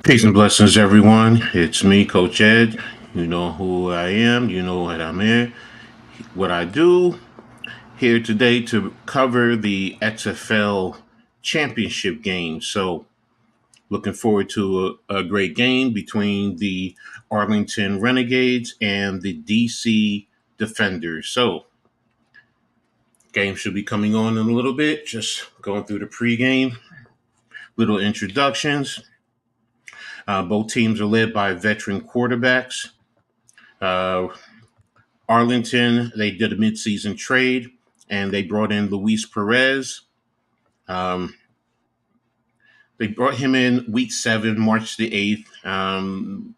Peace and blessings, everyone. It's me, Coach Ed. You know who I am. You know what I'm here. What I do here today to cover the XFL Championship game. So, looking forward to a great game between the Arlington Renegades and the DC Defenders. So, game should be coming on in a little bit. Just going through the pregame, little introductions. Both teams are led by veteran quarterbacks. Uh, Arlington, they did a midseason trade and they brought in Luis Perez. Um, they brought him in week 7, March the 8th.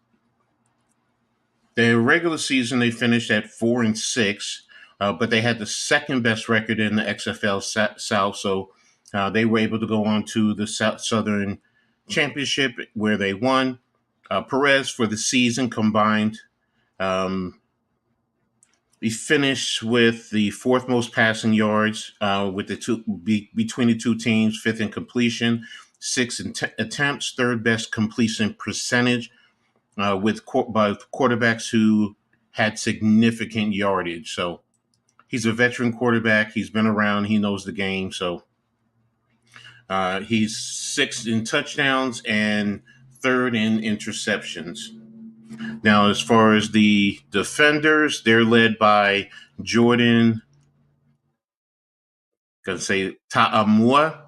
Their regular season, they finished at 4-6, but they had the second best record in the XFL South. So they were able to go on to the Southern Championship where they won. Perez for the season combined. Um, He finished with the fourth most passing yards with between the two teams, fifth in completion, sixth in attempts, third best completion percentage with by quarterbacks who had significant yardage. So he's a veteran quarterback. He's been around. He knows the game. So he's sixth in touchdowns and third in interceptions. Now, as far as the defenders, they're led by Jordan, gonna say Ta'amua.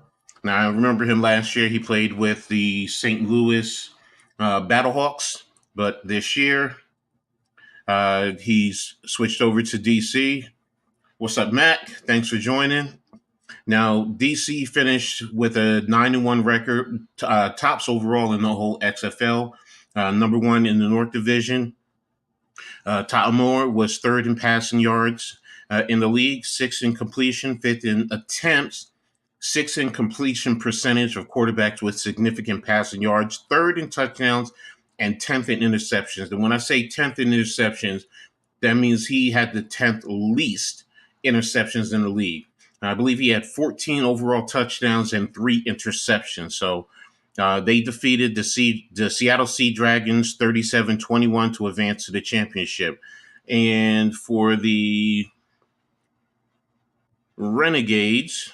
Now I remember him last year. He played with the St. Louis Battlehawks, but this year he's switched over to DC. What's up, Matt? Thanks for joining. Now DC finished with a 9-1 record, tops overall in the whole XFL, number one in the North Division. Ta'amua was third in passing yards in the league, sixth in completion, fifth in attempts, sixth in completion percentage of quarterbacks with significant passing yards, third in touchdowns, and 10th in interceptions. And when I say 10th in interceptions, that means he had the 10th least interceptions in the league. I believe he had 14 overall touchdowns and 3 interceptions. So they defeated the Seattle Sea Dragons 37-21 to advance to the championship. And for the Renegades,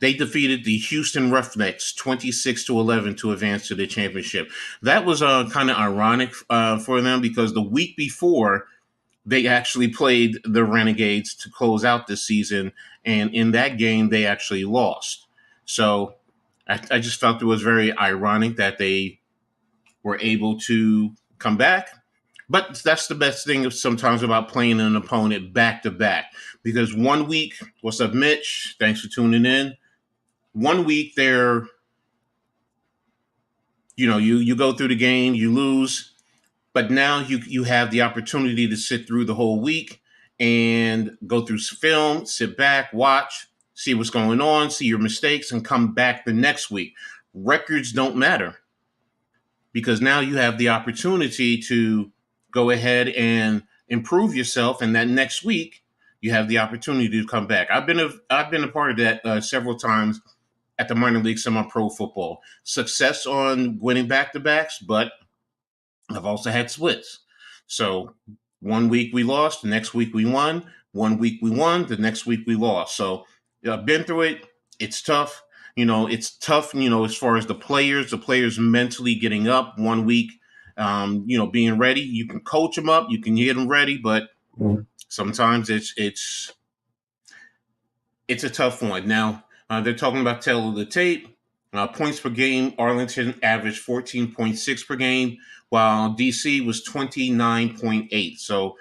they defeated the Houston Roughnecks 26-11 to advance to the championship. That was kind of ironic for them because the week before they actually played the Renegades to close out this season, and in that game they actually lost. So I just felt it was very ironic that they were able to come back. But that's the best thing sometimes about playing an opponent back to back. Because one week, what's up, Mitch? Thanks for tuning in. One week they're, you go through the game, you lose, but now you have the opportunity to sit through the whole week and go through film, sit back, watch, see what's going on, see your mistakes, and come back the next week. Records don't matter because now you have the opportunity to go ahead and improve yourself, and that next week you have the opportunity to come back. I've been a part of that several times at the minor league semi-pro football. Success on winning back-to-backs, but I've also had splits. So one week we lost, the next week we won. One week we won, the next week we lost. So I've been through it. It's tough. It's tough, as far as the players mentally getting up one week, being ready. You can coach them up, you can get them ready, but sometimes it's a tough one. Now, they're talking about tail of the tape. Points per game, Arlington averaged 14.6 per game, while DC was 29.8. So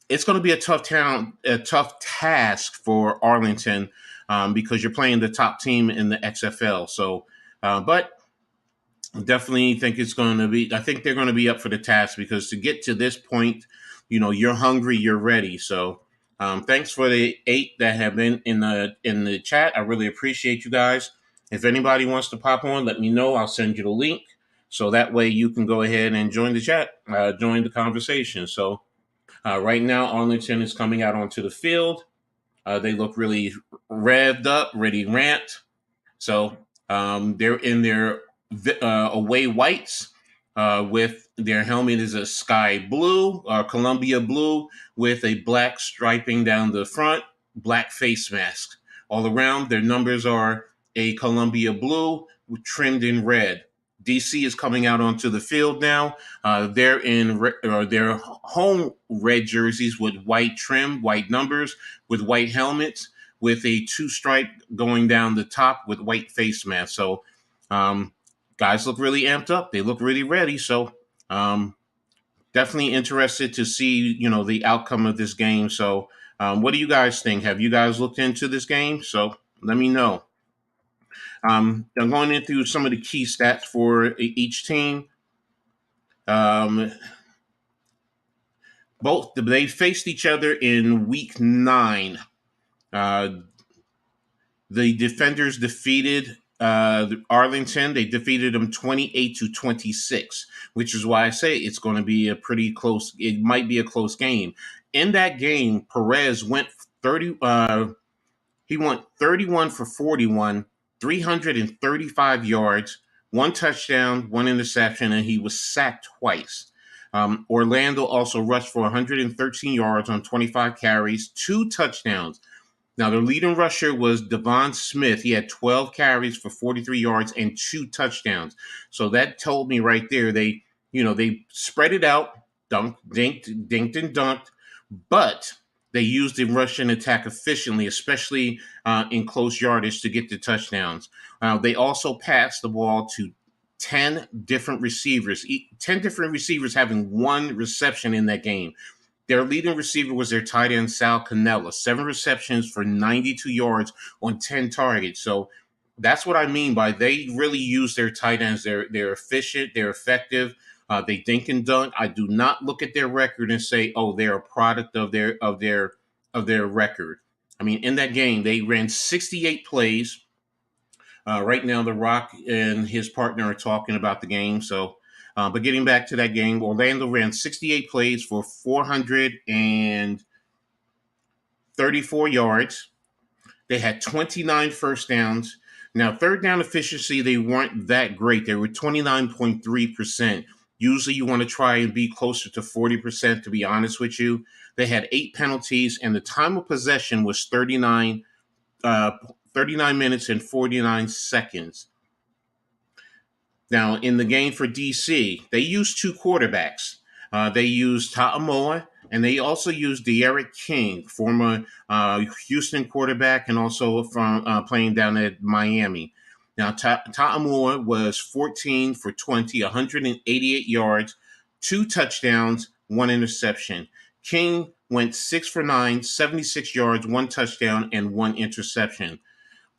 it's going to be a tough task for Arlington because you're playing the top team in the XFL. So, but definitely think it's going to be. I think they're going to be up for the task because to get to this point, you're hungry, you're ready. So. Thanks for the 8 that have been in the chat. I really appreciate you guys. If anybody wants to pop on, let me know. I'll send you the link so that way you can go ahead and join the chat, join the conversation. So right now, Arlington is coming out onto the field. They look really revved up, ready to rant. So They're in their away whites. With their helmet is a sky blue, Columbia blue, with a black striping down the front, black face mask. All around, their numbers are a Columbia blue trimmed in red. DC is coming out onto the field now. They're in their home red jerseys with white trim, white numbers, with white helmets, with a two stripe going down the top with white face mask. So, guys look really amped up. They look really ready. So, definitely interested to see the outcome of this game. So, what do you guys think? Have you guys looked into this game? So, let me know. I'm going into some of the key stats for each team. Um, both they faced each other in week 9. Uh, the defenders defeated Arlington. They defeated them 28-26, which is why I say it's going to be a pretty close. It might be a close game. In that game, Perez went 30. He went 31 for 41, 335 yards, one touchdown, one interception, and he was sacked twice. Orlando also rushed for 113 yards on 25 carries, 2 touchdowns. Now, their leading rusher was Devon Smith. He had 12 carries for 43 yards and 2 touchdowns. So that told me right there they spread it out, dinked and dunked, but they used the rushing attack efficiently, especially in close yardage to get the touchdowns. They also passed the ball to 10 different receivers, 10 different receivers having one reception in that game. Their leading receiver was their tight end, Sal Cannella, 7 receptions for 92 yards on 10 targets. So that's what I mean by they really use their tight ends. They're efficient, they're effective, they dink and dunk. I do not look at their record and say, oh, they're a product of their record. I mean, in that game, they ran 68 plays. Right now, The Rock and his partner are talking about the game. So, but getting back to that game, Orlando ran 68 plays for 434 yards. They had 29 first downs. Now, third down efficiency, they weren't that great. They were 29.3%. Usually, you want to try and be closer to 40%, to be honest with you. They had 8 penalties, and the time of possession was 39 minutes and 49 seconds. Now, in the game for DC, they used 2 quarterbacks. They used Ta'amoa, and they also used De'Aaron King, former Houston quarterback, and also from playing down at Miami. Now, Ta'amoa was 14 for 20, 188 yards, 2 touchdowns, 1 interception. King went 6 for 9, 76 yards, 1 touchdown, and 1 interception.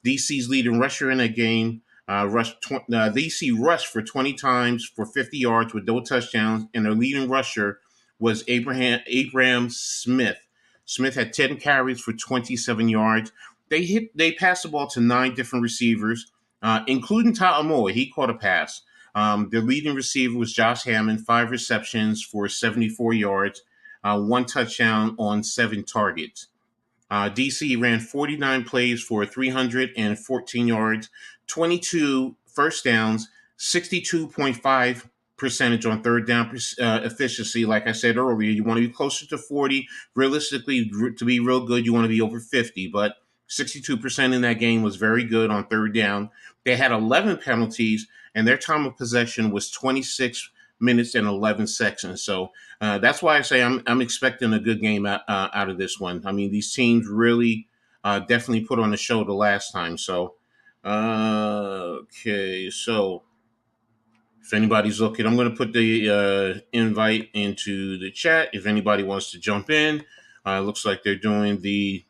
DC's leading rusher in that game DC rushed for 20 times for 50 yards with no touchdowns, and their leading rusher was Abraham Smith. Smith had 10 carries for 27 yards. They passed the ball to 9 different receivers, including Ta'amoa. He caught a pass. Their leading receiver was Josh Hammond, 5 receptions for 74 yards, 1 touchdown on 7 targets. DC ran 49 plays for 314 yards, 22 first downs, 62.5 percentage on third down efficiency. Like I said earlier, you want to be closer to 40. Realistically, to be real good, you want to be over 50. But 62% in that game was very good on third down. They had 11 penalties, and their time of possession was 26 minutes and 11 seconds. So that's why I say I'm expecting a good game out of this one. I mean, these teams really definitely put on a show the last time. So, okay. So if anybody's looking, I'm going to put the invite into the chat. If anybody wants to jump in, looks like they're doing the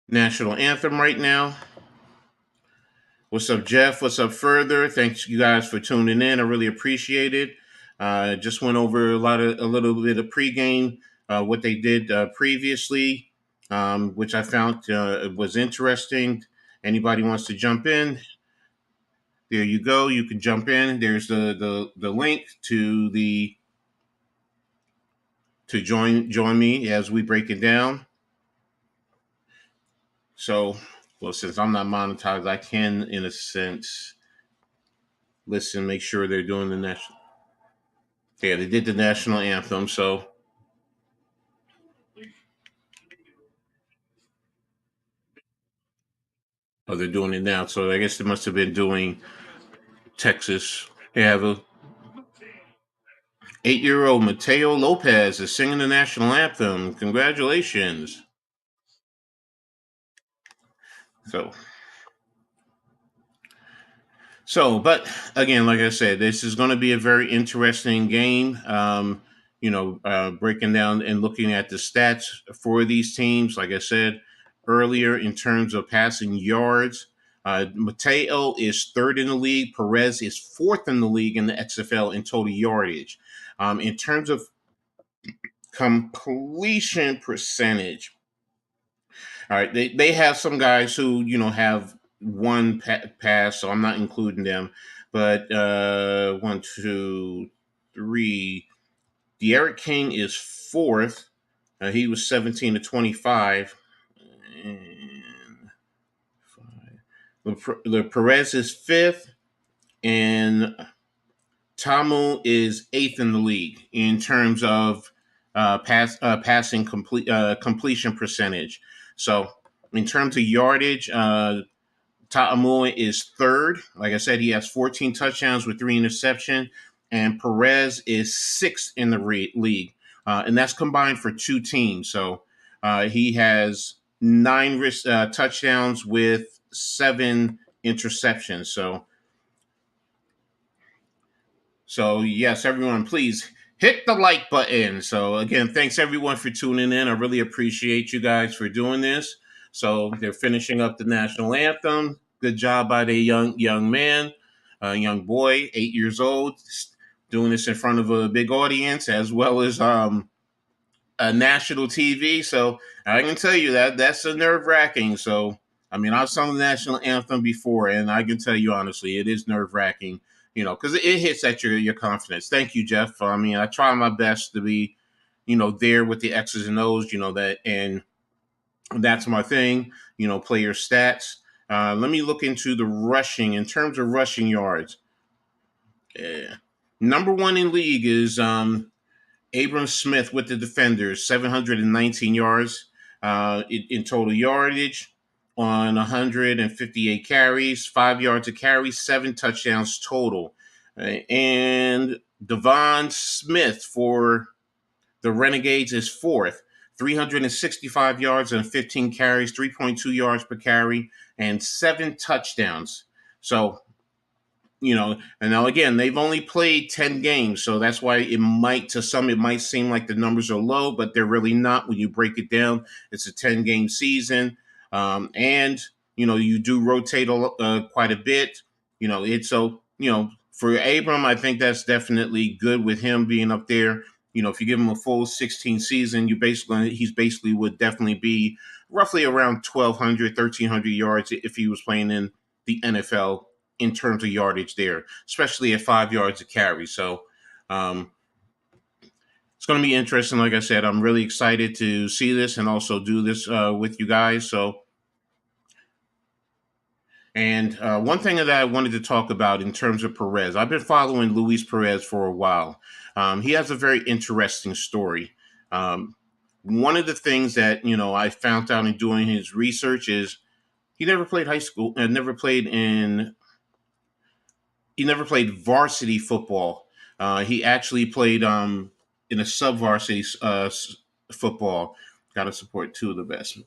national anthem right now. What's up, Jeff? What's up, Further? Thanks you guys for tuning in. I really appreciate it. Just went over a little bit of pregame, what they did previously, which I found was interesting. Anybody wants to jump in? There you go. You can jump in. There's the link to join me as we break it down. So, well, since I'm not monetized, I can, in a sense, listen, make sure they're doing the national. Yeah, they did the national anthem. So, oh, they're doing it now. So I guess they must have been doing Texas. They have a 8-year-old Mateo Lopez is singing the national anthem. Congratulations. So, but again, like I said, this is going to be a very interesting game. Breaking down and looking at the stats for these teams. Like I said earlier, in terms of passing yards, Mateo is third in the league. Perez is fourth in the league in the XFL in total yardage. In terms of completion percentage, all right, they have some guys who have one pass, so I'm not including them. But one, two, three. De'Eric King is fourth. He was 17 to 25. And the Perez is fifth, and Tamu is eighth in the league in terms of passing completion percentage. So in terms of yardage, Ta'amua is third. Like I said, he has 14 touchdowns with 3 interceptions, and Perez is sixth in the league, and that's combined for 2 teams. So he has 9 touchdowns with 7 interceptions. So yes, everyone, please hit the like button. So again, thanks everyone for tuning in. I really appreciate you guys for doing this. So they're finishing up the national anthem. Good job by the young man, young boy, 8 years old, doing this in front of a big audience as well as a national TV. So I can tell you that's a nerve wracking. So I mean, I've sung the national anthem before, and I can tell you honestly, it is nerve wracking. Because it hits at your confidence. Thank you, Jeff. I mean, I try my best to be, there with the X's and O's. That, and that's my thing. Player stats. Let me look into the rushing in terms of rushing yards. Number one in league is Abram Smith with the Defenders, 719 yards in total yardage on 158 carries, 5 yards a carry, 7 touchdowns total. And Devon Smith for the Renegades is fourth, 365 yards and 15 carries, 3.2 yards per carry, and 7 touchdowns. So and now again, they've only played 10 games, so that's why to some it might seem like the numbers are low, but they're really not when you break it down. It's a 10-game season, and you do rotate quite a bit. It's so for Abram, I think that's definitely good with him being up there. If you give him a full 16 season, he's basically would definitely be roughly around 1,200, 1,300 yards if he was playing in the NFL in terms of yardage there, especially at 5 yards a carry. So it's going to be interesting. Like I said, I'm really excited to see this and also do this with you guys. And one thing that I wanted to talk about in terms of Perez, I've been following Luis Perez for a while. He has a very interesting story. One of the things that I found out in doing his research is he never played high school and he never played varsity football. He actually played in a sub-varsity football. Got to support 2 of the best.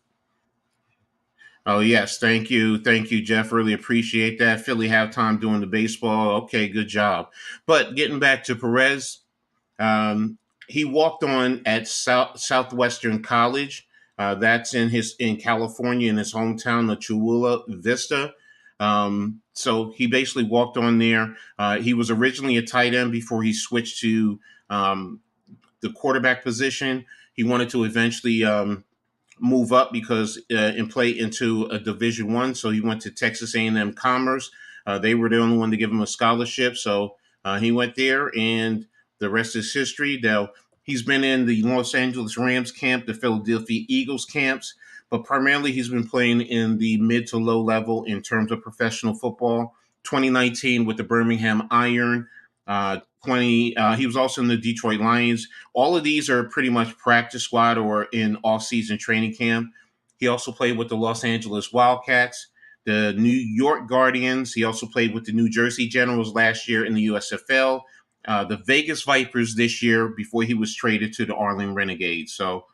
Oh yes, thank you, Jeff. Really appreciate that. Philly halftime doing the baseball. Okay, good job. But getting back to Perez, he walked on at Southwestern College. That's in California, in his hometown of Chula Vista. So he basically walked on there. He was originally a tight end before he switched to the quarterback position. He wanted to eventually move up and play into a Division One. So he went to Texas A&M Commerce. They were the only one to give him a scholarship, so he went there, and the rest is history. Now he's been in the Los Angeles Rams camp, the Philadelphia Eagles camps, but primarily he's been playing in the mid to low level in terms of professional football. 2019 with the Birmingham Iron. 20. He was also in the Detroit Lions. All of these are pretty much practice squad or in off-season training camp. He also played with the Los Angeles Wildcats, the New York Guardians. He also played with the New Jersey Generals last year in the USFL, the Vegas Vipers this year before he was traded to the Arlington Renegades. So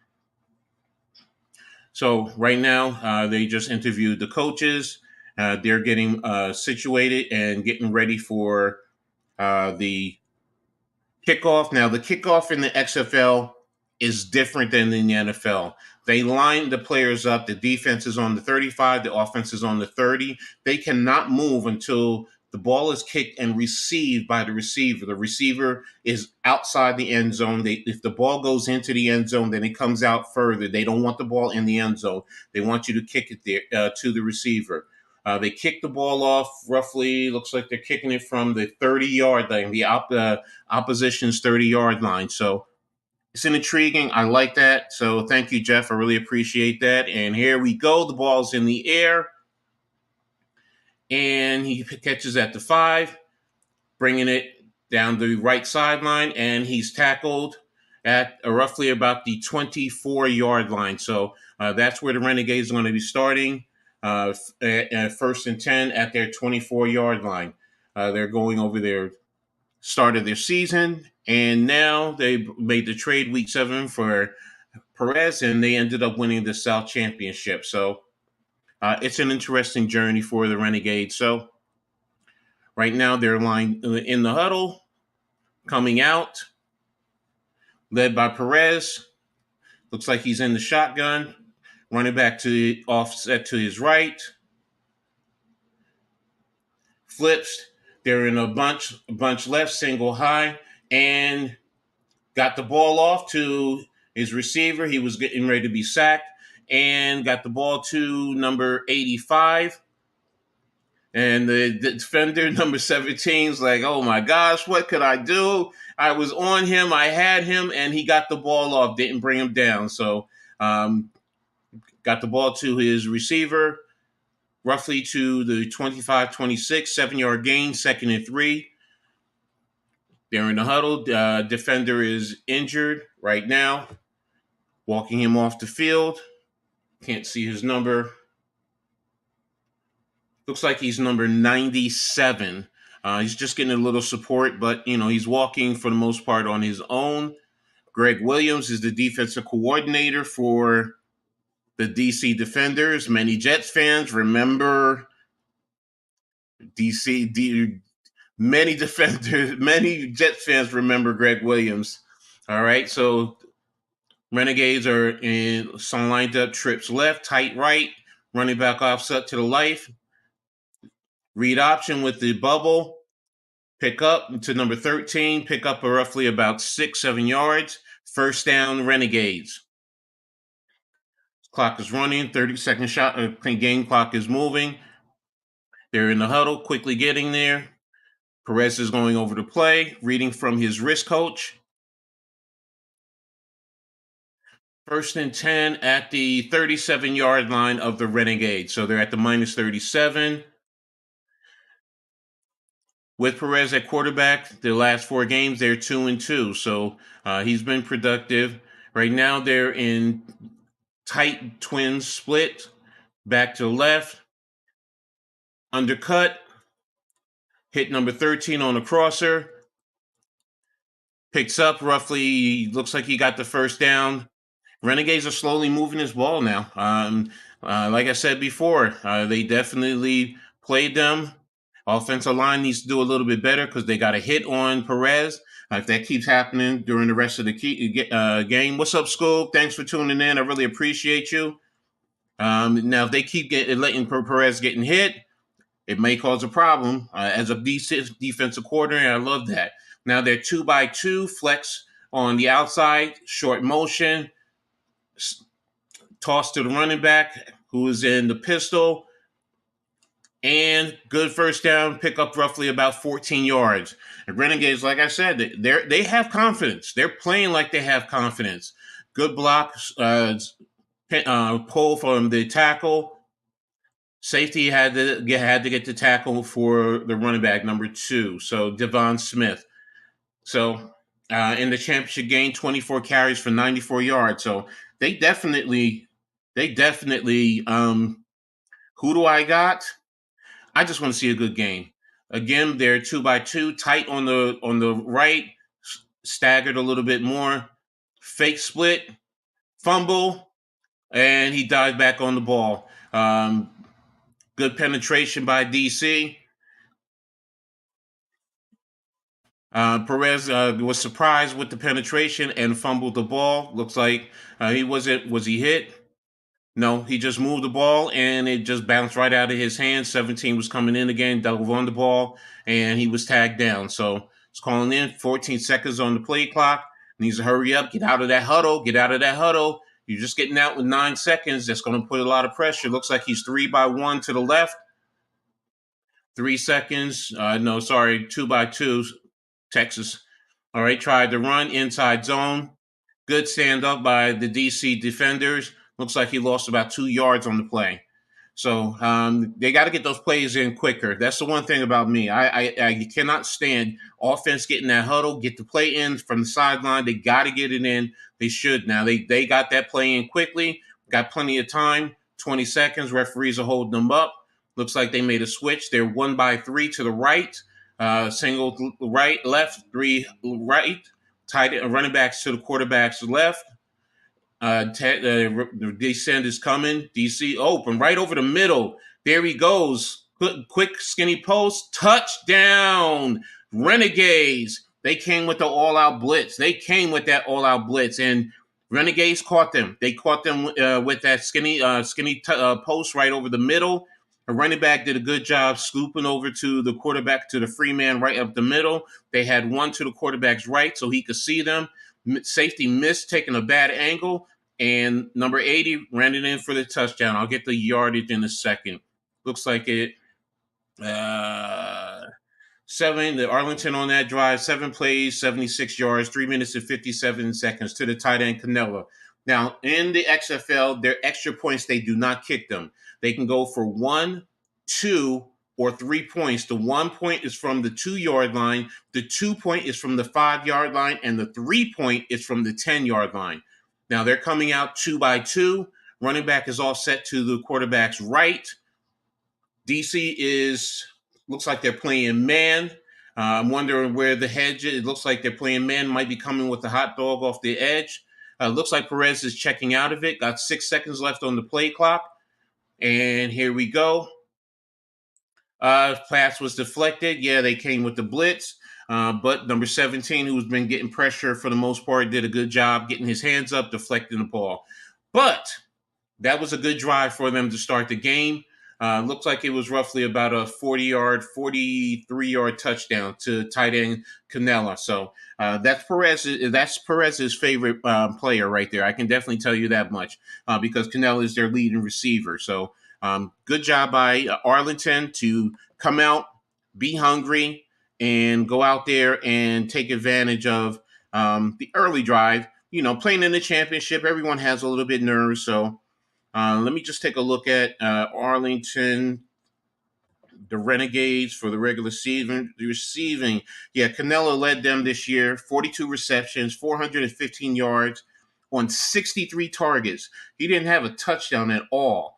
right now, they just interviewed the coaches. They're getting situated and getting ready for the kickoff. Now, the kickoff in the XFL is different than in the NFL. They line the players up. The defense is on the 35, the offense is on the 30. They cannot move until the ball is kicked and received by the receiver. The receiver is outside the end zone. If the ball goes into the end zone, then it comes out further. They don't want the ball in the end zone. They want you to kick it there to the receiver. They kick the ball off roughly, looks like they're kicking it from the 30-yard line, the opposition's 30-yard line. So it's intriguing. I like that. So thank you, Jeff. I really appreciate that. And here we go. The ball's in the air. And he catches at the 5, bringing it down the right sideline. And he's tackled at roughly about the 24-yard line. So that's where the Renegades are going to be starting. At first and 10 at their 24-yard line. They're going over their start of their season, and now they made the trade week 7 for Perez, and they ended up winning the South Championship. So it's an interesting journey for the Renegades. So right now they're lined in the huddle, coming out, led by Perez. Looks like he's in the shotgun. Running back to offset to his right. Flips. They're in a bunch left, single high, and got the ball off to his receiver. He was getting ready to be sacked, and got the ball to number 85. And the defender, number 17, is like, oh my gosh, what could I do? I was on him, I had him, and he got the ball off, didn't bring him down. So got the ball to his receiver, roughly to the 25-26, 7-yard gain, 2nd and 3. They're in the huddle. Defender is injured right now, walking him off the field. Can't see his number. Looks like he's number 97. He's just getting a little support, but, he's walking for the most part on his own. Greg Williams is the defensive coordinator for the DC Defenders. Many Jets fans remember many Jets fans remember Greg Williams. All right, so Renegades are in some lined up, trips left, tight right, running back offset to the left. Read option with the bubble. Pick up to number 13, pick up roughly about 6-7 yards. First down, Renegades. Clock is running, 30-second shot. Game clock is moving. They're in the huddle, quickly getting there. Perez is going over the play, reading from his wrist coach. First and 10 at the 37-yard line of the Renegades. So they're at the minus 37. With Perez at quarterback, the last 4 games, they're 2-2. So he's been productive. Right now, they're in tight twin split. Back to the left. Undercut. Hit number 13 on the crosser. Picks up roughly, looks like he got the first down. Renegades are slowly moving this ball now. Like I said before, they definitely played them. Offensive line needs to do a little bit better because they got a hit on Perez. If that keeps happening during the rest of the game. What's up, Scoop? Thanks for tuning in. I really appreciate you. Now, if they keep letting Perez getting hit, it may cause a problem. As a defensive coordinator, I love that. Now, they're 2-by-2, flex on the outside, short motion, toss to the running back who is in the pistol, and good first down, pick up roughly about 14 yards. And Renegades, like I said, they have confidence. They're playing like they have confidence. Good block, pull from the tackle. Safety had to get the tackle for the running back number 2, so Devon Smith. So in the championship game, 24 carries for 94 yards. So they definitely. Who do I got? I just want to see a good game. Again, they're 2-by-2, tight on the right, staggered a little bit more, fake split, fumble, and he dived back on the ball. Good penetration by DC. Perez was surprised with the penetration and fumbled the ball. Looks like he wasn't. Was he hit? No, he just moved the ball and it just bounced right out of his hands. 17 was coming in again, dove on the ball, and he was tagged down. So it's calling in 14 seconds on the play clock. Needs to hurry up, get out of that huddle, get out of that huddle. You're just getting out with 9 seconds. That's going to put a lot of pressure. Looks like he's 3-by-1 to the left. 3 seconds. No, sorry, 2-by-2. Texas. All right, tried to run inside zone. Good stand up by the DC defenders. Looks like he lost about 2 yards on the play. So they got to get those plays in quicker. That's the one thing about me. I cannot stand offense getting that huddle, get the play in from the sideline. They got to get it in. They should now. They got that play in quickly. Got plenty of time. 20 seconds. Referees are holding them up. Looks like they made a switch. They're 1-by-3 to the right. Single right, left, 3 right. Tight running backs to the quarterback's left. The descent is coming. DC open right over the middle. There he goes. Quick skinny post. Touchdown. Renegades. They came with the all-out blitz. They came with that all-out blitz, and Renegades caught them. They caught them with that skinny post right over the middle. The running back did a good job scooping over to the quarterback, to the free man right up the middle. They had one to the quarterback's right so he could see them. Safety missed, taking a bad angle, and number 80 ran it in for the touchdown. I'll get the yardage in a second. Looks like it. The Arlington on that drive, 7 plays, 76 yards, 3 minutes and 57 seconds to the tight end Canella. Now, in the XFL, their extra points, they do not kick them. They can go for 1, 2, or 3 points. The 1 point is from the 2-yard line, the 2 point is from the 5-yard line, and the 3 point is from the 10-yard line. Now, they're coming out 2-by-2. Running back is all set to the quarterback's right. DC looks like they're playing man. I'm wondering where the hedge is. It looks like they're playing man, might be coming with the hot dog off the edge. Looks like Perez is checking out of it. Got 6 seconds left on the play clock. And here we go. Pass was deflected. Yeah, they came with the blitz. But number 17, who's been getting pressure for the most part, did a good job getting his hands up, deflecting the ball. But that was a good drive for them to start the game. Looks like it was roughly about a 43-yard touchdown to tight end Canella. So that's Perez's favorite player right there. I can definitely tell you that much because Canella is their leading receiver. So good job by Arlington to come out, be hungry, and go out there and take advantage of the early drive. You know, playing in the championship, everyone has a little bit nerves. So let me just take a look at Arlington, the Renegades for the regular season. The receiving, yeah, Canelo led them this year, 42 receptions, 415 yards on 63 targets. He didn't have a touchdown at all,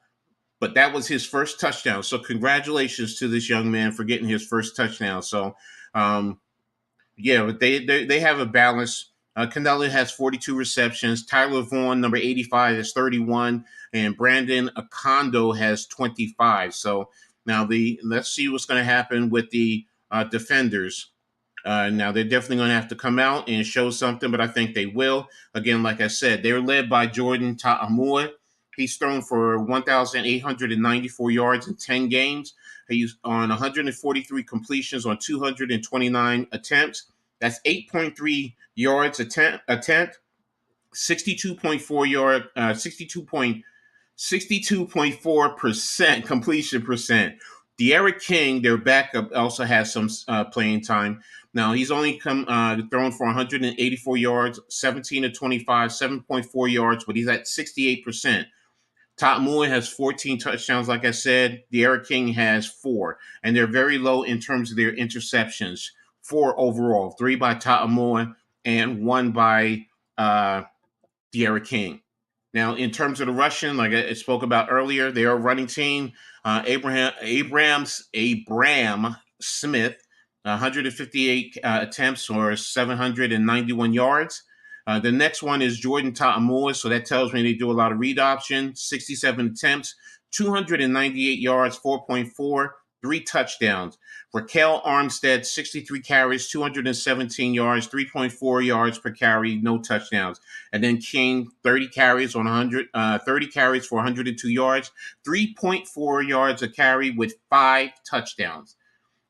but that was his first touchdown. So congratulations to this young man for getting his first touchdown. So, yeah, but they have a balance. Canelo has 42 receptions. Tyler Vaughn, number 85, has 31, and Brandon Akondo has 25. So now let's see what's going to happen with the defenders. Now they're definitely going to have to come out and show something, but I think they will. Again, like I said, they're led by Jordan Ta'amua. He's thrown for 1,894 yards in 10 games. He's on 143 completions on 229 attempts. That's 8.3 yards attempt, 62.4 yard, 62.4% completion percent. De'Aaron King, their backup, also has some playing time. Now he's only thrown for 184 yards, 17 to 25, 7.4 yards, but he's at 68%. Moore has 14 touchdowns, like I said. De'Ara King has 4, and they're very low in terms of their interceptions. 4 overall, 3 by Moore and 1 by De'Ara King. Now, in terms of the rushing, like I spoke about earlier, they are a running team. Abram Smith, 158 attempts or 791 yards. The next one is Jordan Ta'amua, so that tells me they do a lot of read option. 67 attempts, 298 yards, 4.4, 3 touchdowns. Raquel Armstead, 63 carries, 217 yards, 3.4 yards per carry, no touchdowns. And then King, 30 carries on 30 carries for 102 yards, 3.4 yards a carry with 5 touchdowns.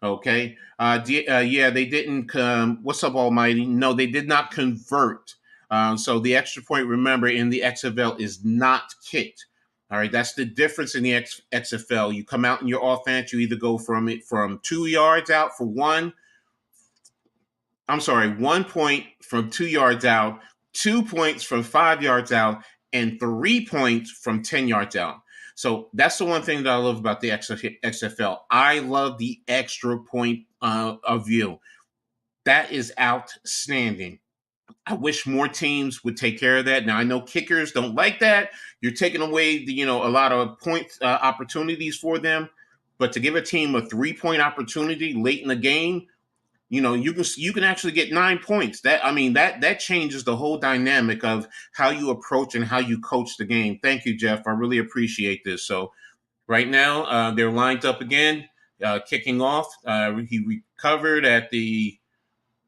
Okay. Yeah, they didn't. What's up, Almighty? No, they did not convert. So the extra point, remember, in the XFL is not kicked. All right, that's the difference in the XFL. You come out in your offense, you either go from 2 yards out for 1 point from 2 yards out, 2 points from 5 yards out, and 3 points from 10 yards out. So that's the one thing that I love about the XFL. I love the extra point of view. That is outstanding. I wish more teams would take care of that. Now I know kickers don't like that. You're taking away a lot of point opportunities for them. But to give a team a 3-point opportunity late in the game, you can actually get 9 points. That changes the whole dynamic of how you approach and how you coach the game. Thank you, Jeff. I really appreciate this. So right now they're lined up again, kicking off. He recovered at the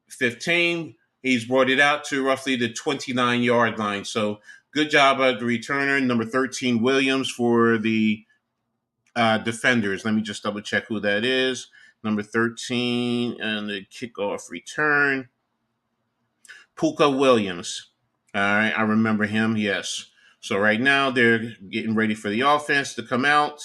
15. He's brought it out to roughly the 29-yard line. So good job at the returner, number 13 Williams for the defenders. Let me just double check who that is. Number 13 and the kickoff return, Puka Williams. All right, I remember him, yes. So right now they're getting ready for the offense to come out.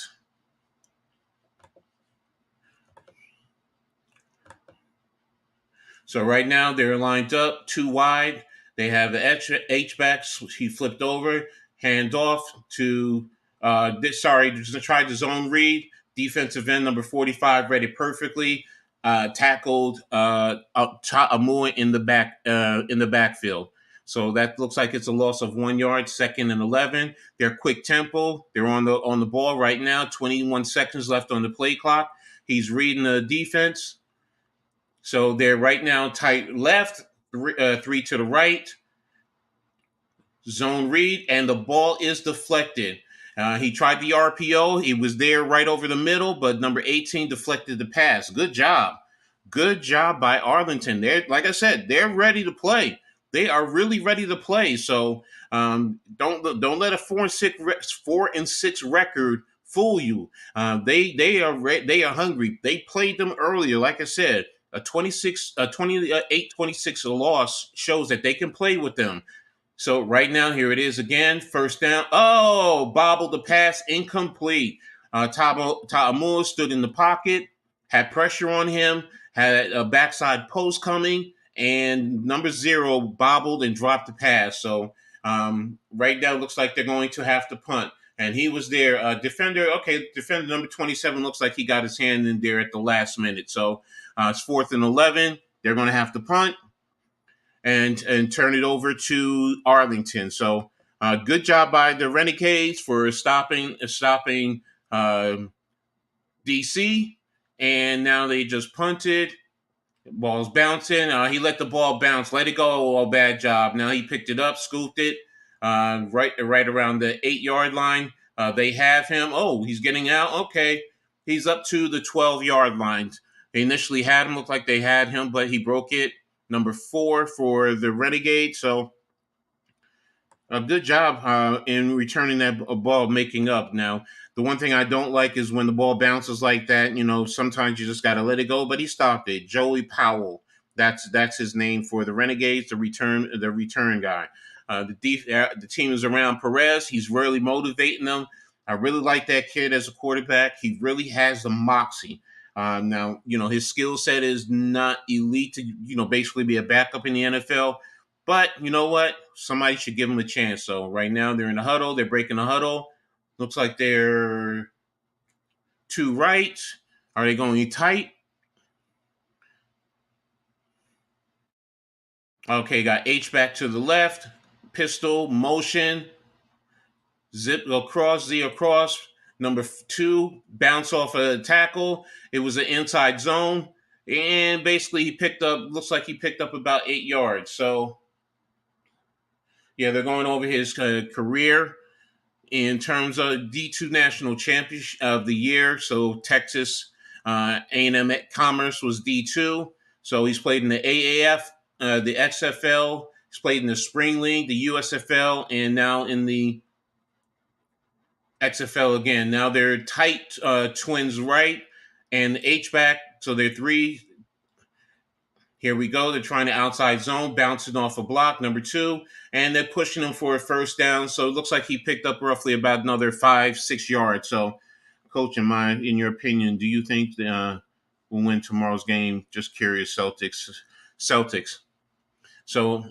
So right now they're lined up 2 wide. They have the H-backs. He flipped over, hand off to tried the zone read. Defensive end number 45 read it perfectly. Tackled Amua in the backfield. So that looks like it's a loss of 1 yard. 2nd and 11. They're quick tempo. They're on the ball right now. 21 seconds left on the play clock. He's reading the defense. So they're right now tight left, 3 to the right. Zone read, and the ball is deflected. He tried the RPO. He was there right over the middle, but number 18 deflected the pass. Good job. Good job by Arlington. Like I said, they're ready to play. They are really ready to play. So don't let a 4-6 record fool you. They are hungry. They played them earlier. Like I said, a 28-26 loss shows that they can play with them. So right now, here it is again. 1st down. Oh, bobbled the pass, incomplete. Ta'amua stood in the pocket, had pressure on him, had a backside post coming, and number 0 bobbled and dropped the pass. So right now, it looks like they're going to have to punt. And he was there. Defender number 27 looks like he got his hand in there at the last minute. So it's 4th and 11. They're going to have to punt and turn it over to Arlington. So good job by the Renegades for stopping DC. And now they just punted. Ball's bouncing. He let the ball bounce. Let it go. Oh, bad job. Now he picked it up, scooped it right around the 8-yard line. They have him. Oh, he's getting out. Okay. He's up to the 12-yard line. They initially had him. Looked like they had him, but he broke it. Number 4 for the Renegades. So a good job in returning that ball, making up. Now, the one thing I don't like is when the ball bounces like that. Sometimes you just got to let it go. But he stopped it. Joey Powell. That's his name for the Renegades. The return guy. The team is around Perez. He's really motivating them. I really like that kid as a quarterback. He really has the moxie. Now, his skill set is not elite to, basically be a backup in the NFL. But you know what? Somebody should give him a chance. So right now they're in the huddle. They're breaking the huddle. Looks like they're two right. Are they going tight? Okay, got H back to the left. Pistol, motion, zip across, Z across. Number two, bounce off a tackle. It was an inside zone. And basically, he picked up, looks like he picked up about 8 yards. So, yeah, they're going over his career in terms of D2 National Championship of the year. So, Texas A&M Commerce was D2. So, he's played in the AAF, the XFL. He's played in the Spring League, the USFL, and now in the XFL again. Now they're tight twins right and H back. So they're three. Here we go. They're trying to outside zone, bouncing off a block, number two, and they're pushing him for a first down. So it looks like he picked up roughly about another 5-6 yards. So, coach, in your opinion, do you think we'll win tomorrow's game? Just curious, Celtics. So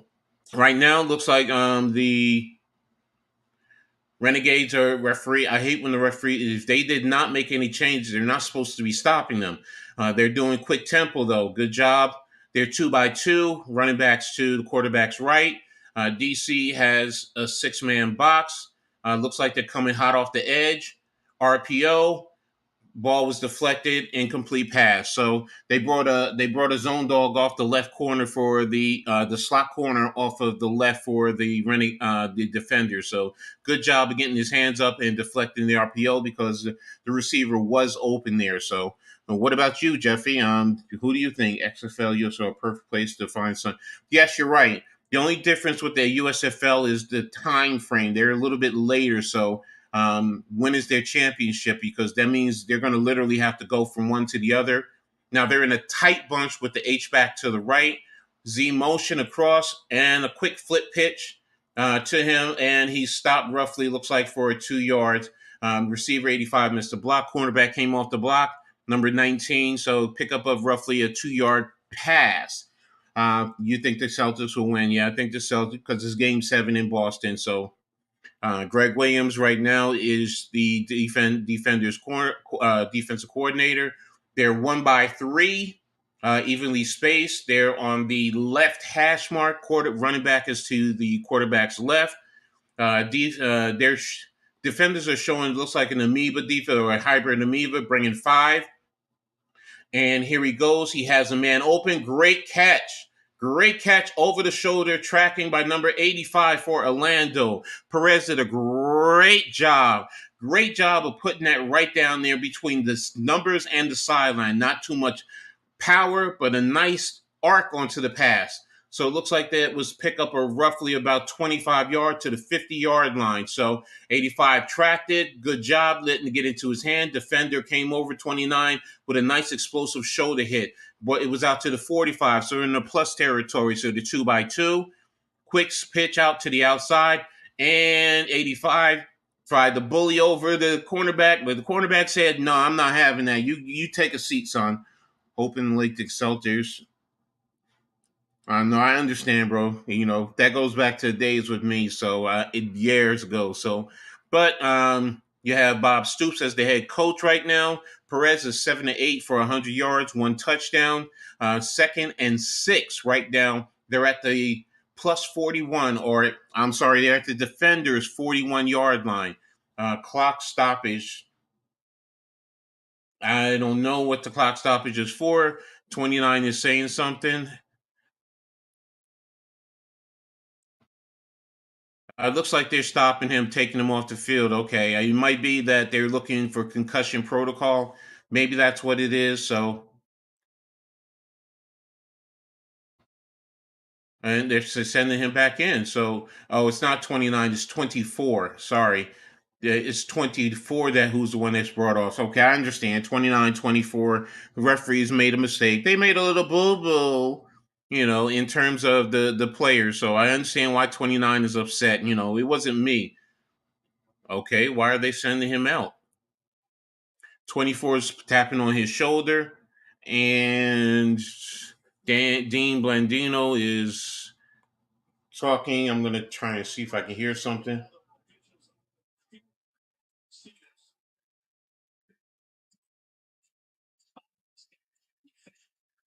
right now, it looks like the Renegades are referee. I hate when the referee, if they did not make any changes, they're not supposed to be stopping them. They're doing quick tempo though. Good job. They're 2-by-2, running backs to the quarterback's right. DC has a six-man box. Looks like they're coming hot off the edge. RPO. Ball was deflected, incomplete pass. So they brought a zone dog off the left corner for the slot corner off of the left for the defender. So good job of getting his hands up and deflecting the RPO because the receiver was open there. So what about you, Jeffy? Who do you think XFL is a perfect place to find some? Yes, you're right. The only difference with the USFL is the time frame. They're a little bit later, so when is their championship? Because that means they're going to literally have to go from one to the other. Now they're in a tight bunch with the H back to the right, Z motion across, and a quick flip pitch to him, and he stopped roughly, looks like, for a 2 yards. Receiver 85 missed the block. Cornerback came off the block, number 19, so pickup of roughly a 2 yard pass. You think the Celtics will win? Yeah, I think the Celtics, because it's game 7 in Boston, so Greg Williams right now is the defensive coordinator. They're 1-by-3, evenly spaced. They're on the left hash mark. Running back is to the quarterback's left. Their defenders are showing, looks like an amoeba defense or a hybrid amoeba, bringing 5. And here he goes. He has a man open. Great catch. Great catch over the shoulder, tracking by number 85 for Orlando. Perez did a great job. Great job of putting that right down there between the numbers and the sideline. Not too much power, but a nice arc onto the pass. So it looks like that was pick up a roughly about 25 yard to the 50 yard line. So 85 tracked it. Good job letting it get into his hand. Defender came over 29 with a nice explosive shoulder hit. But it was out to the 45. So we're in the plus territory. So the 2-by-2. Quick pitch out to the outside. And 85 tried to bully over the cornerback. But the cornerback said, no, I'm not having that. You take a seat, son. Open Lake Celtics. No, I understand, bro. That goes back to the days with me. So years ago. So, but you have Bob Stoops as the head coach right now. Perez is 7-8 for 100 yards, 1 touchdown. Second and 6 right now. They're at the plus 41, or I'm sorry, they're at the defender's 41 yard line. Clock stoppage. I don't know what the clock stoppage is for. 29 is saying something. It looks like they're stopping him, taking him off the field. Okay, it might be that they're looking for concussion protocol. Maybe that's what it is. So, and they're sending him back in. So, oh, it's not 29; it's 24. Sorry, it's 24 that who's the one that's brought off. Okay, I understand. 29, 24. The referees made a mistake. They made a little boo boo. In terms of the players. So I understand why 29 is upset. It wasn't me. Okay, why are they sending him out? 24 is tapping on his shoulder, and Dean Blandino is talking. I'm going to try and see if I can hear something.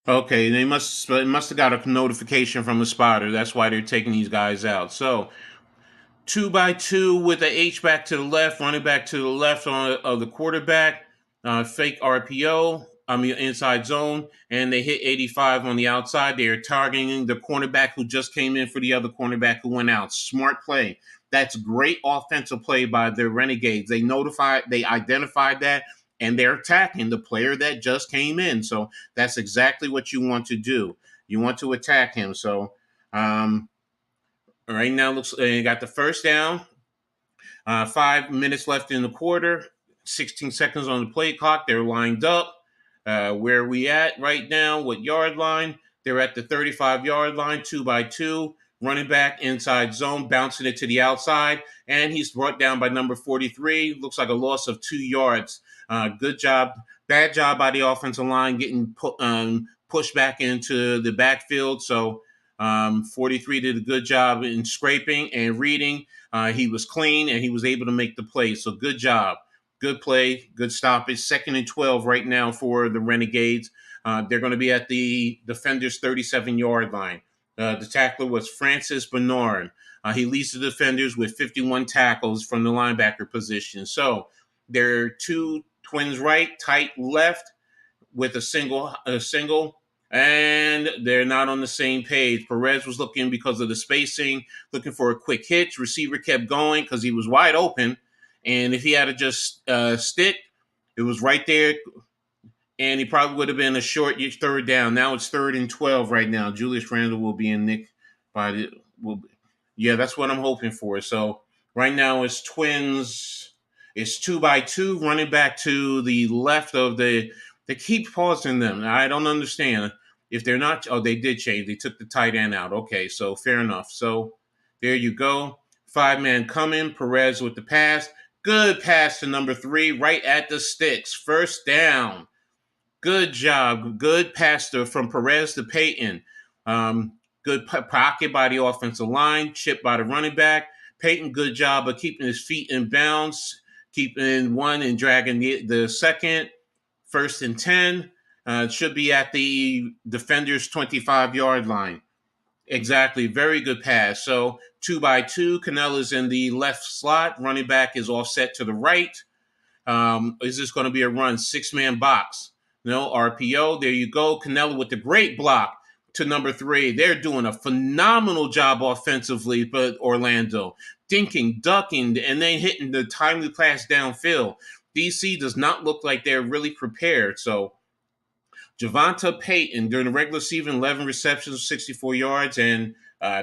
Okay, it must have got a notification from a spotter. That's why they're taking these guys out. So 2 by 2 with the H back to the left, running back to the left of the quarterback, fake RPO. I mean inside zone, and they hit 85 on the outside. They are targeting the cornerback who just came in for the other cornerback who went out. Smart play. That's great offensive play by the Renegades. They identified that, and they're attacking the player that just came in. So that's exactly what you want to do. You want to attack him. So um, right now, looks they got the first down. 5 minutes left in the quarter. 16 seconds on the play clock. They're lined up. Where are we at right now? What yard line? They're at the 35-yard line, 2 by 2. Running back inside zone, bouncing it to the outside, and he's brought down by number 43. Looks like a loss of 2 yards. Good job. Bad job by the offensive line getting pushed back into the backfield. So 43 did a good job in scraping and reading. He was clean and he was able to make the play. So good job. Good play. Good stoppage. 2nd and 12 right now for the Renegades. They're going to be at the defender's 37-yard line. The tackler was Francis Bernard. He leads the defenders with 51 tackles from the linebacker position. So they're two twins right, tight left with a single, and they're not on the same page. Perez was looking because of the spacing, looking for a quick hitch. Receiver kept going because he was wide open, and if he had to just stick, it was right there, and he probably would have been a short third down. Now it's 3rd and 12 right now. Julius Randle will be in Nick by the will. Yeah, that's what I'm hoping for. So right now it's Twins. It's 2 by 2 running back to the left of the. They keep pausing them. I don't understand if they're not. Oh, they did change. They took the tight end out. Okay, so fair enough. So there you go. 5-man coming. Perez with the pass. Good pass to number 3, right at the sticks. First down. Good job. Good pass from Perez to Peyton. Good pocket by the offensive line. Chip by the running back. Peyton, good job of keeping his feet in bounds, keeping one and dragging the second. 1st and 10. Should be at the defender's 25-yard line. Exactly. Very good pass. So 2 by 2. Canella's in the left slot. Running back is offset to the right. Is this going to be a run? 6-man box. No, RPO. There you go. Canella with the great block to number 3. They're doing a phenomenal job offensively, but Orlando. Dinking, ducking, and then hitting the timely pass downfield. DC does not look like they're really prepared. So Javonta Payton during the regular season, 11 receptions, 64 yards, and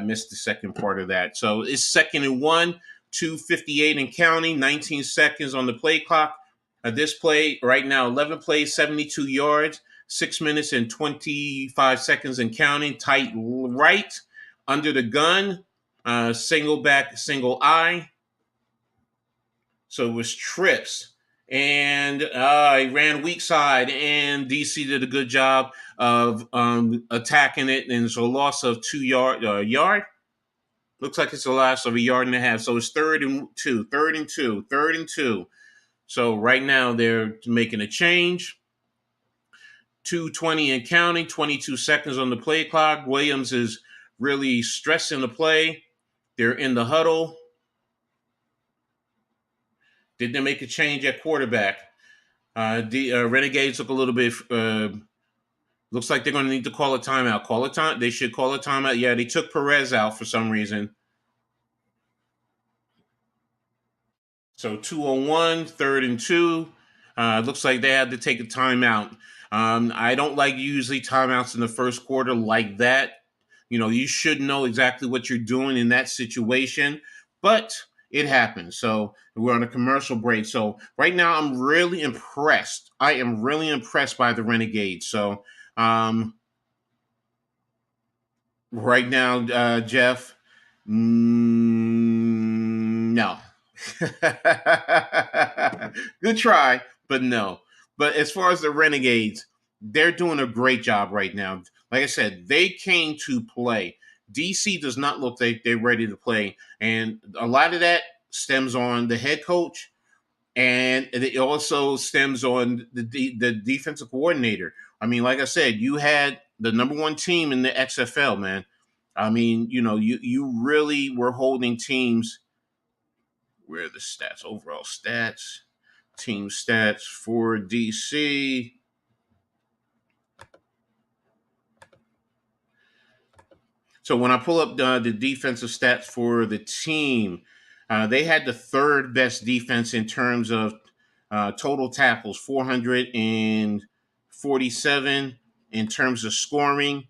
missed the second part of that. So it's 2nd and 1, 2:58 and counting, 19 seconds on the play clock. This play right now, 11 plays, 72 yards, 6 minutes and 25 seconds and counting. Tight right, under the gun, single back, single eye. So it was trips. And he ran weak side, and DC did a good job of attacking it. And it's a loss of 2 yard. Looks like it's a loss of 1.5 yards. So it's 3rd and 2, 3rd and 2, 3rd and 2. So right now they're making a change. 2:20 and counting, 22 seconds on the play clock. Williams is really stressing the play. They're in the huddle. Did they make a change at quarterback? The Renegades look a little bit. Looks like they're going to need to call a timeout. Call a time. They should call a timeout. Yeah, they took Perez out for some reason. So 2:01, 3rd and 2. Looks like they had to take a timeout. I don't like usually timeouts in the first quarter like that. You should know exactly what you're doing in that situation, but it happens. So we're on a commercial break. So right now, I'm really impressed. I am really impressed by the Renegades. So right now, Jeff, no. Good try, but no. But as far as the Renegades, they're doing a great job right now. Like I said, they came to play. DC does not look like they're ready to play. And a lot of that stems on the head coach, and it also stems on the defensive coordinator. I mean, like I said, you had the number one team in the XFL, man. I mean, you really were holding teams. Where are the stats? Overall stats, team stats for DC. So when I pull up the defensive stats for the team, they had the third best defense in terms of total tackles, 447. In terms of scoring,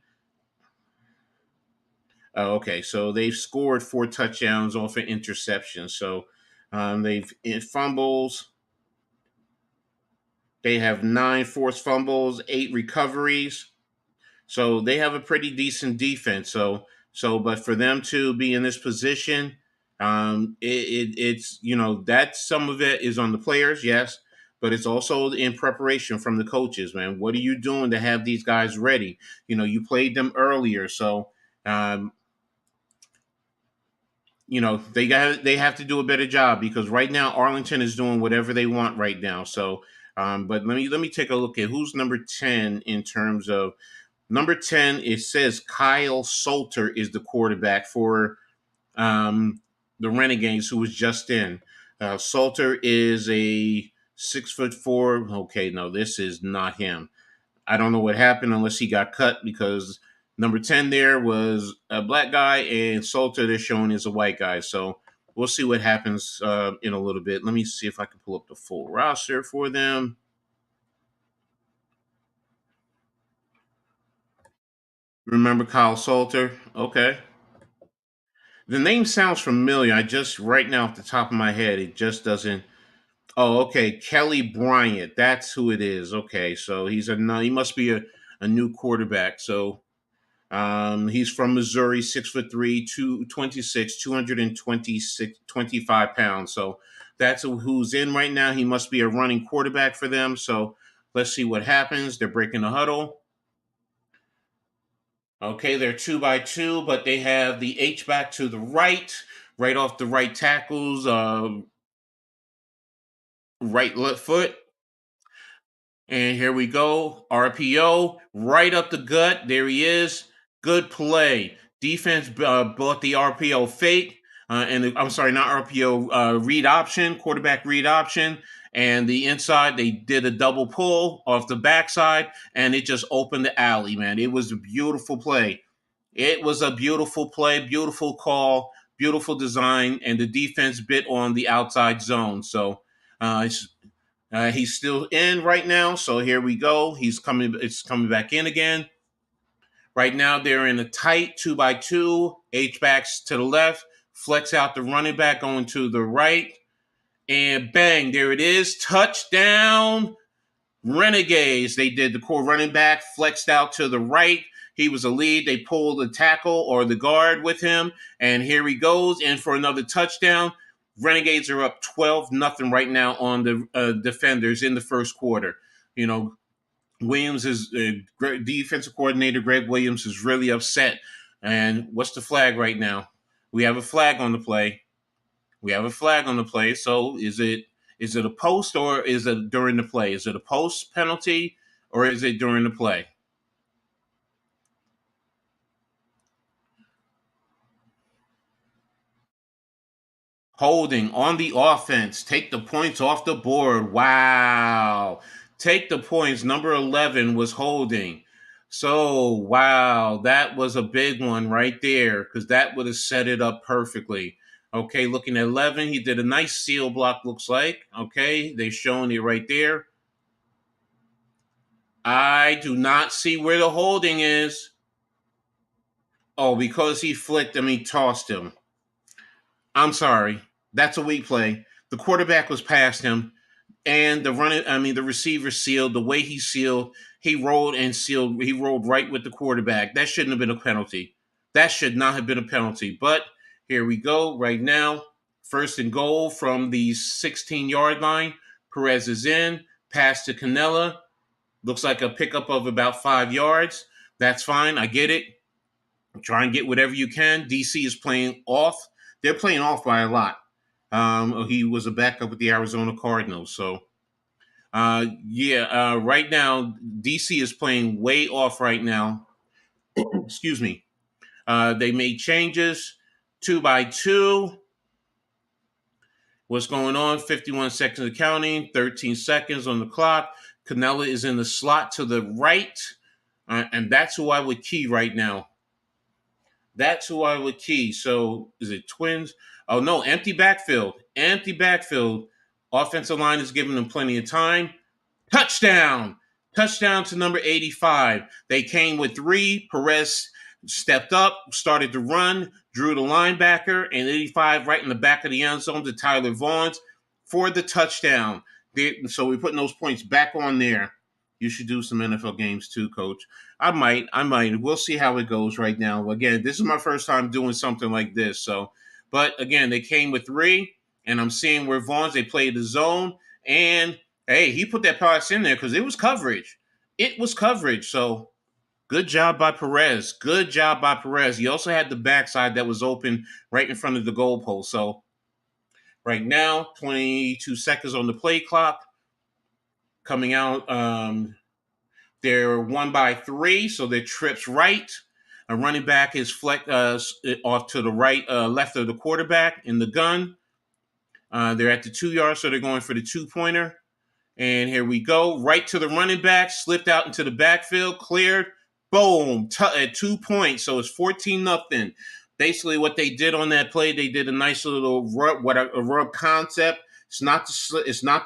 okay, so they've scored 4 touchdowns off an interception. So they've in fumbles. They have 9 forced fumbles, 8 recoveries. So they have a pretty decent defense. But for them to be in this position, it's that some of it is on the players, yes, but it's also in preparation from the coaches. Man, what are you doing to have these guys ready? You played them earlier, so um, they have to do a better job because right now Arlington is doing whatever they want right now. So, but let me take a look at who's number 10 in terms of number 10. It says Kyle Salter is the quarterback for the Renegades, who was just in. Salter is a 6'4". Okay, no, this is not him. I don't know what happened unless he got cut because number 10 there was a black guy and Salter they're showing is a white guy. So we'll see what happens in a little bit. Let me see if I can pull up the full roster for them. Remember Kyle Salter? Okay. The name sounds familiar. I just right now off the top of my head, it just doesn't. Oh, okay. Kelly Bryant. That's who it is. Okay. So he must be a new quarterback. So he's from Missouri, 6'3", 226, 226, 25 pounds. So that's who's in right now. He must be a running quarterback for them. So let's see what happens. They're breaking the huddle. Okay, they're 2 by 2, but they have the H back to the right off the right tackles, right left foot. And here we go. RPO right up the gut. There he is. Good play. Defense bought the RPO fake. I'm sorry, not RPO, read option, quarterback read option. And the inside, they did a double pull off the backside, and it just opened the alley, man. It was a beautiful play. It was a beautiful play, beautiful call, beautiful design, and the defense bit on the outside zone. So he's still in right now, so here we go. He's coming. It's coming back in again. Right now, they're in a tight 2 by 2. H backs to the left, flex out the running back going to the right, and bang! There it is. Touchdown, Renegades. They did the core running back flexed out to the right. He was a lead. They pulled the tackle or the guard with him, and here he goes in for another touchdown. Renegades are up 12-0 right now on the defenders in the first quarter. You know, Williams is defensive coordinator. Greg Williams is really upset. And what's the flag right now? We have a flag on the play. We have a flag on the play. So is it a post or is it during the play? Is it a post penalty or is it during the play? Holding on the offense. Take the points off the board. Wow. Take the points. Number 11 was holding. So, wow, that was a big one right there because that would have set it up perfectly. Okay, looking at 11, he did a nice seal block, looks like. Okay, they're showing it right there. I do not see where the holding is. Oh, because he flicked him, he tossed him. I'm sorry. That's a weak play. The quarterback was past him, and the receiver sealed. The way he sealed, he rolled and sealed. He rolled right with the quarterback. That shouldn't have been a penalty. That should not have been a penalty. But here we go right now. First and goal from the 16-yard line. Perez is in. Pass to Canella. Looks like a pickup of about 5 yards. That's fine. I get it. Try and get whatever you can. DC is playing off. They're playing off by a lot. He was a backup with the Arizona Cardinals. So Right now, DC is playing way off right now. Excuse me. They made changes 2 by 2. What's going on? 51 seconds of counting, 13 seconds on the clock. Canella is in the slot to the right, and that's who I would key right now. That's who I would key. So is it Twins? Oh no, empty backfield. Empty backfield. Offensive line is giving them plenty of time. Touchdown! Touchdown to number 85. They came with 3. Perez stepped up, started to run, drew the linebacker, and 85 right in the back of the end zone to Tyler Vaughns for the touchdown. So we're putting those points back on there. You should do some NFL games too, Coach. I might. We'll see how it goes right now. Again, this is my first time doing something like this. But again, they came with 3, and I'm seeing where Vaughns, they played the zone, and hey, he put that pass in there because it was coverage. It was coverage. So good job by Perez. Good job by Perez. He also had the backside that was open right in front of the goalpost. So right now, 22 seconds on the play clock. Coming out, they're 1 by 3, so their trips right. A running back is off to the right, left of the quarterback in the gun. They're at the 2 yard, so they're going for the 2-pointer. And here we go. Right to the running back, slipped out into the backfield, cleared, boom, at 2 points. So it's 14-0. Basically, what they did on that play, they did a nice little rub, a rub concept. It's not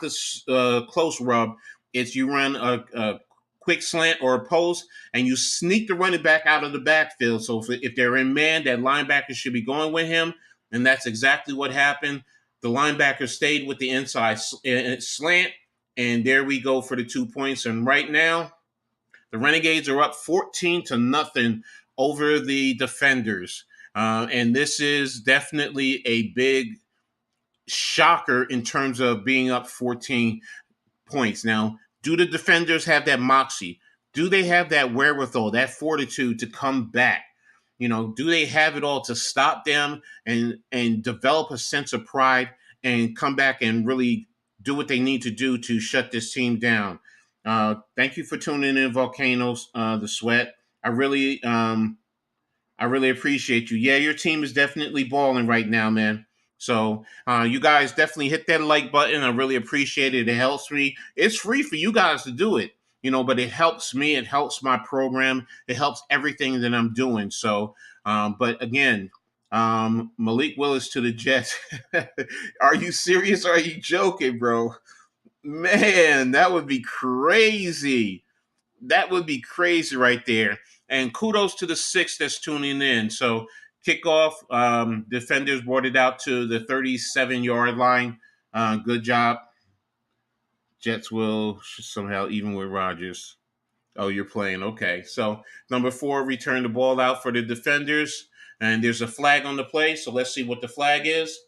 the close rub. It's you run a quick slant or a post, and you sneak the running back out of the backfield. So if they're in man, that linebacker should be going with him, and that's exactly what happened. The linebacker stayed with the inside slant, and there we go for the 2 points. And right now, the Renegades are up 14-0 over the Defenders. And this is definitely a big shocker in terms of being up 14 points. Now, do the Defenders have that moxie? Do they have that wherewithal, that fortitude to come back? Do they have it all to stop them and develop a sense of pride and come back and really do what they need to do to shut this team down? Thank you for tuning in, Volcanoes, the Sweat. I really appreciate you. Yeah, your team is definitely balling right now, man. So you guys definitely hit that like button. I really appreciate it. It helps me. It's free for you guys to do it, but it helps me. It helps my program. It helps everything that I'm doing. So, but again, Malik Willis to the Jets. Are you serious or are you joking, bro? Man, that would be crazy. That would be crazy right there. And kudos to the 6 that's tuning in. So kickoff, defenders brought it out to the 37-yard line. Good job. Jets will somehow even with Rodgers. Oh, you're playing. Okay. So number 4 returned the ball out for the defenders. And there's a flag on the play. So let's see what the flag is.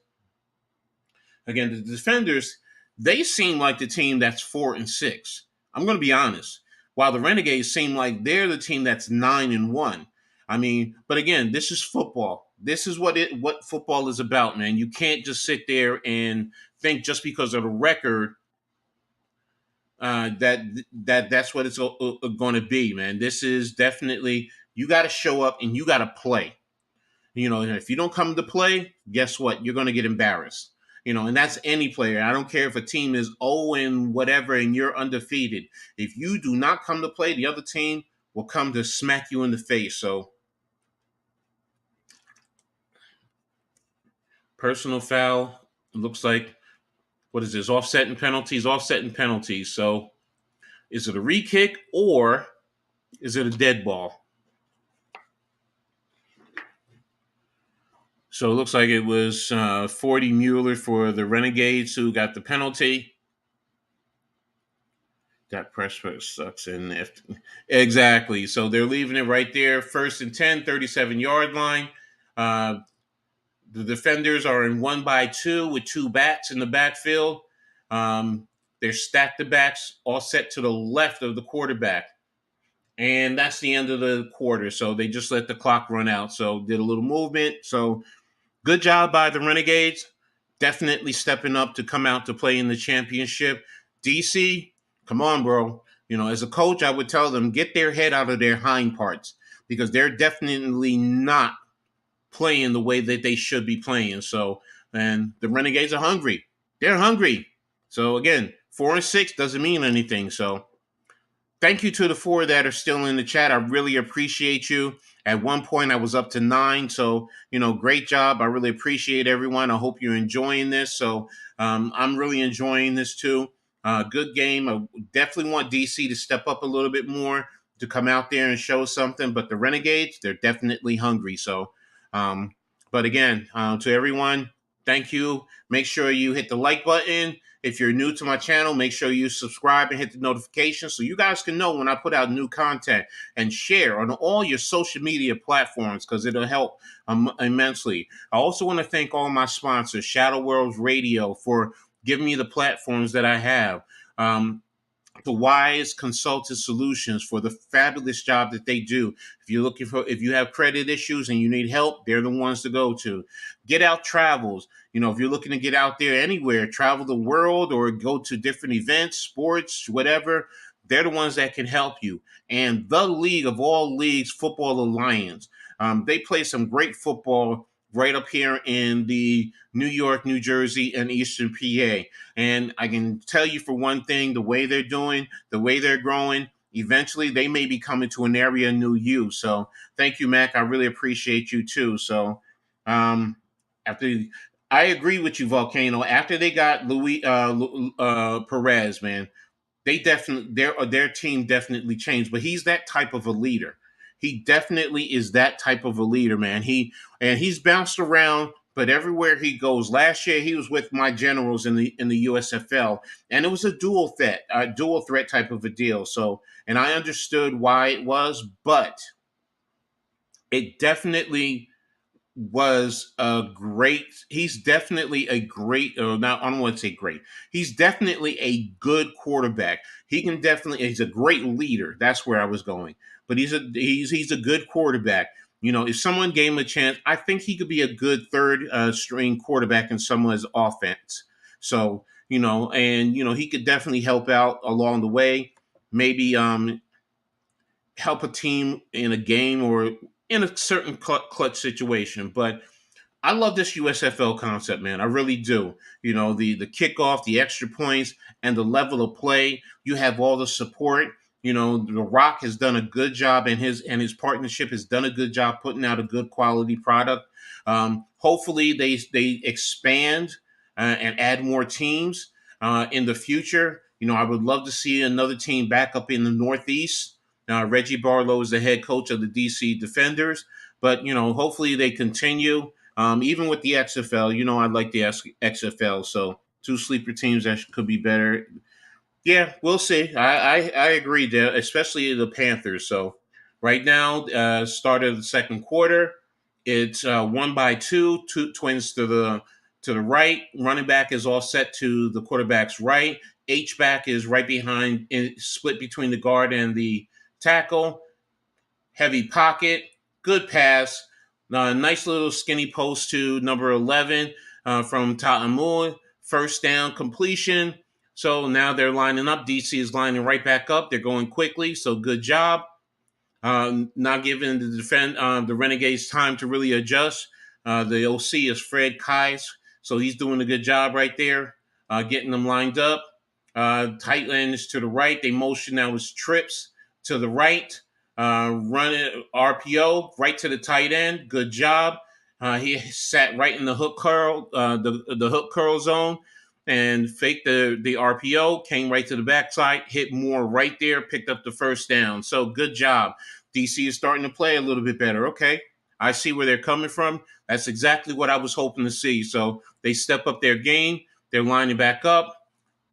Again, the defenders, they seem like the team that's 4-6. I'm going to be honest. While the Renegades seem like they're the team that's 9-1. But again, this is football. This is what football is about, man. You can't just sit there and think just because of the record that's what it's going to be, man. This is definitely, you got to show up and you got to play. If you don't come to play, guess what? You're going to get embarrassed. And that's any player. I don't care if a team is 0 and whatever and you're undefeated. If you do not come to play, the other team will come to smack you in the face. So, personal foul. Looks like, what is this? Offsetting penalties. So, is it a re-kick or is it a dead ball? So it looks like it was 40 Mueller for the Renegades who got the penalty. That pressure sucks in there. Exactly. So they're leaving it right there. 1st and 10, 37-yard line. The defenders are in 1-by-2 with 2 backs in the backfield. They're stacked the backs all set to the left of the quarterback. And that's the end of the quarter. So they just let the clock run out. So did a little movement. So good job by the Renegades. Definitely stepping up to come out to play in the championship. DC, Come on, bro. As a coach, I would tell them get their head out of their hind parts because they're definitely not playing the way that they should be playing. So, and the Renegades are hungry. They're hungry. So again, 4-6 doesn't mean anything. So thank you to the four that are still in the chat. I really appreciate you. At one point, I was up to 9. So, great job. I really appreciate everyone. I hope you're enjoying this. So, I'm really enjoying this too. Good game. I definitely want DC to step up a little bit more to come out there and show something. But the Renegades, they're definitely hungry. So, um, but again, to everyone, thank you. Make sure you hit the like button. If you're new to my channel, make sure you subscribe and hit the notification so you guys can know when I put out new content, and share on all your social media platforms because it'll help immensely. I also want to thank all my sponsors, Shadow Worlds Radio, for giving me the platforms that I have. The Wise Consultant Solutions for the fabulous job that they do. If you have credit issues and you need help, they're the ones to go to. Get Out Travels. If you're looking to get out there anywhere, travel the world or go to different events, sports, whatever, they're the ones that can help you. And the League of All Leagues Football Alliance. They play some great football right up here in the New York, New Jersey, and Eastern PA. And I can tell you for one thing, the way they're doing, the way they're growing, eventually they may be coming to an area near you. So thank you, Mac. I really appreciate you too. So after I agree with you, Volcano. After they got Louis Perez, man, they definitely their team definitely changed. But he's that type of a leader. He definitely is that type of a leader, man. He's bounced around, but everywhere he goes. Last year he was with my Generals in the USFL, and it was a dual threat type of a deal. So, and I understood why it was, but it definitely was a great. He's definitely a great. Now I don't want to say great. He's definitely a good quarterback. He can definitely. He's a great leader. That's where I was going. But he's a good quarterback. If someone gave him a chance, I think he could be a good third string quarterback in someone's offense. So and he could definitely help out along the way. Maybe help a team in a game or in a certain clutch situation. But I love this USFL concept, man. I really do. The kickoff, the extra points, and the level of play. You have all the support. The Rock has done a good job, and his partnership has done a good job putting out a good quality product. Hopefully, they expand and add more teams in the future. I would love to see another team back up in the Northeast. Reggie Barlow is the head coach of the DC Defenders, but hopefully they continue. Even with the XFL, I like the XFL. So two sleeper teams that could be better. Yeah, we'll see. I agree there, especially the Panthers. So right now, start of the second quarter, it's 1-2, two twins to the right. Running back is all set to the quarterback's right. H back is right behind, split between the guard and the tackle. Heavy pocket, good pass. Nice little skinny post to number 11 from Ta'amua. First down completion. So now they're lining up. DC is lining right back up. They're going quickly. So good job. Not giving the Renegades time to really adjust. The OC is Fred Kais. So he's doing a good job right there, getting them lined up. Tight end is to the right. They motion now is trips to the right. Run it RPO right to the tight end. Good job. He sat right in the hook curl, the hook curl zone, and faked the RPO. Came right to the backside, hit Moore right there, picked up the first down. So good job. DC is starting to play a little bit better. Okay, I see where they're coming from. That's exactly what I was hoping to see. So they step up their game. They're lining back up.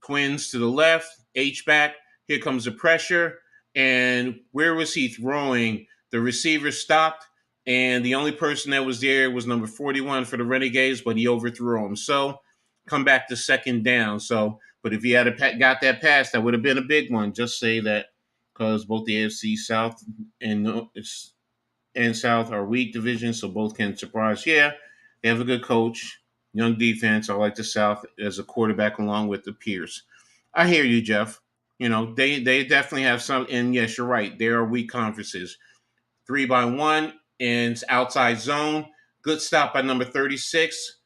Twins to the left. H back. Here comes the pressure. And where was he throwing? The receiver stopped, and the only person that was there was number 41 for the Renegades, but he overthrew him. So come back to second down. So, but if he had got that pass, that would have been a big one. Just say that because both the AFC South and South are weak divisions, so both can surprise. Yeah, they have a good coach, young defense. I like the South as a quarterback along with the Pierce. I hear you, Jeff. They definitely have some. And yes, you're right. There are weak conferences. 3-by-1 and outside zone. Good stop by number 36,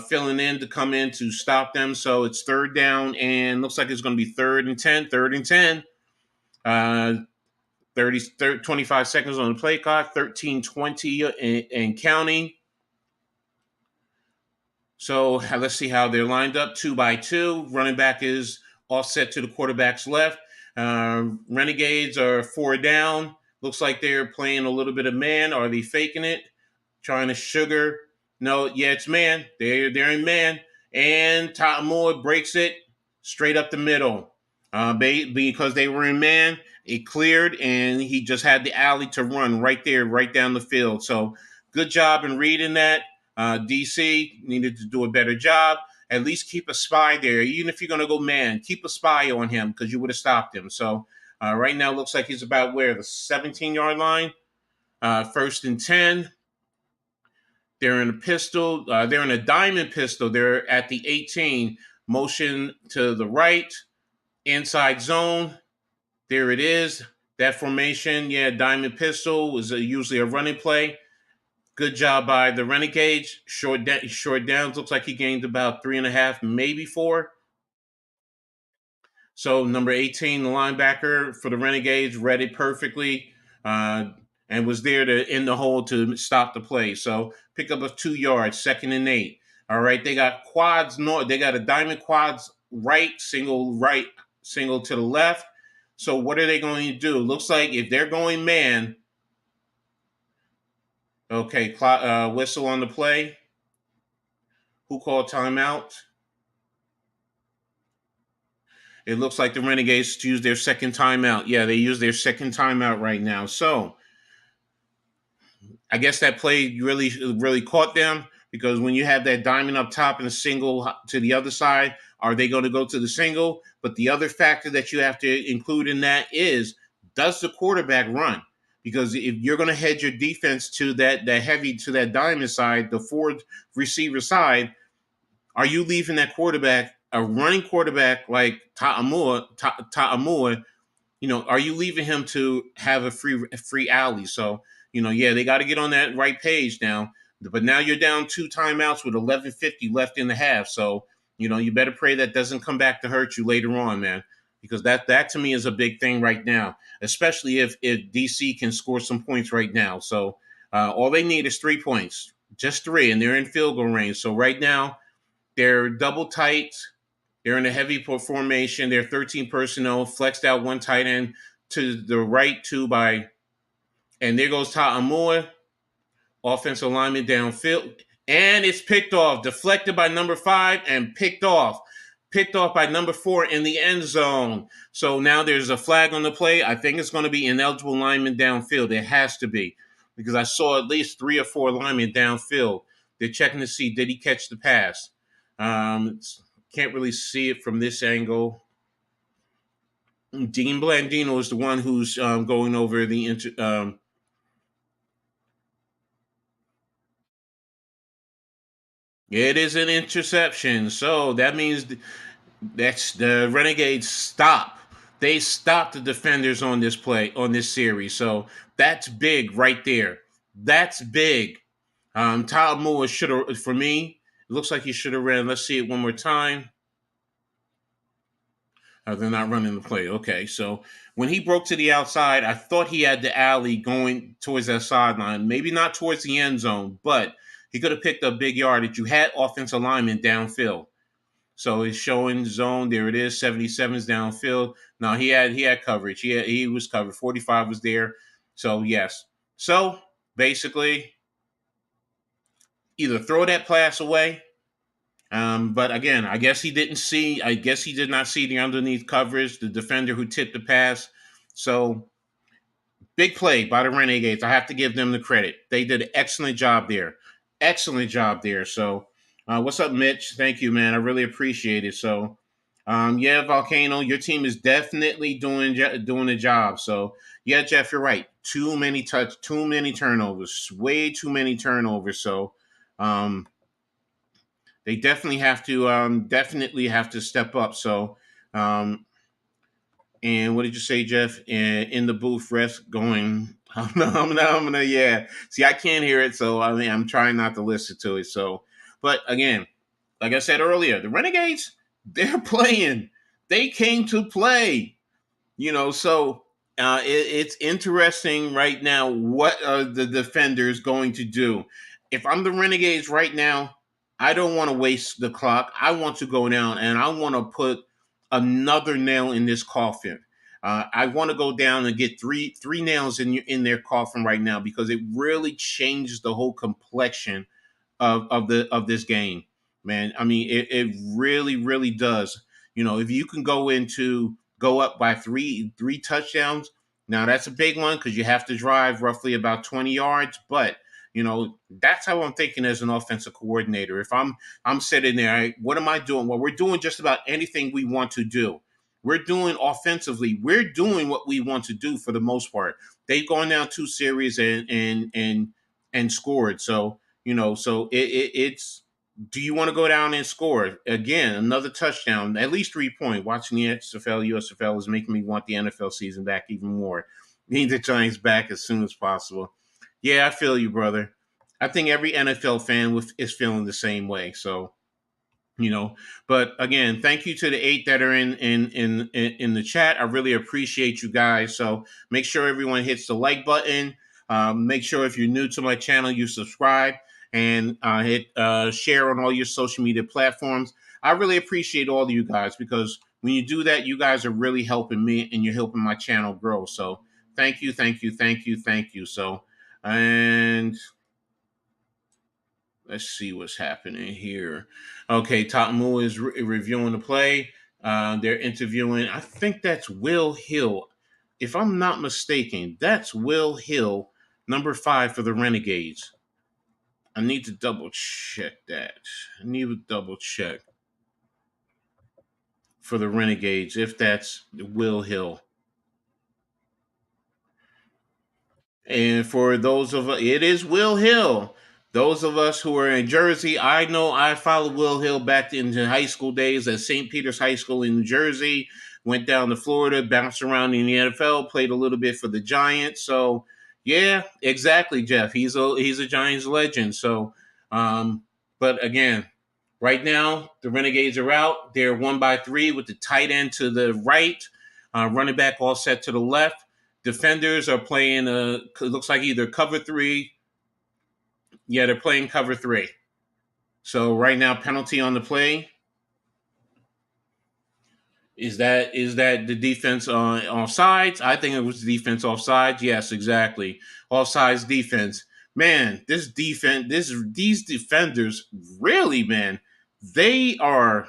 filling in to come in to stop them. So it's third down and looks like it's going to be third and 10. Third and 10. Uh, 25 seconds on the play clock, 13:20 and counting. So let's see how they're lined up. 2-by-2. Running back is offset to the quarterback's left. Renegades are 4 down. Looks like they're playing a little bit of man. Are they faking it? Trying to sugar? No, yeah, it's man. They're in man. And Tatamua breaks it straight up the middle. Because they were in man, it cleared, and he just had the alley to run right there, right down the field. So good job in reading that. DC needed to do a better job. At least keep a spy there. Even if you're going to go man, keep a spy on him because you would have stopped him. So right now, looks like he's about where? The 17-yard line. First and 10. They're in a pistol. They're in a diamond pistol. They're at the 18. Motion to the right. Inside zone. There it is. That formation, yeah, diamond pistol was usually a running play. Good job by the Renegades. Short downs. Looks like he gained about 3.5, maybe 4. So number 18, the linebacker for the Renegades, read it perfectly, uh, and was there to in the hole to stop the play. So pick up a 2 yards, 2nd and 8. All right, they got quads. No, they got a diamond quads right, single to the left. So what are they going to do? Looks like if they're going man, okay, whistle on the play. Who called timeout? It looks like the Renegades used their second timeout. Yeah, they used their second timeout right now. So I guess that play really caught them because when you have that diamond up top and a single to the other side, are they going to go to the single? But the other factor that you have to include in that is, does the quarterback run? Because if you're going to head your defense to that heavy to that diamond side, the forward receiver side, are you leaving that quarterback, a running quarterback like Ta'amua, are you leaving him to have a free alley? So, yeah, they got to get on that right page now. But now you're down 2 timeouts with 11:50 left in the half. So, you better pray that doesn't come back to hurt you later on, man. Because that to me is a big thing right now, especially if DC can score some points right now. So all they need is 3 points, just 3, and they're in field goal range. So right now they're double tight. They're in a heavy formation. They're 13 personnel, flexed out one tight end to the right, and there goes Ta'amua, offensive lineman downfield, and it's picked off, deflected by number 5, and picked off by number 4 in the end zone. So now there's a flag on the play. I think it's going to be ineligible lineman downfield. It has to be because I saw at least 3 or 4 linemen downfield. They're checking to see did he catch the pass. Can't really see it from this angle. Dean Blandino is the one who's going over the it is an interception. So that means that's the Renegades stop. They stop the defenders on this play, on this series. So that's big right there. That's big. Todd Moore should have, for me, it looks like he should have ran. Let's see it one more time. They're not running the play. Okay, so when he broke to the outside, I thought he had the alley going towards that sideline. Maybe not towards the end zone, but he could have picked up big yardage. You had offensive linemen downfield. So he's showing zone. There it is. 77's downfield. No, he had coverage. He was covered. 45 was there. So yes. So basically, either throw that pass away. But again, I guess he didn't see. I guess he did not see the underneath coverage, the defender who tipped the pass. So big play by the Renegades. I have to give them the credit. They did an excellent job there. Excellent job there. So, what's up, Mitch? Thank you, man. I really appreciate it. So, yeah, Volcano, your team is definitely doing the job. So, yeah, Jeff, you're right. Too many turnovers, way too many turnovers. So, they definitely have to step up. So, um, And what did you say, Jeff? In the booth, refs going. I'm gonna, yeah. See, I can't hear it, so I mean, I'm trying not to listen to it. So, but again, like I said earlier, the Renegades, they're playing. They came to play. So it's interesting right now what are the defenders going to do. If I'm the Renegades right now, I don't want to waste the clock. I want to go down and I want to put another nail in this coffin. I want to go down and get three nails in their coffin right now, because it really changes the whole complexion of this game, man. I mean, it really really does. If you can go up by three touchdowns, now that's a big one because you have to drive roughly about 20 yards. But that's how I'm thinking as an offensive coordinator. If I'm sitting there, what am I doing? Well, we're doing just about anything we want to do. We're doing offensively. We're doing what we want to do for the most part. They've gone down 2 series and scored. So it's, do you want to go down and score again another touchdown, at least 3 point? Watching the XFL, USFL is making me want the NFL season back even more. Need the Giants back as soon as possible. Yeah, I feel you, brother. I think every NFL fan is feeling the same way. So you know but again, thank you to the 8 that are in the chat. I really appreciate you guys. So make sure everyone hits the like button. Make sure if you're new to my channel, you subscribe and hit share on all your social media platforms. I really appreciate all of you guys, because when you do that, you guys are really helping me and you're helping my channel grow. So thank you, thank you, thank you, thank you. So, and let's see what's happening here. Okay, Top Moo is reviewing the play. They're interviewing, I think that's Will Hill. If I'm not mistaken, that's Will Hill, number 5 for the Renegades. I need to double check that. I need to double check for the Renegades if that's Will Hill. And for those of us, it is Will Hill. Those of us who are in Jersey, I know I followed Will Hill back into high school days at St. Peter's High School in New Jersey. Went down to Florida, bounced around in the NFL, played a little bit for the Giants. So, yeah, exactly, Jeff. He's a Giants legend. So, um, but again, right now the Renegades are out. They're 1-3 with the tight end to the right, running back all set to the left. Defenders are playing it looks like either cover 3. Yeah, they're playing cover 3. So right now, penalty on the play. Is that the defense on sides? I think it was the defense off sides. Yes, exactly. Off sides defense. Man, these defenders really, man, they are.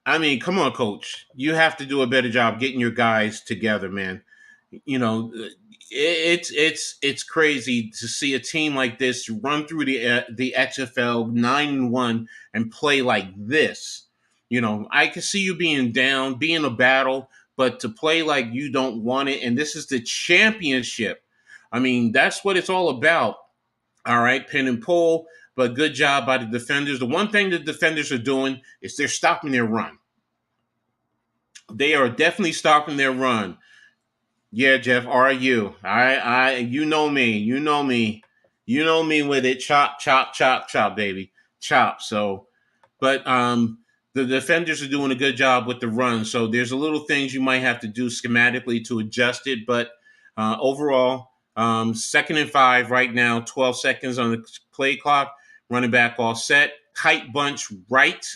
I mean, come on, coach. You have to do a better job getting your guys together, man. You know, it's crazy to see a team like this run through the XFL 9-1 and play like this. I can see you being down, being a battle, but to play like you don't want it, and this is the championship. I mean, that's what it's all about. All right, pin and pull, but good job by the defenders. The one thing the defenders are doing is they're stopping their run. They are definitely stopping their run. Yeah, Jeff, are you? You know me. You know me. You know me with it. Chop, chop, chop, chop, baby. Chop. So, but the defenders are doing a good job with the run. So there's a little things you might have to do schematically to adjust it. But overall, 2nd and 5 right now, 12 seconds on the play clock. Running back all set. Kite bunch right.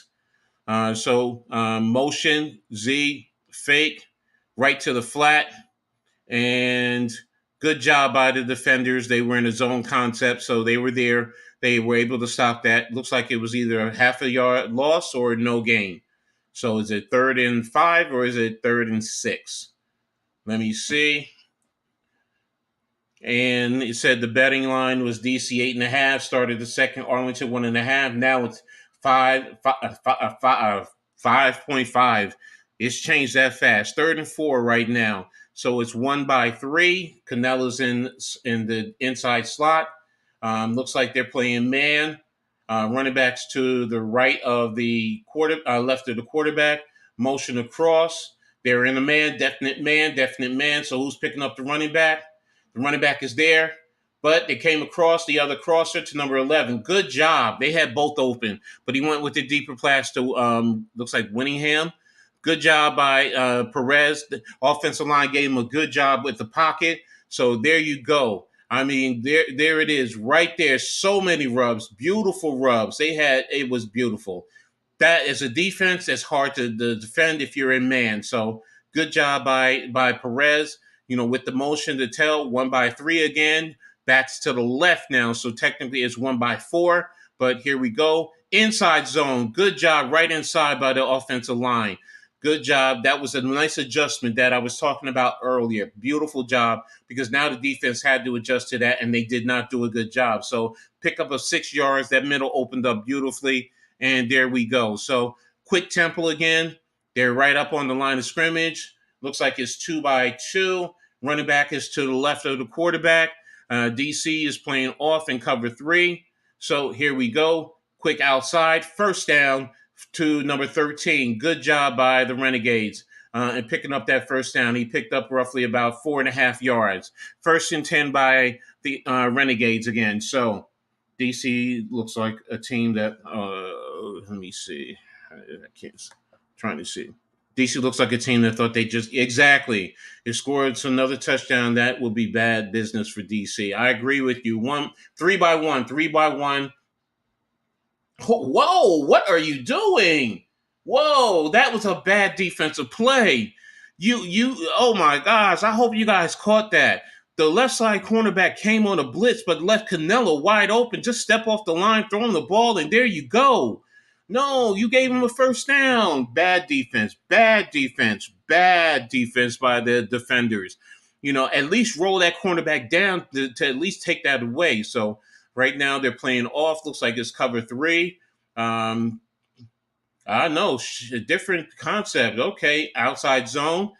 Motion, Z, fake, right to the flat. And good job by the defenders. They were in a zone concept, so they were there. They were able to stop that. Looks like it was either a half a yard loss or no gain. So is it 3rd and 5 or is it 3rd and 6? Let me see. And it said the betting line was DC 8.5. Started the second, Arlington 1.5. Now it's 5.5. It's changed that fast. 3rd and 4 right now. So it's 1-3. Canella's in the inside slot. Looks like they're playing man. Running backs to the right of the left of the quarterback. Motion across. They're in a man, definite man, definite man. So who's picking up the running back? The running back is there, but they came across the other crosser to number 11. Good job. They had both open, but he went with the deeper pass to looks like Winningham. Good job by Perez. The offensive line gave him a good job with the pocket. So there you go. I mean, there it is, right there. So many rubs, beautiful rubs. It was beautiful. That is a defense that's hard to defend if you're in man. So good job by Perez. With the motion to tell 1-3 again. Backs to the left now, so technically it's 1-4. But here we go. Inside zone. Good job right inside by the offensive line. Good job. That was a nice adjustment that I was talking about earlier. Beautiful job, because now the defense had to adjust to that, and they did not do a good job. So pick up of 6 yards. That middle opened up beautifully, and there we go. So quick tempo again. They're right up on the line of scrimmage. Looks like it's 2-2. Running back is to the left of the quarterback. DC is playing off in cover 3. So here we go. Quick outside. First down to number 13. Good job by the Renegades and picking up that first down. He picked up roughly about 4.5 yards. 1st and 10 by the Renegades again. So DC looks like a team that, let me see. Trying to see. DC looks like a team that thought they just exactly. If scored another touchdown, that will be bad business for DC. I agree with you. 3-1. Whoa! What are you doing? Whoa! That was a bad defensive play. You. Oh my gosh! I hope you guys caught that. The left side cornerback came on a blitz, but left Canelo wide open. Just step off the line, throw him the ball, and there you go. No, you gave him a first down. Bad defense by the defenders. At least roll that cornerback down to at least take that away. So right now they're playing off. Looks like it's cover 3. I know, a different concept. Okay, outside zone.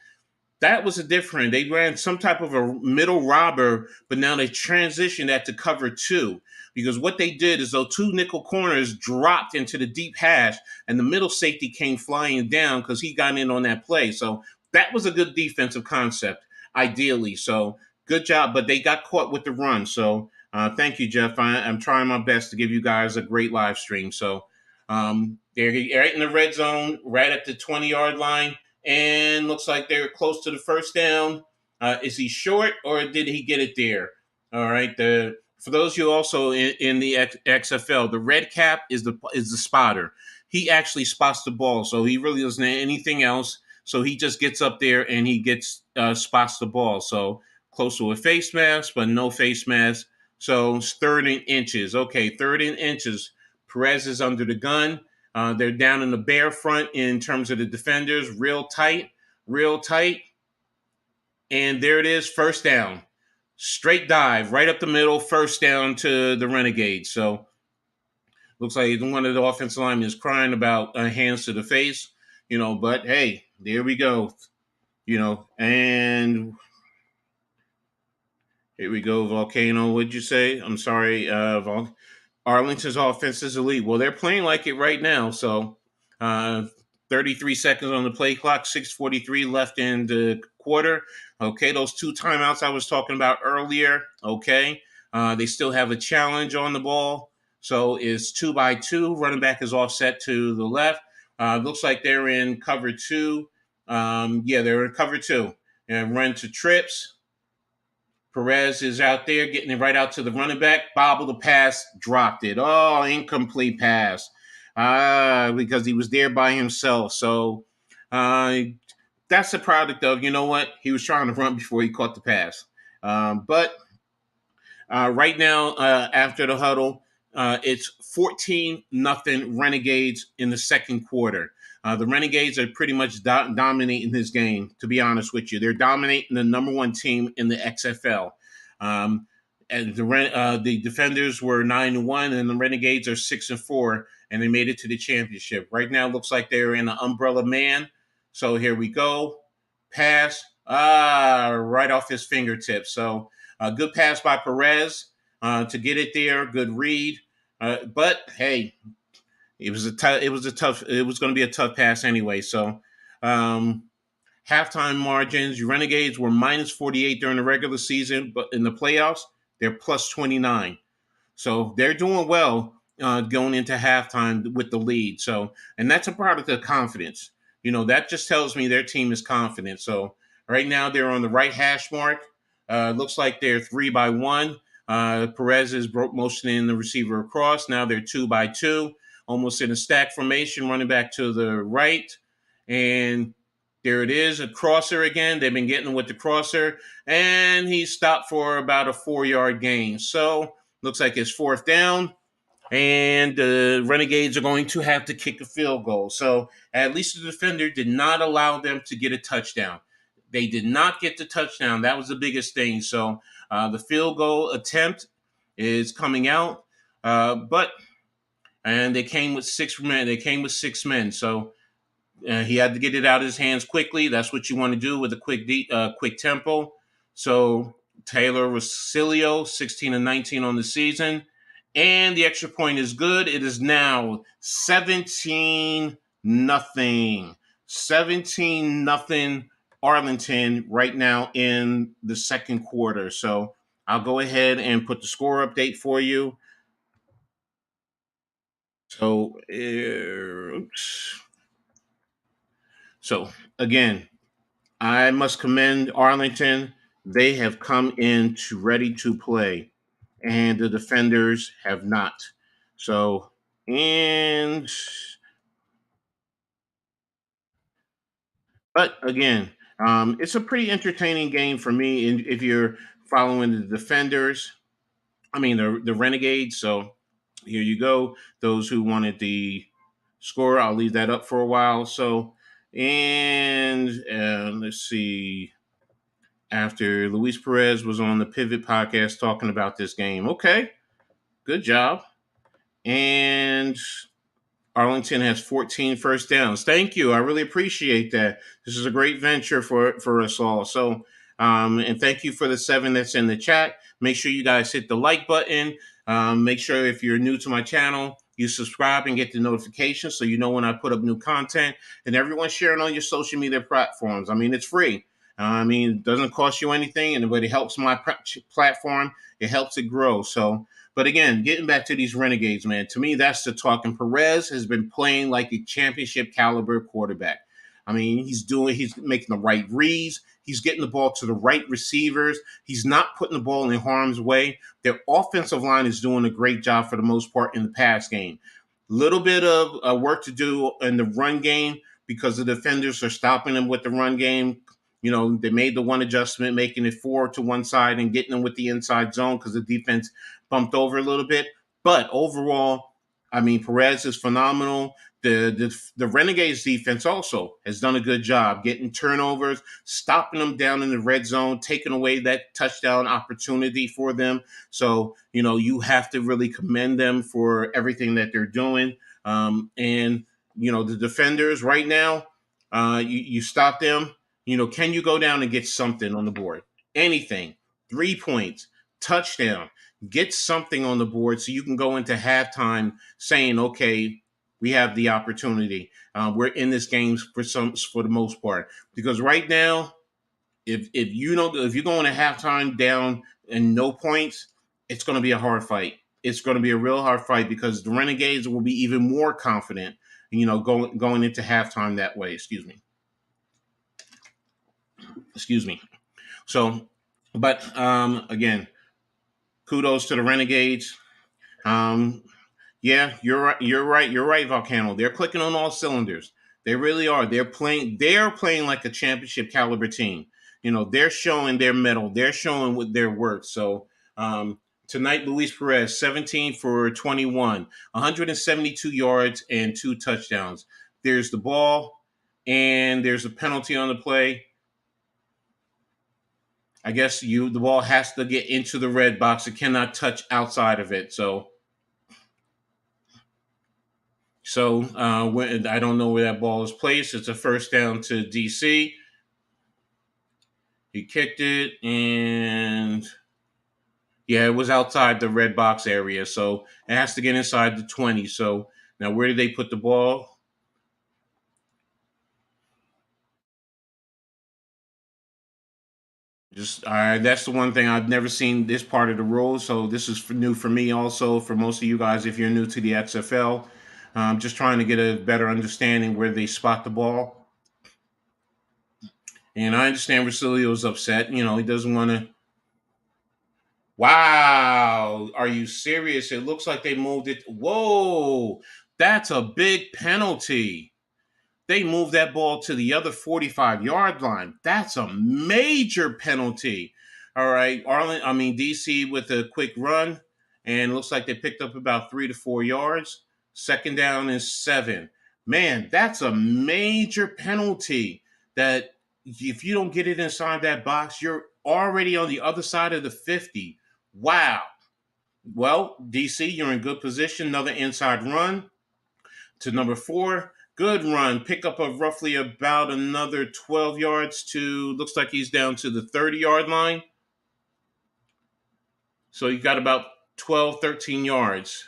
That was a different. They ran some type of a middle robber, but now they transitioned that to cover 2. Because what they did is those 2 nickel corners dropped into the deep hash, and the middle safety came flying down because he got in on that play. So that was a good defensive concept, ideally. So good job, but they got caught with the run. So thank you, Jeff. I'm trying my best to give you guys a great live stream. So they're right in the red zone, right at the 20-yard line. And looks like they're close to the first down. Is he short, or did he get it there? All right. For those of you also in the XFL, the red cap is the spotter. He actually spots the ball, so he really doesn't have anything else. So he just gets up there and he spots the ball. So close to a face mask, but no face mask. So it's 3rd and inches. Okay, 3rd and inches. Perez is under the gun. They're down in the bare front in terms of the defenders, real tight. And there it is, first down. Straight dive, right up the middle, first down to the Renegades. So looks like one of the offensive linemen is crying about hands to the face, but hey, there we go. And here we go, Volcano. What'd you say? I'm sorry, Arlington's offense is elite. Well, they're playing like it right now. So 33 seconds on the play clock, 6:43 left in the quarter. Okay, those 2 timeouts I was talking about earlier. Okay, they still have a challenge on the ball. So it's 2-2. Running back is offset to the left. Looks like they're in cover 2. They're in cover 2. And run to trips. Perez is out there getting it right out to the running back. Bobbled the pass, dropped it. Oh, incomplete pass. Because he was there by himself. So that's a product of, he was trying to run before he caught the pass. But right now, after the huddle, it's 14-0 Renegades in the second quarter. The Renegades are pretty much dominating this game, to be honest with you. They're dominating the number 1 team in the XFL. And the defenders were 9-1, and the Renegades are 6-4, and they made it to the championship. Right now, it looks like they're in an umbrella man. So here we go. Pass. Right off his fingertips. So a good pass by Perez to get it there. Good read. But hey, it was going to be a tough pass anyway. So Halftime margins, Renegades were minus 48 during the regular season, but in the playoffs, they're plus 29. So they're doing well going into halftime with the lead. So, and that's a product of confidence. That just tells me their team is confident. So right now they're on the right hash mark. Looks like they're 3-1. Perez is motioning the receiver across. Now they're 2-2, almost in a stack formation, running back to the right. And there it is, a crosser again. They've been getting with the crosser, and he stopped for about a 4-yard gain. So looks like it's fourth down, and the Renegades are going to have to kick a field goal. So at least the defender did not allow them to get a touchdown. They did not get the touchdown. That was the biggest thing. So the field goal attempt is coming out, but and they came with 6 men. They came with 6 men. So he had to get it out of his hands quickly. That's what you want to do with a quick tempo. So Taylor Rosilio, 16-19 on the season. And the extra point is good. It is now 17-0. 17-0 Arlington right now in the second quarter. So I'll go ahead and put the score update for you. So, so again, I must commend Arlington. They have come in ready to play, and the defenders have not. So, and but again, it's a pretty entertaining game for me. And if you're following the defenders, I mean the Renegades. So here you go. Those who wanted the score, I'll leave that up for a while. So, and let's see. After Luis Perez was on the Pivot podcast talking about this game. Okay, good job. And Arlington has 14 first downs. Thank you. I really appreciate that. This is a great venture for us all. So, and thank you for the 7 that's in the chat. Make sure you guys hit the like button. Make sure if you're new to my channel, you subscribe and get the notifications so you know when I put up new content. And everyone sharing on your social media platforms. I mean, it's free. It doesn't cost you anything, and it helps my platform. It helps it grow. So, but again, getting back to these Renegades, man, to me, that's the talk. And Perez has been playing like a championship caliber quarterback. I mean, he's making the right reads. He's getting the ball to the right receivers. He's not putting the ball in harm's way. Their offensive line is doing a great job for the most part in the pass game. Little bit of work to do in the run game because the defenders are stopping them with the run game. They made the one adjustment, making it 4 to one side and getting them with the inside zone because the defense bumped over a little bit. But overall, I mean, Perez is phenomenal. The Renegades defense also has done a good job getting turnovers, stopping them down in the red zone, taking away that touchdown opportunity for them. So, you have to really commend them for everything that they're doing. And the defenders right now, you stop them. Can you go down and get something on the board? Anything. 3 points, touchdown. Get something on the board so you can go into halftime saying, okay, we have the opportunity. We're in this game for the most part. Because right now, if you're going to halftime down and no points, it's going to be a hard fight. It's going to be a real hard fight because the Renegades will be even more confident, going into halftime that way. Excuse me. So, but again, kudos to the Renegades. Yeah, you're right. You're right, Volcano. They're clicking on all cylinders. They really are. They're playing like a championship caliber team. They're showing their mettle. They're showing what their worth. So tonight, Luis Perez, 17 for 21, 172 yards and 2 touchdowns. There's the ball, and there's a penalty on the play. I guess the ball has to get into the red box. It cannot touch outside of it. So I don't know where that ball is placed. It's a first down to DC. He kicked it, and yeah, it was outside the red box area. So it has to get inside the 20. So now where did they put the ball? Just that's the one thing I've never seen this part of the rules, so this is new for me. Also, for most of you guys, if you're new to the XFL, just trying to get a better understanding where they spot the ball. And I understand Rosilio's upset. You know, he doesn't want to. Wow, are you serious? It looks like they moved it. Whoa, that's a big penalty. They moved that ball to the other 45-yard line. That's a major penalty. All right, DC with a quick run, and it looks like they picked up about 3 to 4 yards. Second down is 7. Man, that's a major penalty. That if you don't get it inside that box, you're already on the other side of the 50. Wow. Well, DC, you're in good position. Another inside run to number 4. Good run. Pickup of roughly about another 12 yards to, looks like he's down to the 30-yard line. So you got about 12, 13 yards.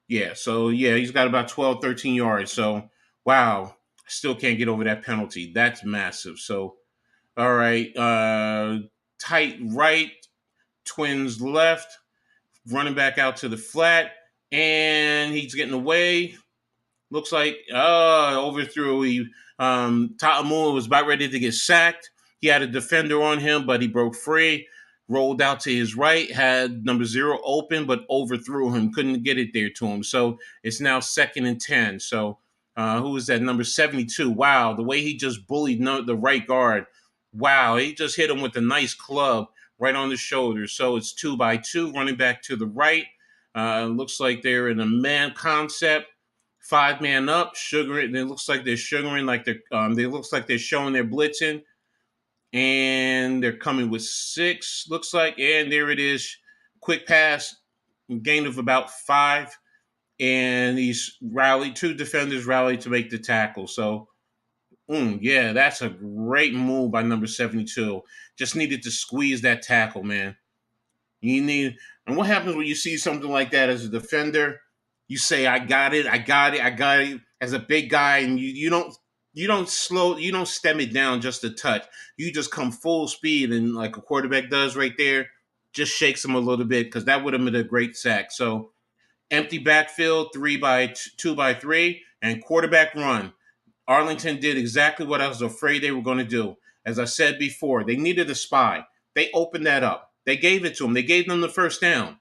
Yeah, so yeah, he's got about 12, 13 yards. So, wow, still can't get over that penalty. That's massive. So, all right, tight right, twins left, running back out to the flat, and he's getting away. Looks like overthrew. Ta'amua was about ready to get sacked. He had a defender on him, but he broke free. Rolled out to his right, had number 0 open, but overthrew him. Couldn't get it there to him. So it's now 2nd and 10. So who was that? Number 72. Wow, the way he just bullied the right guard. Wow, he just hit him with a nice club right on the shoulder. So it's 2-by-2, running back to the right. Looks like they're in a man concept. 5-man up, sugaring. It looks like they're sugaring, like they looks like they're showing their blitzing, and they're coming with 6. Looks like, and there it is, quick pass, gain of about 5, and he's rallied. 2 defenders rallied to make the tackle. So, yeah, that's a great move by number 72. Just needed to squeeze that tackle, man. You need, and what happens when you see something like that as a defender? You say, "I got it, I got it, I got it." As a big guy, and you don't stem it down just a touch. You just come full speed, and like a quarterback does right there, just shakes him a little bit, because that would have been a great sack. So empty backfield, 2-by-3, and quarterback run. Arlington did exactly what I was afraid they were going to do. As I said before, they needed a spy. They opened that up. They gave it to them. They gave them the first down.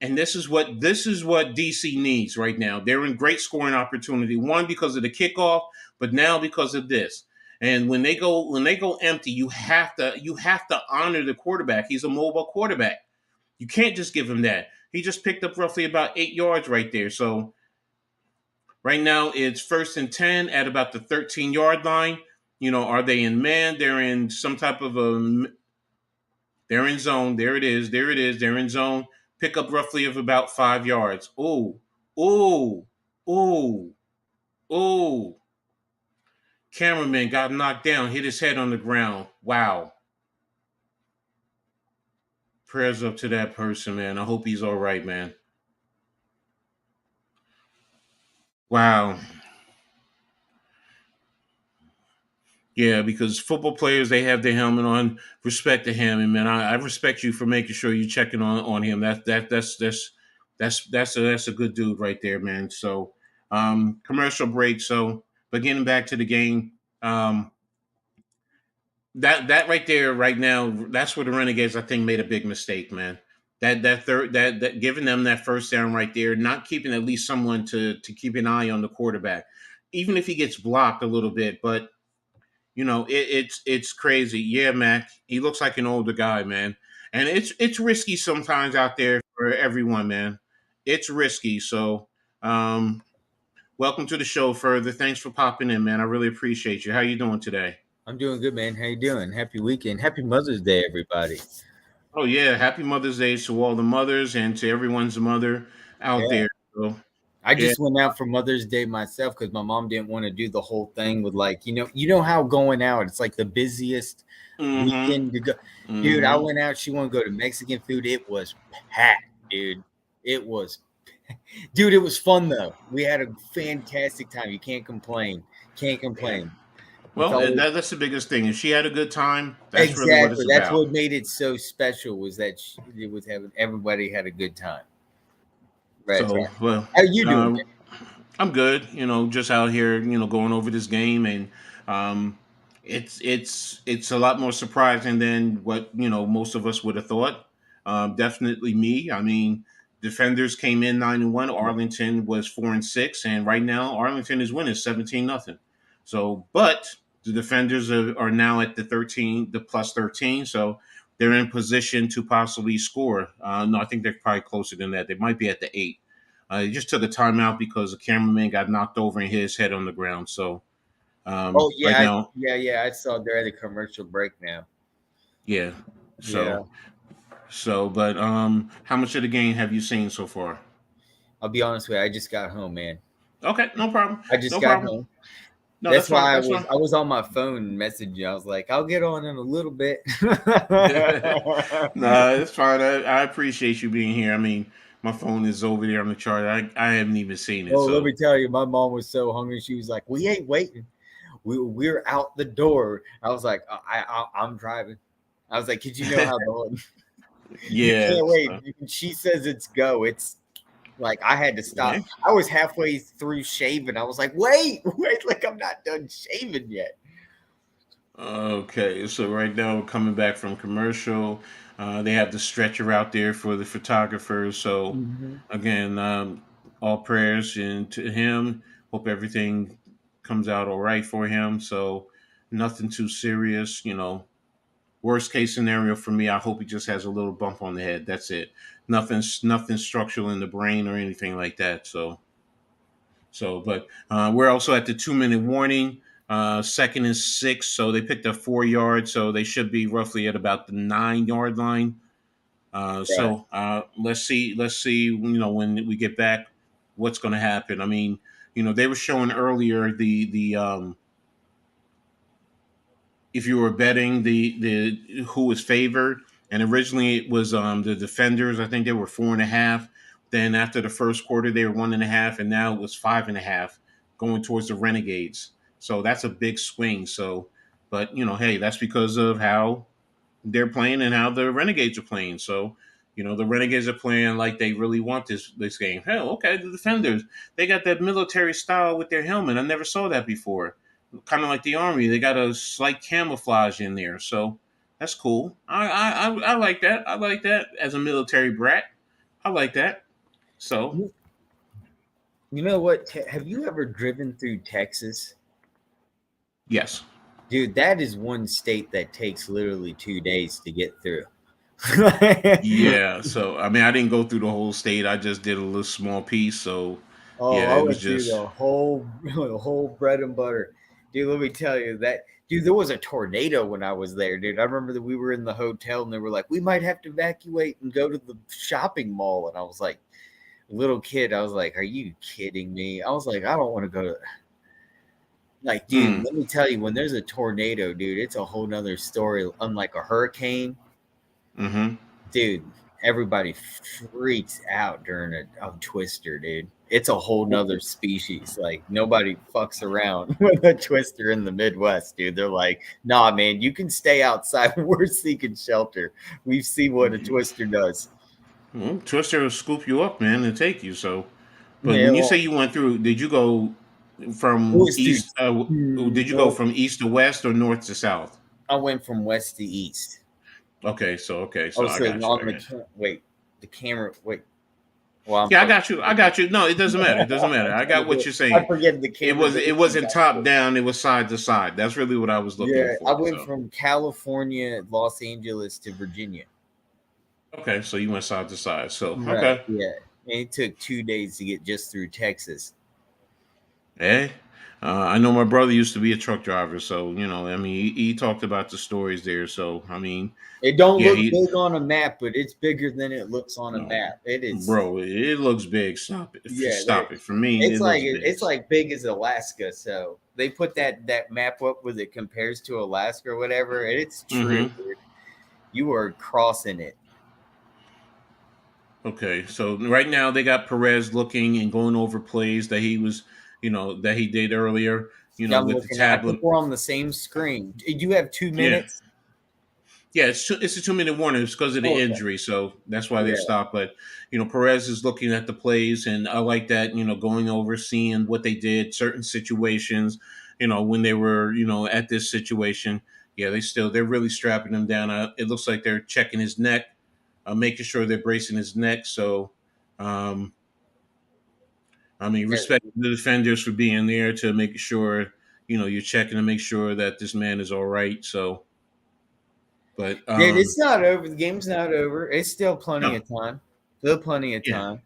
And this is what DC needs right now. They're in great scoring opportunity. One, because of the kickoff, but now because of this. And when they go empty, you have to honor the quarterback. He's a mobile quarterback. You can't just give him that. He just picked up roughly about 8 yards right there. So right now it's 1st and 10 at about the 13-yard line. Are they in man? They're in some type of they're in zone. There it is. There it is. They're in zone. Pick up roughly of about 5 yards. Oh, oh, oh, oh. Cameraman got knocked down, hit his head on the ground. Wow. Prayers up to that person, man. I hope he's all right, man. Wow. Yeah, because football players, they have their helmet on. Respect to him, and man, I respect you for making sure you're checking on him. That's a good dude right there, man. So, commercial break. So, but getting back to the game, that right there, right now, that's where the Renegades, I think, made a big mistake, man. That giving them that first down right there, not keeping at least someone to keep an eye on the quarterback, even if he gets blocked a little bit, but it's crazy. Yeah, Mac. He looks like an older guy, man. And it's risky sometimes out there for everyone, man. It's risky. So, welcome to the show. Further, thanks for popping in, man. I really appreciate you. How you doing today? I'm doing good, man. How you doing? Happy weekend. Happy Mother's Day, everybody. Oh yeah, happy Mother's Day to all the mothers and to everyone's mother out Yeah. there. So, I yeah. just went out for Mother's Day myself because my mom didn't want to do the whole thing with you know how going out, it's like the busiest Mm-hmm. weekend to go. Dude, I Mm-hmm. went out. She wanted to go to Mexican food. It was packed, dude. It was, it was fun though. We had a fantastic time. You can't complain. Can't Yeah. complain. It's Well, always that's the biggest thing. If she had a good time, that's really what exactly it's that's about. what made it so special was that it was having everybody had a good time. That's So, right. well, How you doing, uh, I'm good. Just out here, going over this game, and um, it's a lot more surprising than what most of us would have thought. Definitely me. I mean, defenders came in 9-1. man? Arlington was 4-6, and right now Arlington is winning 17-0. So, but the defenders are now at the plus 13. So they're in position to possibly score. No, I think they're probably closer than that. They might be at the 8. He just took a timeout because the cameraman got knocked over and hit his head on the ground. So Oh right yeah, now, yeah. I saw they're at a commercial break now. yeah. Yeah, But how much of the game have you seen so far? I'll be honest with you. I just got home, man. Okay, no problem. I just No got problem. home. No, That's that's fine. why That's fine. I was on my phone messaging. I was like, I'll get on in a little bit. No, it's fine. I appreciate you being here. I mean, my phone is over there on the chart. I haven't even seen it. Oh, let So me tell you, my mom was so hungry. She was like, "We ain't waiting. We're out the door." I was like, I'm driving." I was like, "Cause you know how the you yeah. can't wait." She says it's go. It's like I had to stop. Yeah. I was halfway through shaving. I was like, "Wait, wait! Like I'm not done shaving yet." Okay, so right now we're coming back from commercial. They have the stretcher out there for the photographers. So Mm-hmm. again, all prayers into him. Hope everything comes out all right for him. So nothing too serious. Worst case scenario for me, I hope he just has a little bump on the head. That's it. Nothing structural in the brain or anything like that. But we're also at the 2 minute warning. Second and 6, so they picked up 4 yards, so they should be roughly at about the 9 yard line. Right. Let's see. Let's see. When we get back, what's going to happen. I mean, they were showing earlier the if you were betting the who was favored, and originally it was the defenders. I think they were 4.5. Then after the first quarter, they were 1.5, and now it was 5.5, going towards the Renegades. So that's a big swing. So, but hey, that's because of how they're playing and how the Renegades are playing. So, the Renegades are playing like they really want this game. Hell, okay, the defenders, they got that military style with their helmet. I never saw that before. Kind of like the Army, they got a slight camouflage in there. So that's cool. I like that. I like that as a military brat. I like that. So You know what? Have you ever driven through Texas? yes. Dude, that is one state that takes literally 2 days to get through. Yeah, so I mean, I didn't go through the whole state. I just did a little small piece. So, Oh, yeah, I it was went through just. the whole bread and butter. Dude, let me tell you that dude, there was a tornado when I was there, dude. I remember that we were in the hotel and they were like, we might have to evacuate and go to the shopping mall. And I was like, little kid, I was like, are you kidding me? I was like, I don't want to go to like, dude, Mm, let me tell you, when there's a tornado, dude, it's a whole nother story. Unlike a hurricane, mm-hmm. dude, everybody freaks out during a twister, dude. It's a whole nother species. Like nobody fucks around with a twister in the Midwest, dude. They're like, nah, man, you can stay outside. We're seeking shelter. We see what a twister does. Well, Twister will scoop you up, man, and take you. So, but Yeah, when you say well, you went through, did you go it from was through east? Did you go north. from east to west or north to south? I went from west to east. Okay, Oh, so I so got you. on I the got you. wait, the camera. Wait, well, I'm Yeah, I fucking. got you. I got you. No, it doesn't matter. It doesn't matter. I got what you're I saying. forget the It cameras was are it looking wasn't back. top down. It was side to side. That's really what I was looking Yeah, I for. went So from California, Los Angeles to Virginia. okay, so you went side to side. So Right. okay, Yeah. And it took 2 days to get just through Texas. hey, I know my brother used to be a truck driver, so I mean, he talked about the stories there. So I mean, It don't yeah, look he. big on a map, but it's bigger than it looks on a No, map. It is. bro, it looks big. Stop it. Yeah. Stop it. For me, it looks big. It's like big as Alaska. So they put that map up with it compares to Alaska or whatever, and it's true. Mm-hmm. Dude. You are crossing it. Okay, so right now they got Perez looking and going over plays that he was, that he did earlier. Yeah, I'm with the looking at. I tablet. think we're on the same screen. You have 2 Yeah. minutes. Yeah, it's a 2 minute warning. It's because of the Oh, okay. injury, so that's why they Yeah. stopped. But Perez is looking at the plays, and I like that. Going over, seeing what they did, certain situations. When they were at this situation. Yeah, they're really strapping him down. It looks like they're checking his neck, making sure they're bracing his neck. So, um, I mean, respect the defenders for being there to make sure you're checking to make sure that this man is all right. So, but Dude, it's not over. The game's not over. It's still no, plenty of time. Still plenty of yeah, time.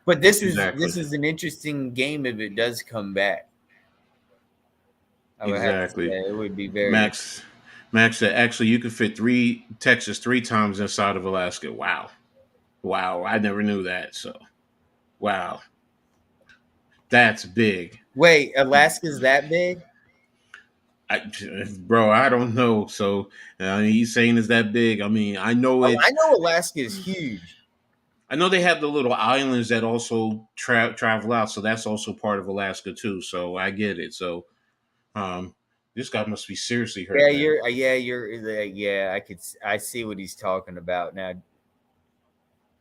But this is exactly. this is an interesting game if it does come back. I would have to Exactly. say it would be very. Max Max said actually you could fit Texas 3 times inside of Alaska. Wow. Wow. I never knew that. So wow. That's big. Wait, Alaska's that big? I, bro, I don't know. So he's saying is that big. I mean, I know Oh, it. I know Alaska is huge. I know they have the little islands that also travel out. So that's also part of Alaska too. So I get it. So um, this guy must be seriously Yeah, hurt, man. yeah. I see what he's talking about now.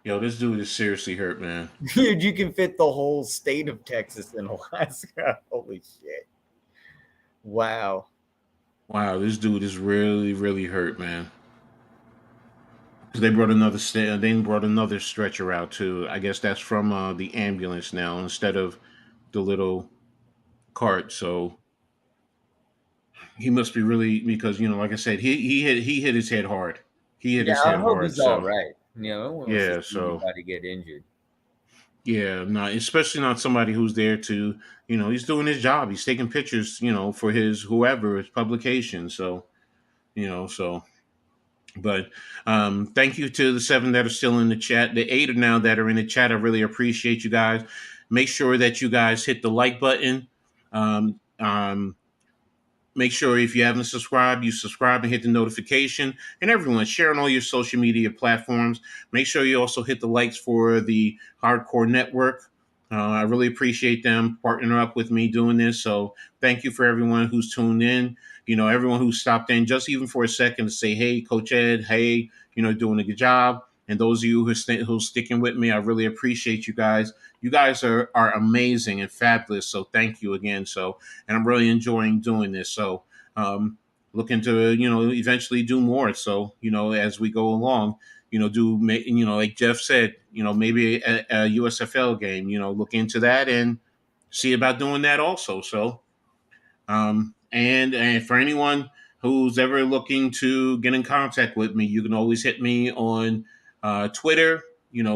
Yo, this dude is seriously hurt, man. Dude, you can fit the whole state of Texas in Alaska. Holy shit! Wow. Wow, this dude is really, really hurt, man. Because they brought another stretcher out too. I guess that's from the ambulance now instead of the little cart. So he must be really because like I said, he hit his head hard. He hit Yeah, his I head hope hard. he's all So right. No one wants to yeah, see so anybody get injured. yeah, no, especially not somebody who's there to he's doing his job. He's taking pictures for his whoever his publication. So so. But thank you to the 7 that are still in the chat. The 8 are now that are in the chat. I really appreciate you guys. Make sure that you guys hit the like button. Um, um, Make sure if you haven't subscribed, you subscribe and hit the notification. And everyone, share on all your social media platforms. Make sure you also hit the likes for the Hardcore Network. I really appreciate them partnering up with me doing this. So thank you for everyone who's tuned in. Everyone who stopped in just even for a second to say, hey, Coach Ed, hey, doing a good job. And those of you who's sticking with me, I really appreciate you guys. You guys are amazing and fabulous. So thank you again. So and I'm really enjoying doing this. So, looking to eventually do more. So, as we go along, like Jeff said, maybe a USFL game. Look into that and see about doing that also. So, and for anyone who's ever looking to get in contact with me, you can always hit me on Twitter.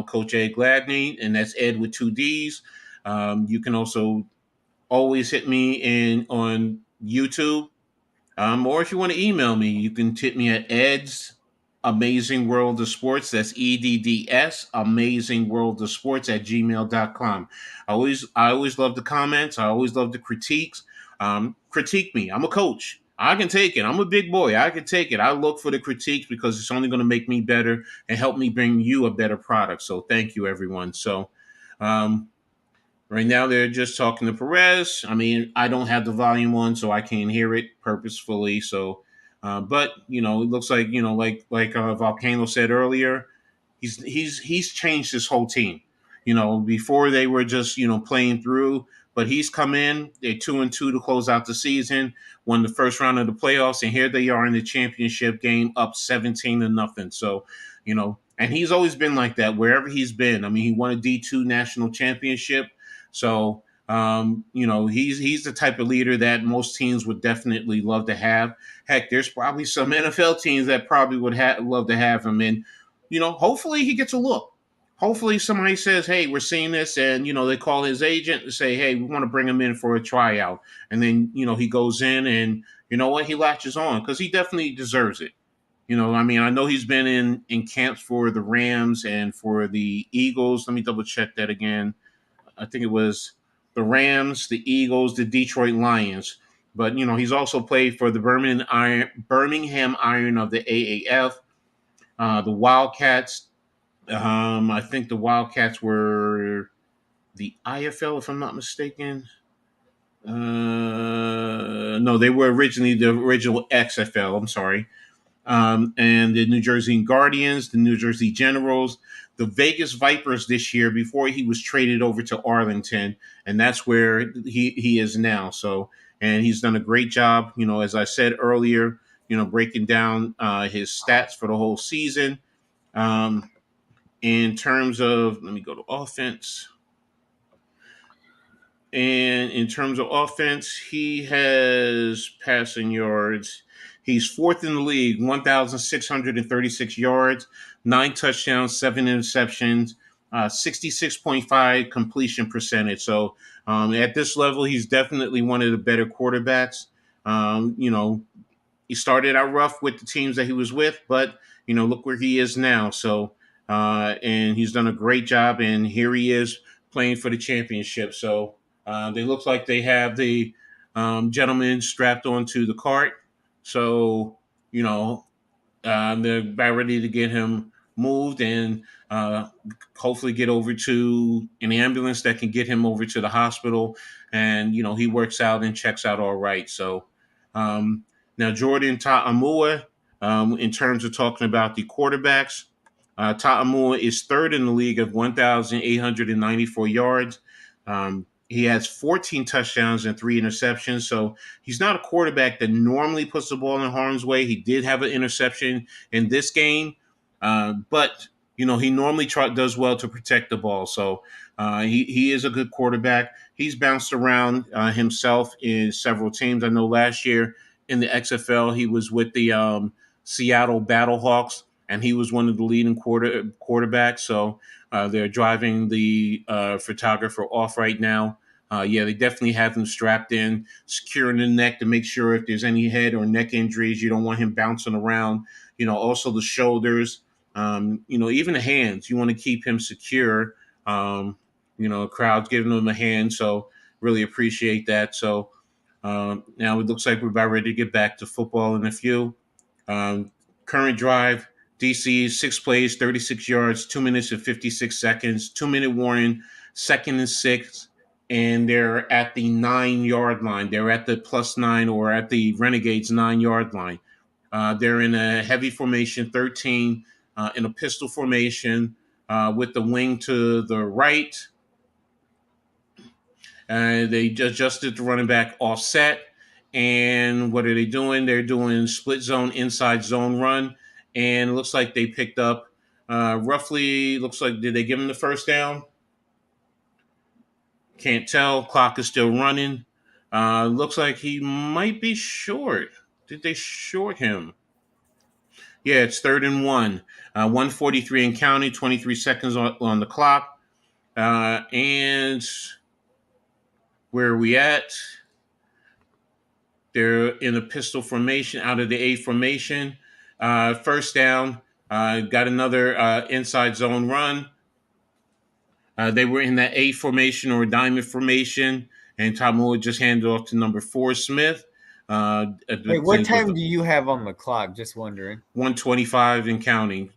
Coach Ed Gladney, and that's Ed with 2 D's. You can also always hit me in on YouTube. Or if you want to email me, you can hit me at Ed's Amazing World of Sports. That's EDDS Amazing World of Sports at gmail.com. I always love the comments. I always love the critiques. Critique me. I'm a coach. I can take it. I'm a big boy. I can take it. I look for the critiques because it's only going to make me better and help me bring you a better product. So thank you, everyone. So, right now, they're just talking to Perez. I mean, I don't have the volume on, so I can't hear it purposefully. So, but it looks like like Volcano said earlier, he's changed his whole team. Before they were just playing through, but he's come in. They're 2-2 to close out the season. Won the first round of the playoffs, and here they are in the championship game, up 17-0. So, and he's always been like that wherever he's been. I mean, he won a D2 national championship. So he's the type of leader that most teams would definitely love to have. Heck, there's probably some NFL teams that probably would love to have him. And hopefully he gets a look. Hopefully somebody says, "Hey, we're seeing this," and they call his agent and say, "Hey, we want to bring him in for a tryout." And then he goes in and he latches on because he definitely deserves it. I mean, I know he's been in camps for the Rams and for the Eagles. Let me double check that again. I think it was the Rams, the Eagles, the Detroit Lions. But he's also played for the Birmingham Iron of the AAF, the Wildcats. I think the Wildcats were the IFL, if I'm not mistaken. No, they were originally the original XFL. I'm sorry. And the New Jersey Guardians, the New Jersey Generals, the Vegas Vipers this year before he was traded over to Arlington, and that's where he is now. So, and he's done a great job. As I said earlier, breaking down his stats for the whole season. Um, in terms of, let me go to offense. And in terms of offense, he has passing yards. He's fourth in the league, 1,636 yards, 9 touchdowns, 7 interceptions, 66.5 completion percentage. So at this level, he's definitely one of the better quarterbacks. Um, you know, he started out rough with the teams that he was with, but look where he is now. So, and he's done a great job, and here he is playing for the championship. So, they look like they have the gentleman strapped onto the cart. So, you know, they're about ready to get him moved and hopefully get over to an ambulance that can get him over to the hospital. And, he works out and checks out all right. So now Jordan Ta'amua, in terms of talking about the quarterbacks, Ta'amua is third in the league at 1,894 yards. He has 14 touchdowns and 3 interceptions. So he's not a quarterback that normally puts the ball in harm's way. He did have an interception in this game, but he normally does well to protect the ball. So he is a good quarterback. He's bounced around himself in several teams. I know last year in the XFL he was with the Seattle Battlehawks, and he was one of the leading quarterbacks. So they're driving the photographer off right now. Yeah, they definitely have him strapped in, securing the neck to make sure if there's any head or neck injuries, you don't want him bouncing around. Also the shoulders, even the hands. You want to keep him secure. Crowd's giving him a hand, so really appreciate that. So now it looks like we're about ready to get back to football in a few. Current drive, DC, 6 plays, 36 yards, 2 minutes and 56 seconds, 2 minute warning, 2nd and 6, and they're at the 9 yard line. They're at the +9 or at the Renegades 9 yard line. They're in a heavy formation, 13, in a pistol formation with the wing to the right. They adjusted the running back offset. And what are they doing? They're doing split zone, inside zone run. And it looks like they picked up roughly, looks like, did they give him the first down? Can't tell. Clock is still running. Looks like he might be short. Did they short him? Yeah, it's 3rd and 1. 1:43 and counting, 23 seconds on the clock. And where are we at? They're in a pistol formation out of the A formation. First down, got another inside zone run. They were in that A formation or diamond formation, and Tom Moore just handed off to number 4, Smith. Wait, what time do you have on the clock? Just wondering. 1:25 and counting.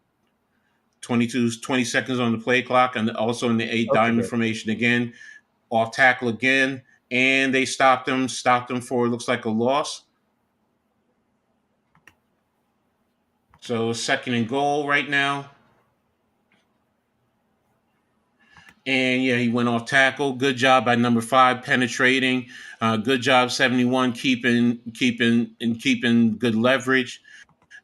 20 seconds on the play clock, and also in the A diamond formation again. Off tackle again, and they stopped him for, looks like, a loss. So 2nd and goal right now. And yeah, he went off tackle. Good job by number 5 penetrating. Good job 71 keeping good leverage,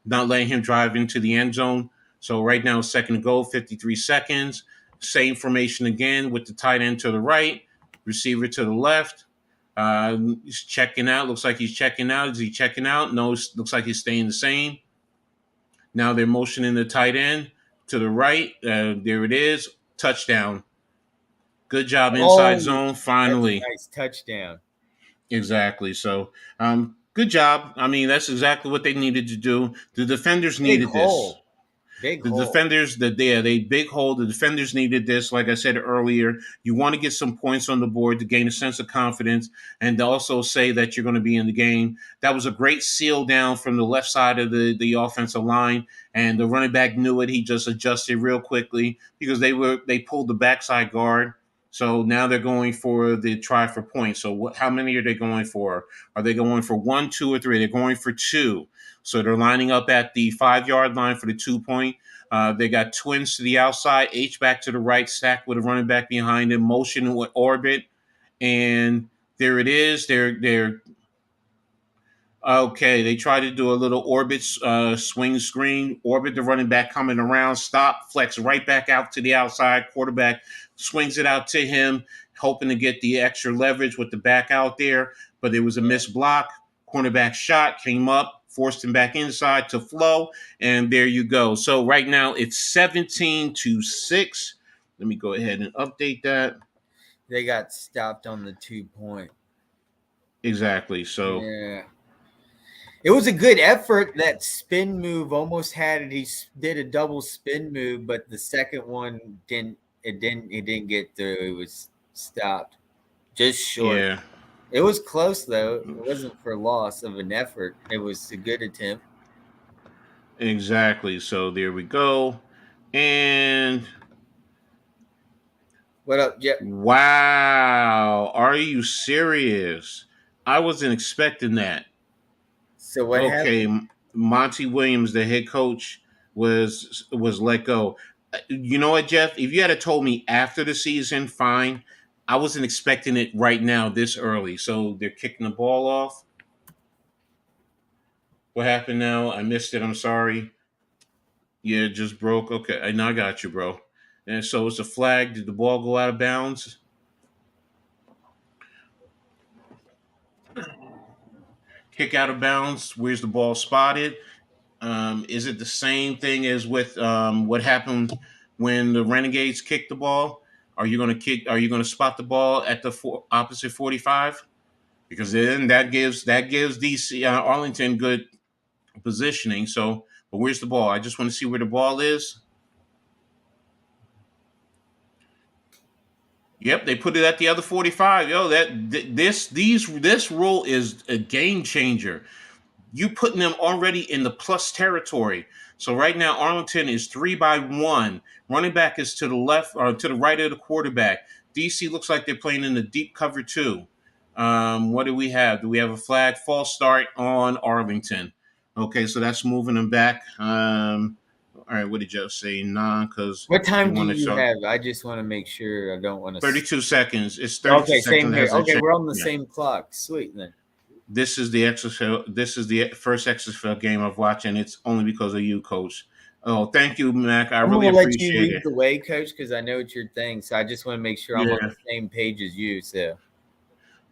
not letting him drive into the end zone. So right now, 2nd and goal, 53 seconds. Same formation again with the tight end to the right, receiver to the left. He's checking out. Looks like he's checking out. Is he checking out? No, looks like he's staying the same. Now they're motioning the tight end to the right. There it is. Touchdown. Good job inside zone. Finally. That's a nice touchdown. Exactly. So, good job. I mean, that's exactly what they needed to do. The defenders needed this. Big The hole. defenders, they big hole. The defenders needed this. Like I said earlier, you want to get some points on the board to gain a sense of confidence and to also say that you're going to be in the game. That was a great seal down from the left side of the offensive line, and the running back knew it. He just adjusted real quickly because they pulled the backside guard. So now they're going for the try for points. So how many are they going for? Are they going for 1, 2, or 3? They're going for 2. So they're lining up at the 5-yard line for the 2 point. They got twins to the outside, H back to the right, stacked with a running back behind him, motion with orbit, and there it is. They're Okay, they try to do a little orbit swing screen. Orbit the running back coming around, stop, flex right back out to the outside. Quarterback swings it out to him, hoping to get the extra leverage with the back out there. But it was a missed block. Cornerback shot, came up, forced him back inside to flow, and there you go. So right now it's 17-6. Let me go ahead and update that. They got stopped on the 2 point. Exactly. So Yeah. It was a good effort. That spin move almost had it. He did a double spin move, but the second one didn't. It didn't. It didn't get through. It was stopped just short. yeah. It was close though. It wasn't for loss of an effort. It was a good attempt. Exactly. So there we go. And What up, Jeff? wow, are you serious? I wasn't expecting that. So what Okay, happened? Monty Williams, the head coach, was let go. You know what, Jeff? If you had told me after the season, fine. I wasn't expecting it right now this early. So they're kicking the ball off. What happened now? I missed it. I'm sorry. Yeah, it just broke. Okay, I got you, bro. And so it's a flag. Did the ball go out of bounds? Kick out of bounds. Where's the ball spotted? Is it the same thing as with what happened when the Renegades kicked the ball? Are you going to kick? Are you going to spot the ball at the opposite 45? Because then that gives DC Arlington good positioning. So, but where's the ball? I just want to see where the ball is. Yep, they put it at the other 45. Yo, this rule is a game changer. You putting them already in the plus territory. So right now, Arlington is 3-1. Running back is to the left or to the right of the quarterback. DC looks like they're playing in the deep cover two. What do we have? Do we have a flag? False start on Arlington. Okay, so that's moving them back. All right, what did Jeff say? Nah, because What he time do wanted to you show have? I just want to make sure I don't want to. 32 seconds. It's 32 Okay, same seconds here. as a Okay, change. we're on the Yeah. same clock. Sweet then. This is the XFL. This is the first XFL game I've watched, and it's only because of you, Coach. Oh, thank you, Mac. I I'm really gonna let you appreciate lead it. the way, Coach, because I know it's your thing. So I just want to make sure I'm on Yeah, the same page as you. So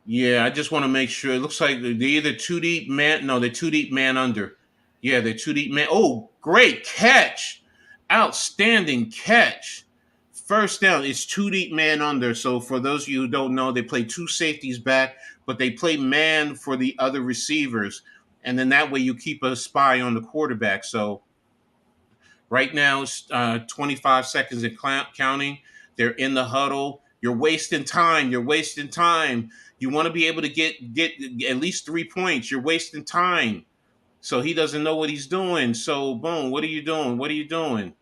yeah. I just want to make sure. It looks like they're either two deep man. No, they're two deep man under. Yeah, they're two deep man. Oh, great catch! Outstanding catch. First down. It's two deep man under. So for those of you who don't know, they play two safeties back, but they play man for the other receivers, and then that way you keep a spy on the quarterback. So right now, it's 25 seconds and counting. They're in the huddle. You're wasting time. You're wasting time. You want to be able to get at least 3 points. You're wasting time. So he doesn't know what he's doing. So boom, what are you doing? What are you doing?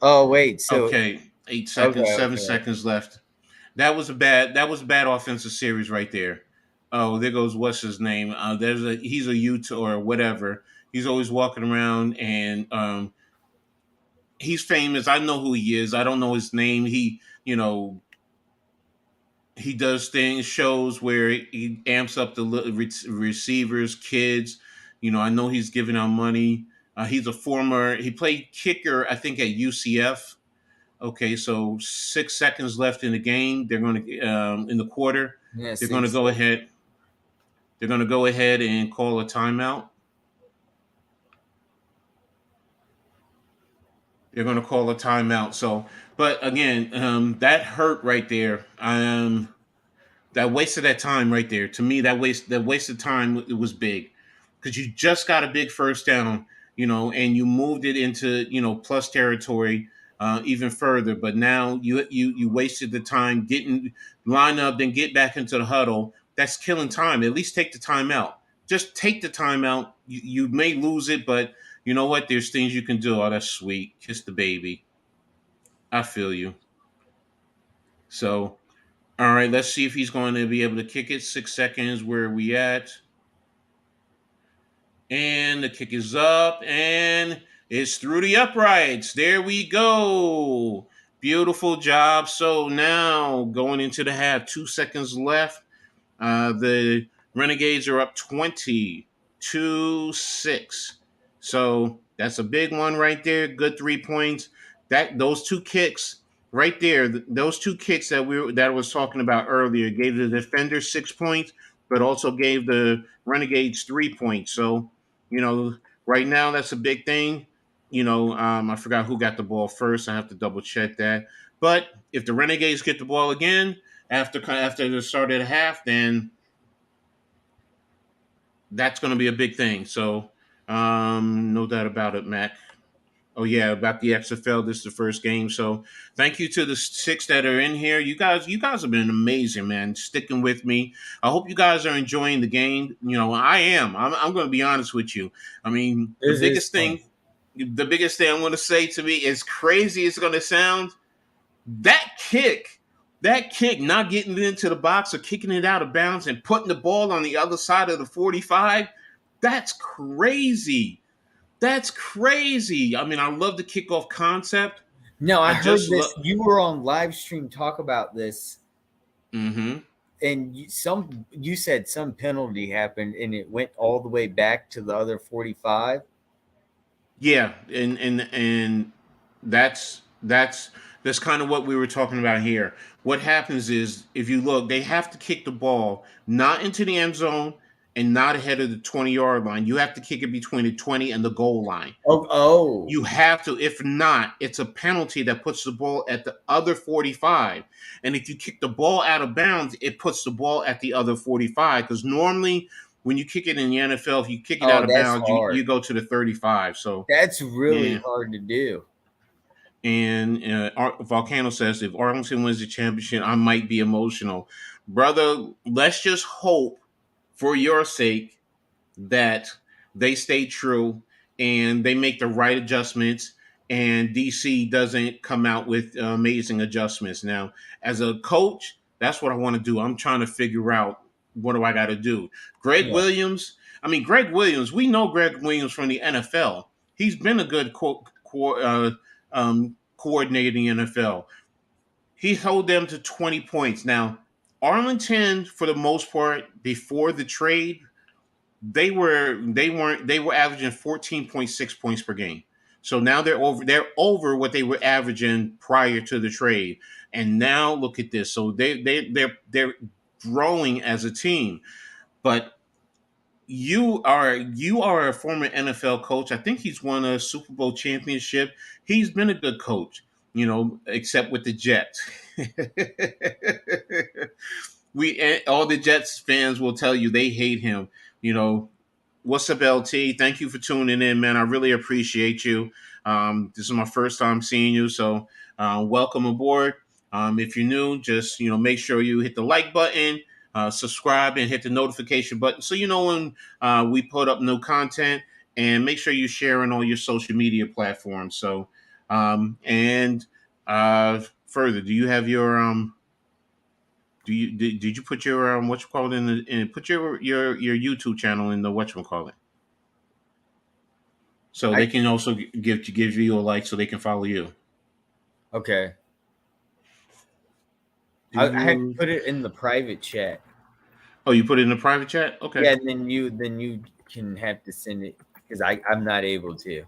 oh wait, so Okay, 8 seconds, okay, 7 seconds left. That was a bad offensive series right there. Oh, there goes what's his name? He's a Utah or whatever. He's always walking around and he's famous. I know who he is. I don't know his name. He does things, shows where he amps up the receivers, kids. I know he's giving out money. He played kicker, I think, at UCF. Okay, so 6 seconds left in the game. They're going to, in the quarter, yeah, they're going to six. go ahead. They're going to go ahead and call a timeout. They're going to call a timeout. So, but again, that hurt right there. That wasted that time right there. To me, that wasted time. It was big because you just got a big first down, and you moved it into plus territory even further. But now you wasted the time getting line up, then get back into the huddle. That's killing time. At least take the time out. Just take the time out. You may lose it, but you know what? There's things you can do. Oh, that's sweet. Kiss the baby. I feel you. So, all right, let's see if he's going to be able to kick it. 6 seconds. Where are we at? And the kick is up and it's through the uprights. There we go. Beautiful job. So now going into the half, 2 seconds left. The Renegades are up 20-6. So that's a big one right there. Good 3 points. Those two kicks right there, those two kicks that I was talking about earlier gave the defenders 6 points, but also gave the Renegades 3 points. So, right now that's a big thing. I forgot who got the ball first. I have to double check that. But if the Renegades get the ball again, after the start of the half, then that's going to be a big thing. So, no doubt about it, Mac. Oh yeah, about the XFL. This is the first game, so thank you to the six that are in here. You guys have been amazing, man. Sticking with me. I hope you guys are enjoying the game. I am. I'm going to be honest with you. I mean, the This is biggest fun. thing, the biggest thing I'm going to say to me, as crazy as it's going to sound, that kick, not getting into the box or kicking it out of bounds and putting the ball on the other side of the 45, that's crazy. That's crazy. I mean, I love the kickoff concept. No, I I heard just this. love. You were on live stream talk about this, Hmm. and you said some penalty happened, and it went all the way back to the other 45. Yeah, and that's kind of what we were talking about here. What happens is, if you look, they have to kick the ball not into the end zone and not ahead of the 20-yard line. You have to kick it between the 20 and the goal line. Oh, You have to. If not, it's a penalty that puts the ball at the other 45. And if you kick the ball out of bounds, it puts the ball at the other 45. Because normally, when you kick it in the NFL, if you kick it out oh, of that's bounds, you hard. go to the 35. So, That's really yeah. hard to do. And Volcano says, if Arlington wins the championship, I might be emotional. Brother, let's just hope for your sake that they stay true and they make the right adjustments and DC doesn't come out with amazing adjustments. Now, as a coach, that's what I want to do. I'm trying to figure out, what do I got to do. Yeah. Greg Williams, we know Greg Williams from the NFL. He's been a good coordinator in the NFL. He held them to 20 points. Now, Arlington, for the most part, before the trade, they were averaging 14.6 points per game. So now they're over what they were averaging prior to the trade. And now look at this. So they're growing as a team. But you are a former NFL coach. I think he's won a Super Bowl championship. He's been a good coach, except with the Jets. All the Jets fans will tell you they hate him. You know, What's up, LT? Thank you for tuning in, man. I really appreciate you. This is my first time seeing you, so welcome aboard. If you're new, just make sure you hit the like button, subscribe, and hit the notification button so you know when we put up new content. And make sure you share on all your social media platforms. So, and further, do you have your did you put your what you call it put your YouTube channel in the what you call it? So I they can also give you a like so they can follow you. okay. I have to Do put it in the private chat. Oh, you put it in the private chat? Okay. Yeah, and then you can have to send it because I'm not able to.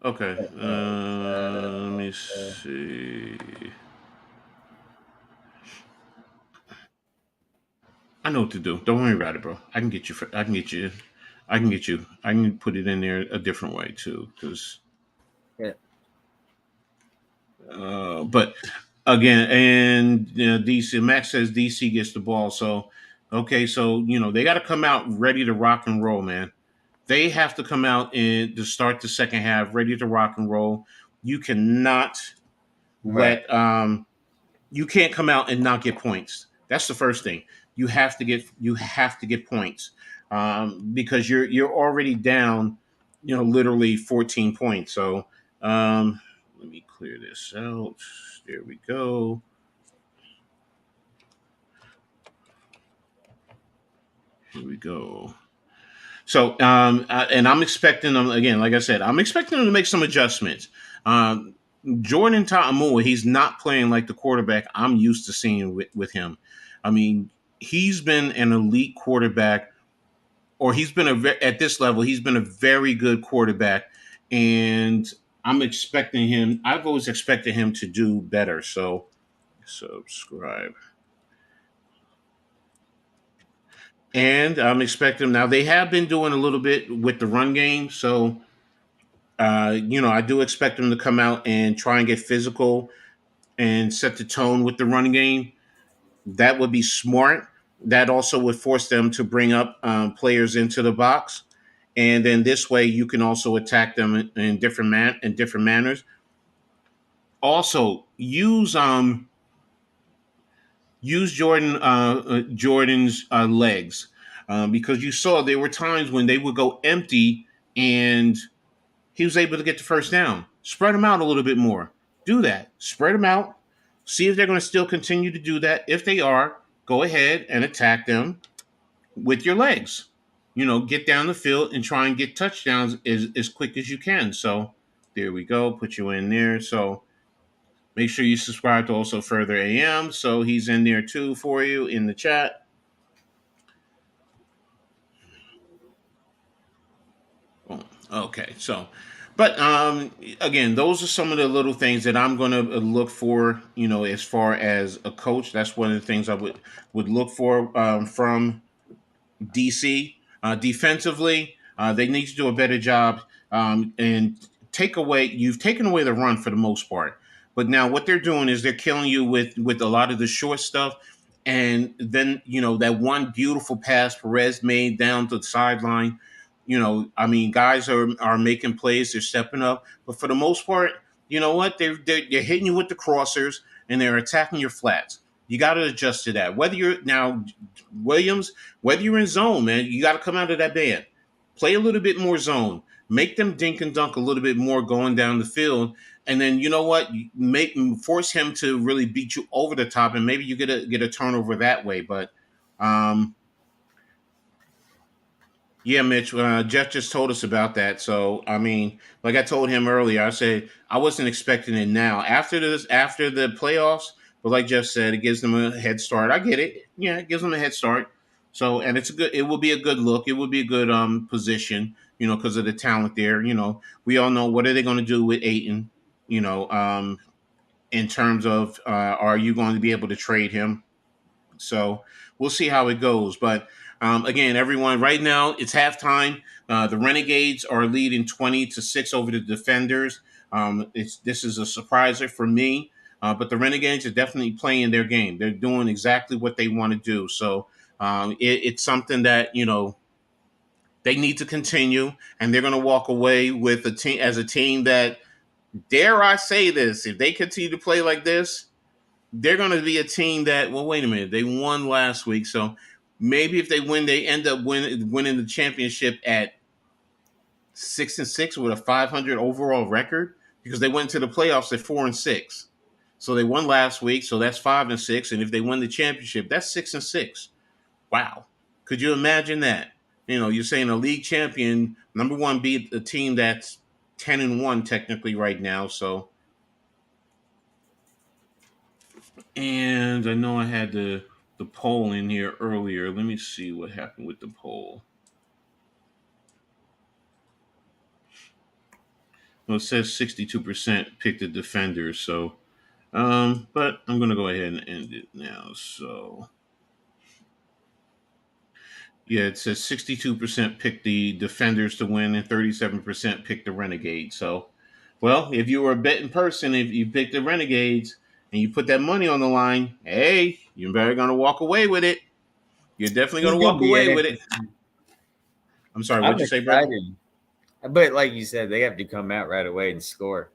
Okay. Let me Uh, see. I know what to do. Don't worry about it, bro. I can get you. I can get you. I can get you. I can put it in there a different way too, because. yeah. But again, and DC Max says DC gets the ball. So, okay, so they got to come out ready to rock and roll, man. They have to come out to start the second half ready to rock and roll. You cannot Right. let you can't come out and not get points. That's the first thing. You have to get points because you're already down, literally 14 points. So let me clear this out. There we go. Here we go. So, and I'm expecting them again. Like I said, I'm expecting them to make some adjustments. Um, Jordan Ta'amua, he's not playing like the quarterback I'm used to seeing with him. I mean, he's been an elite quarterback, or he's been at this level. He's been a very good quarterback, and I'm expecting him. I've always expected him to do better. So, subscribe. And I'm expecting now. They have been doing a little bit with the run game, so I do expect them to come out and try and get physical and set the tone with the run game. That would be smart. That also would force them to bring up players into the box, and then this way you can also attack them in different manners. Also, use Jordan's legs, because you saw there were times when they would go empty and he was able to get the first down. Spread them out a little bit more. Do that. Spread them out. See if they're going to still continue to do that. If they are, go ahead and attack them with your legs. Get down the field and try and get touchdowns as quick as you can. So there we go. Put you in there. So make sure you subscribe to Also Further AM. So he's in there too for you in the chat. Okay, so, but again, those are some of the little things that I'm going to look for. As far as a coach, that's one of the things I would look for from DC. Defensively, they need to do a better job and You've taken away the run for the most part, but now what they're doing is they're killing you with a lot of the short stuff. And then that one beautiful pass Perez made down to the sideline. I mean, guys are making plays, they're stepping up, but for the most part, you know what? They're hitting you with the crossers and they're attacking your flats. You got to adjust to that. Whether you're now Williams, whether you're in zone, man, you got to come out of that band. Play a little bit more zone. Make them dink and dunk a little bit more going down the field, and then you know what? Force him to really beat you over the top, and maybe you get a turnover that way. But yeah, Mitch, Jeff just told us about that. So, I mean, like I told him earlier, I said I wasn't expecting it now. After the playoffs, but like Jeff said, it gives them a head start. I get it. Yeah, it gives them a head start. So, and it will be a good look. It will be a good position, because of the talent there. We all know what are they going to do with Aiton, you know, um, in terms of are you going to be able to trade him? So we'll see how it goes. But again, everyone, right now it's halftime. The Renegades are leading 20-6 over the Defenders. This is a surpriser for me, but the Renegades are definitely playing their game. They're doing exactly what they want to do. So it's something that they need to continue, and they're going to walk away with a team that, dare I say this, if they continue to play like this, they're going to be a team that, well, wait a minute, they won last week, so maybe if they win, they end up winning the championship at 6-6 with a 500 overall record, because they went to the playoffs at 4-6. So they won last week, so that's 5-6, and if they win the championship, that's 6-6. Wow, could you imagine that? You're saying a league champion, number one, beat a team that's 10-1 technically right now, so. And I know I had the poll in here earlier. Let me see what happened with the poll. Well, it says 62% picked the Defenders, so but I'm gonna go ahead and end it now. So yeah, it says 62% picked the Defenders to win and 37% picked the Renegades. So, well, if you were a betting person, if you picked the Renegades and you put that money on the line, hey, you're better gonna walk away with it. You're definitely He's gonna gonna walk be in away it. with it. I'm sorry, what'd I'm you say, brother? excited, but like you said, they have to come out right away and score.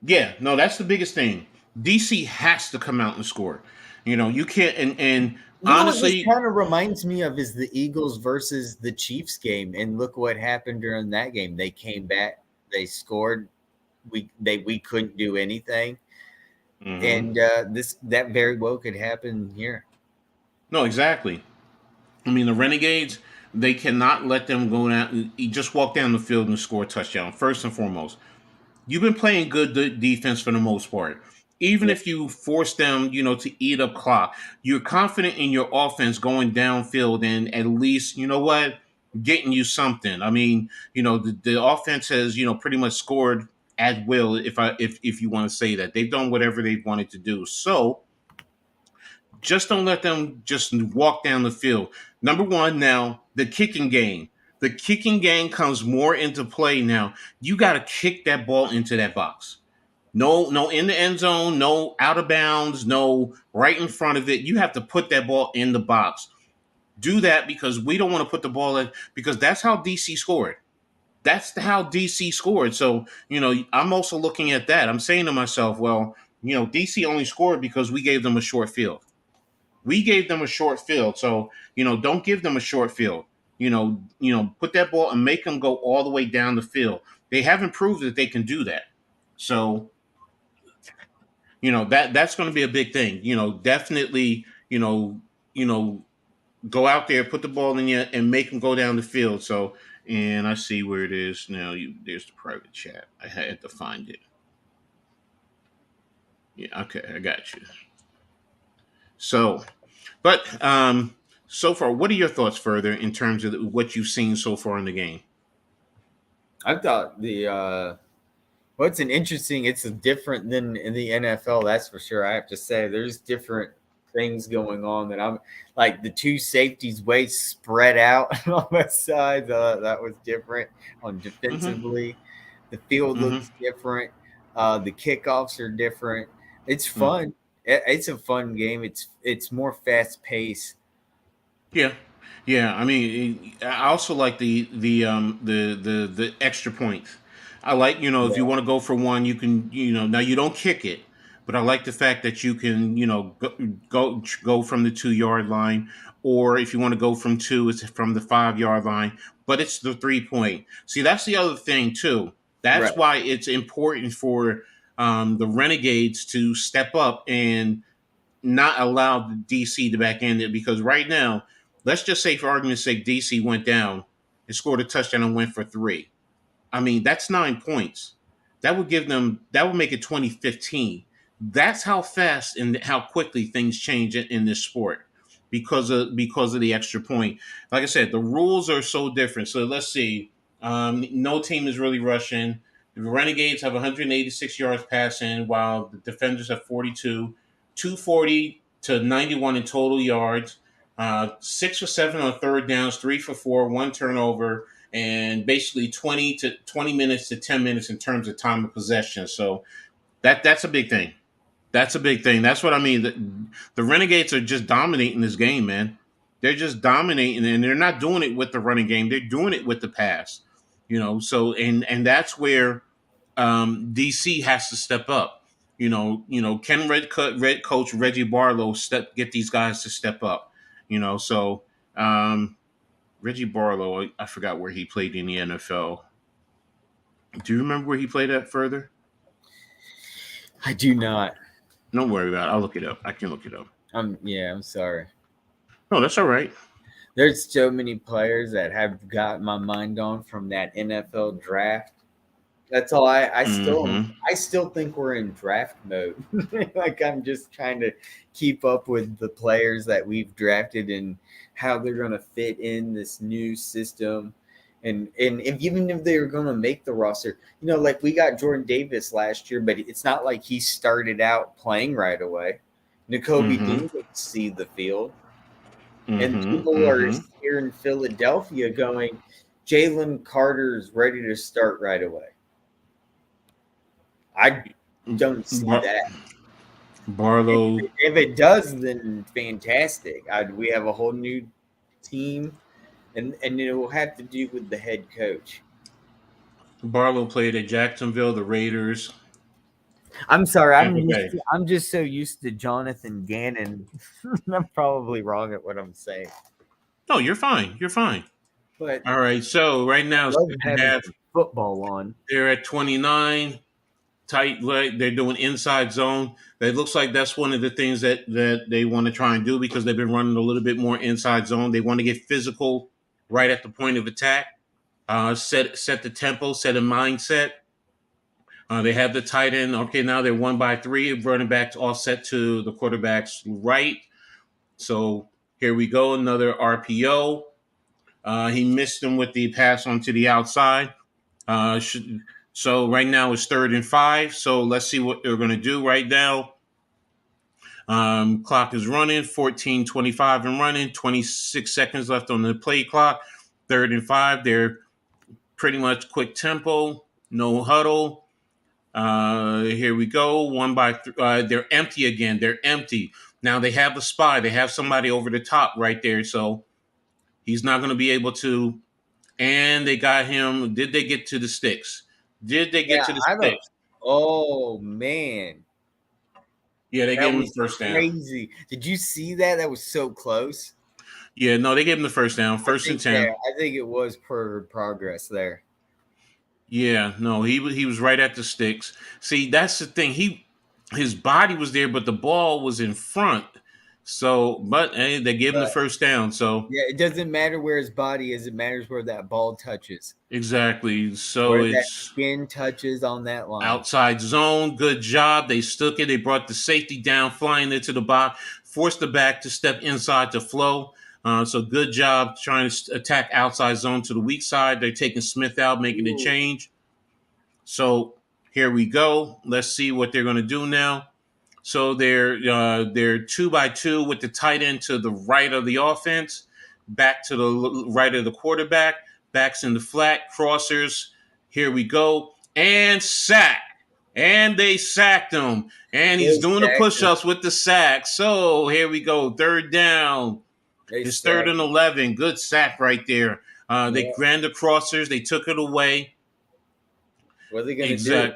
Yeah, no, that's the biggest thing. DC has to come out and score. You can't. And You know what this honestly, kind of reminds me of is the Eagles versus the Chiefs game, and look what happened during that game. They came back, they scored. We couldn't do anything, mhm. and that very well could happen here. No, exactly. I mean, the Renegades, they cannot let them go down. You just walk down the field and score a touchdown. First and foremost, you've been playing good defense for the most part. Even Yeah. if you force them, to eat up clock, you're confident in your offense going downfield and at least, you know what, getting you something. I mean, the offense has, pretty much scored at will. If you want to say that they've done whatever they wanted to do, so just don't let them just walk down the field. Number one, now the kicking game. The kicking game comes more into play now. You got to kick that ball into that box. No, no, in the end zone, no out of bounds, no right in front of it. You have to put that ball in the box. Do that because we don't want to put the ball in because that's how DC scored. That's how DC scored. So, I'm also looking at that. I'm saying to myself, well, DC only scored because we gave them a short field. We gave them a short field, so don't give them a short field. Put that ball and make them go all the way down the field. They haven't proved that they can do that. So that's going to be a big thing. Definitely. Go out there, put the ball in you, and make them go down the field. So, and I see where it is now. There's the private chat. I had to find it. Yeah, okay, I got you. So, but so far, what are your thoughts further in terms of what you've seen so far in the game? I thought what's an interesting. It's different than in the NFL. That's for sure. I have to say, there's different things going on that I'm like the two safeties way spread out on both sides. That was different on Mm-hmm. defensively. The field Mm-hmm. looks different. The kickoffs are different. It's Mm. fun. It's a fun game. It's more fast paced. Yeah, yeah. I mean, I also like the extra points. I like if you Yeah, want to go for one, you can now you don't kick it, but I like the fact that you can go from the 2 yard line, or if you want to go from two, it's from the 5 yard line. But it's the 3 point. See, that's the other thing too. right. That's why it's important for the Renegades to step up and not allow the DC to back end it because right now, let's just say for argument's sake, DC went down and scored a touchdown and went for three. I mean, that's 9 points. That would make it 2015. That's how fast and how quickly things change in this sport because of the extra point. Like I said, the rules are so different. So let's see. No team is really rushing. The Renegades have 186 yards passing, while the defenders have 42, 240 to 91 in total yards. 6 for 7 on third downs, 3 for 4, one turnover, and basically 20 minutes to 10 minutes in terms of time of possession. So that's a big thing. That's a big thing. That's what I mean. The Renegades are just dominating this game, man. They're just dominating, and they're not doing it with the running game. They're doing it with the pass. So and that's where DC has to step up. Can Red Coach Reggie Barlow get these guys to step up? So Reggie Barlow, I forgot where he played in the NFL. Do you remember where he played at further? I do not. Don't worry about it. I'll look it up. I can look it up. I'm sorry. No, that's all right. There's so many players that have got my mind on from that NFL draft. That's all Mm-hmm. I still think we're in draft mode. Like I'm just trying to keep up with the players that we've drafted and how they're going to fit in this new system. And if, even if they're going to make the roster, like we got Jordan Davis last year, but it's not like he started out playing right away. N'Kobe Mm-hmm. Dean didn't see the field. And Mm-hmm. people are Mm-hmm. here in Philadelphia going, Jalen Carter's ready to start right away. I don't see Bar- that. If, Barlow if it does, then fantastic. We have a whole new team, and it will have to do with the head coach. Barlow played at Jacksonville, the Raiders, I'm sorry. Tampa Bay. I'm just so used to Jonathan Gannon. I'm probably wrong at what I'm saying, No, you're fine. You're fine. but All right. So right now, love second having half, some football on. they're at 29. tight leg. They're doing inside zone. It looks like that's one of the things that they want to try and do because they've been running a little bit more inside zone. They want to get physical right at the point of attack. Set the tempo, set a mindset. They have the tight end. Okay, now they're 1-by-3. Running back offset to the quarterback's right. So here we go. Another RPO. He missed him with the pass onto the outside. So right now it's 3rd and 5. So let's see what they're going to do right now. Clock is running, 14:25 and running, 26 seconds left on the play clock. 3rd and 5. They're pretty much quick tempo, no huddle. Here we go. 1-by-3. They're empty again. They're empty. Now they have the spy. They have somebody over the top right there. So he's not going to be able to. And they got him. Did they get to the sticks? Did they get to the sticks? Oh, man. Yeah, they gave him the first down. Crazy. Did you see that? That was so close. Yeah, no, they gave him the first down. 1st and 10. Yeah, I think it was per progress there. Yeah, no, he was right at the sticks. See, that's the thing. His body was there, but the ball was in front. So, but hey, they gave him the first down. So yeah, it doesn't matter where his body is; it matters where that ball touches. Exactly. So where it's that skin touches on that line. Outside zone. Good job. They stuck it. They brought the safety down, flying into the box, forced the back to step inside to flow. So good job trying to attack outside zone to the weak side. They're taking Smith out, making a change. So here we go. Let's see what they're going to do now. So they're 2-by-2 with the tight end to the right of the offense, back to the right of the quarterback, backs in the flat, crossers. Here we go. And sack. And they sacked him. And he's doing the push-ups with the sack. So here we go. 3rd down. It's 3rd and 11. Good sack right there. They ran the crossers. They took it away. What are they going to do?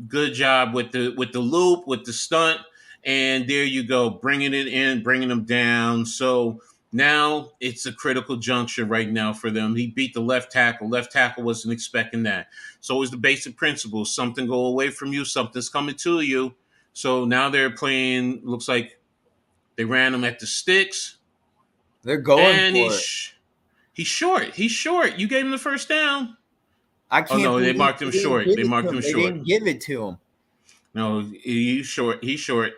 Good job with the loop, with the stunt. And there you go. Bringing it in, bringing them down. So now it's a critical juncture right now for them. He beat the left tackle. Left tackle wasn't expecting that. So it's the basic principle. Something go away from you. Something's coming to you. So now they're playing, looks like they ran him at the sticks. They're going for it. He's short. He's short. You gave him the first down. I can't. Oh, no, they marked him short. They marked him short. They didn't give it to him. No, he's short. He's short.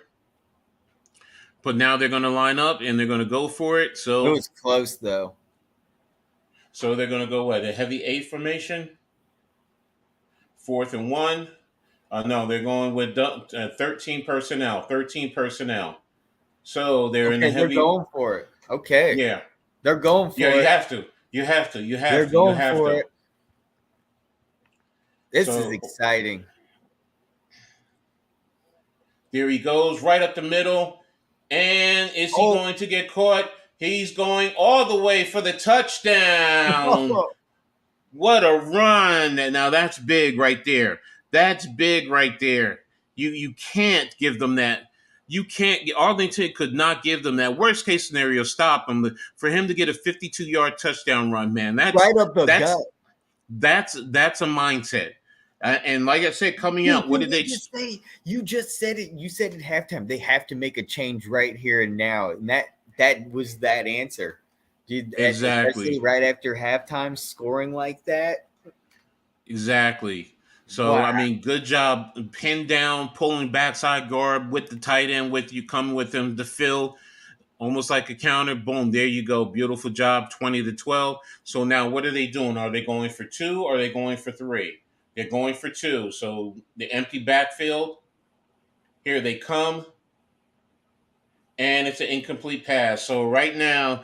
But now they're going to line up and they're going to go for it. So it was close, though. So they're going to go what? A heavy 8 formation? 4th and 1? No, they're going with 13 personnel. 13 personnel. So they're in the heavy. They're going for it. Okay. Yeah. They're going for it. Yeah, you have to. You have to. You have they're to. going you have for to. it. This is exciting. There he goes, right up the middle. And is he going to get caught? He's going all the way for the touchdown. What a run. Now that's big right there. That's big right there. You can't give them that. You can't. Arlington could not give them that. Worst case scenario, stop him. For him to get a 52-yard touchdown run, man, that's right up the gut. That's a mindset. And like I said, coming out, what did they say? You just said it. You said at halftime they have to make a change right here and now, and that was that answer. Exactly. Right after halftime, scoring like that. Exactly. So wow. I mean, good job, pinned down, pulling backside guard with the tight end with you, coming with him to fill. Almost like a counter. Boom. There you go. Beautiful job. 20-12. So now what are they doing? Are they going for 2 or are they going for 3? They're going for 2. So the empty backfield. Here they come. And it's an incomplete pass. So right now,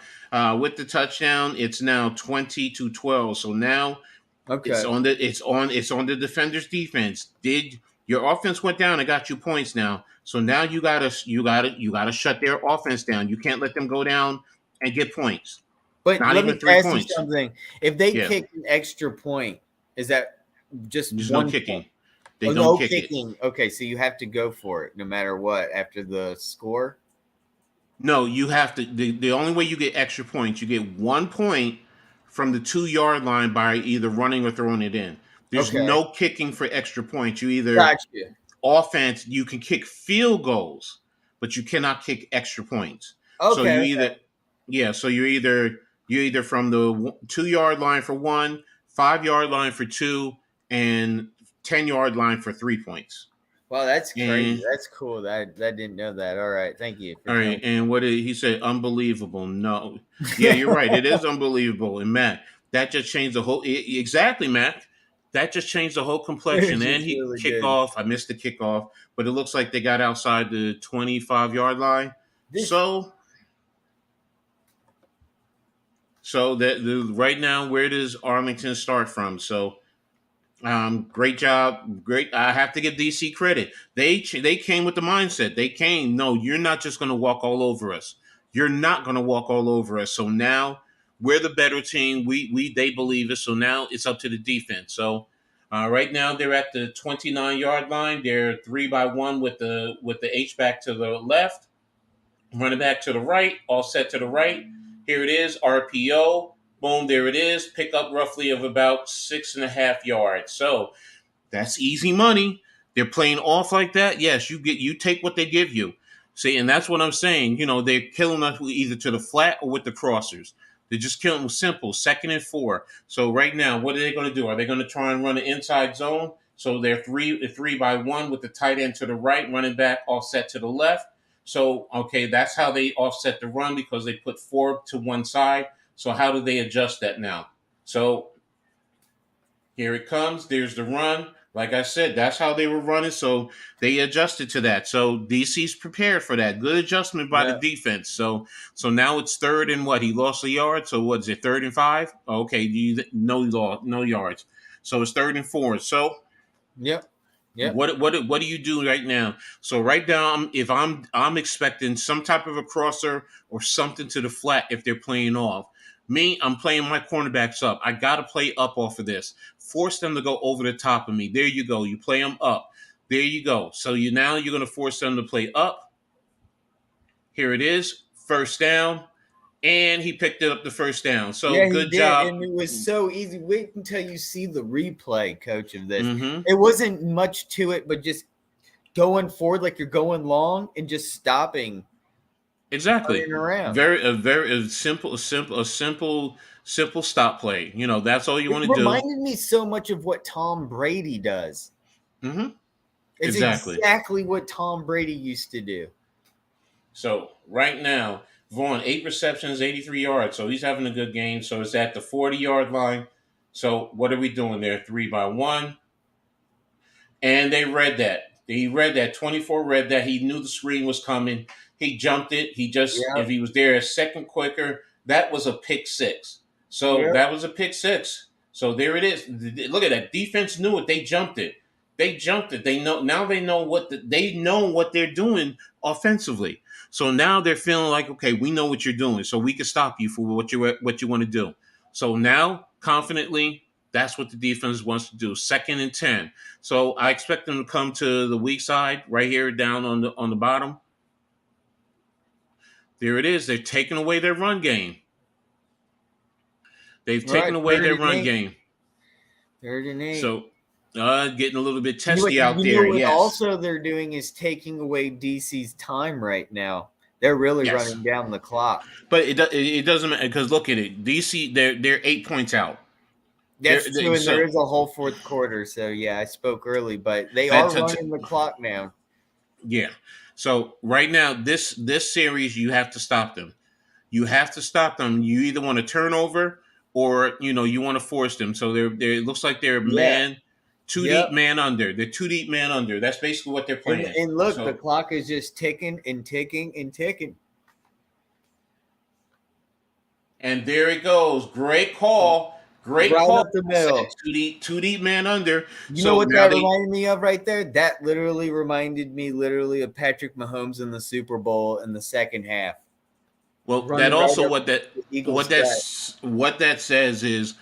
with the touchdown, it's now 20-12. So now it's on the defender's defense. Your offense went down and got you points now. So now you gotta shut their offense down. You can't let them go down and get points. But not let even me 3 ask points. You something. If they kick an extra point, is that just there's one no kicking? Point? They don't no kick kicking. It. Okay, so you have to go for it no matter what after the score. No, you have to. The only way you get extra points, you get 1 point from the 2-yard line by either running or throwing it in. There's Okay, no kicking for extra points. You either gotcha. offense, you can kick field goals, but you cannot kick extra points. So Okay, you okay. either, yeah, so you're either from the 2 yard line for one, 5 yard line for two, and 10 yard line for 3 points. Wow, that's crazy. And That's cool. That didn't know that. All right, thank you for all right, telling and what did he say? Unbelievable. No, yeah, you're right. It is unbelievable. And Matt, that just changed the whole. Exactly, Matt. That just changed the whole It complexion. And just he really did. kickoff. I missed the kickoff, but it looks like they got outside the 25 yard line. This So, so that right now, where does Arlington start from? So great job. Great. I have to give DC credit. They came with the mindset. They came. No, you're not just going to walk all over us. You're not going to walk all over us. So now we're the better team. We they believe it. So now it's up to the defense. So right now they're at the 29 yard line. They're 3-by-1 with the H back to the left, running back to the right, all set to the right. Here it is, RPO. Boom, there it is. Pick up roughly of about 6.5 yards. So that's easy money. They're playing off like that. Yes, you take what they give you. See, and that's what I'm saying. They're killing us either to the flat or with the crossers. They're just killing them simple, 2nd and 4. So right now, what are they going to do? Are they going to try and run an inside zone? So they're 3-by-1 with the tight end to the right, running back offset to the left. So okay, that's how they offset the run because they put 4 to one side. So how do they adjust that now? So here it comes. There's the run. Like I said, that's how they were running. So they adjusted to that. So DC's prepared for that. Good adjustment by the yeah. defense. So now it's third and what? He lost a yard. So what is it? 3rd and 5? Okay, no yards. So it's 3rd and 4. So Yep. Yep. what do you do right now? So right now, if I'm expecting some type of a crosser or something to the flat if they're playing off. Me, I'm playing my cornerbacks up. I got to play up off of this. Force them to go over the top of me. There you go. You play them up. There you go. So you're going to force them to play up. Here it is, first down, and he picked it up the first down. So Yeah, he good did, job. and it was so easy. Wait until you see the replay, coach, of this. Mm-hmm. It wasn't much to it, but just going forward like you're going long and just stopping, Exactly. running around. Very simple stop play. That's all you It want to do. reminded me so much of what Tom Brady does. Mm-hmm. It's Exactly. exactly what Tom Brady used to do. So right now, Vaughn, 8 receptions, 83 yards. So he's having a good game. So it's at the 40 yard line. So what are we doing there? 3-by-1. And they read that. He read that. 24 read that. He knew the screen was coming. He jumped it. Yeah. If he was there a second quicker, that was a pick six. So Yeah. that was a pick six. So there it is. Look at that. Defense knew it. They jumped it. They jumped it. They know now. They know what they're doing offensively. So now they're feeling like, okay, we know what you're doing, so we can stop you for what you want to do. So now, confidently, that's what the defense wants to do. 2nd and 10. So I expect them to come to the weak side right here down on the bottom. There it is. They're taking away their run game. They've All right, taken away third their and run eight. game. 3rd and 8. So getting a little bit You know what, testy out there. what Yes. also they're doing is taking away DC's time right now. They're really Yes. running down the clock. But it doesn't matter because look at it. DC they're 8 points out. That's true, and there So is a whole fourth quarter. So yeah, I spoke early, but they that are running the clock now. yeah. So right now this series you have to stop them. You have to stop them. You either want to turn over or you want to force them. So they're it looks like they're Yeah. two Yep. deep man under. They're 2 deep man under. That's basically what they're playing. And look, the So clock is just ticking and ticking and ticking. and there it goes. Great call. Great Right call. up the middle. 2 deep man under. You So know what now that reminded me of right there? That literally reminded me of Patrick Mahomes in the Super Bowl in the second half. Well, Running that also right up the Eagles' what that says is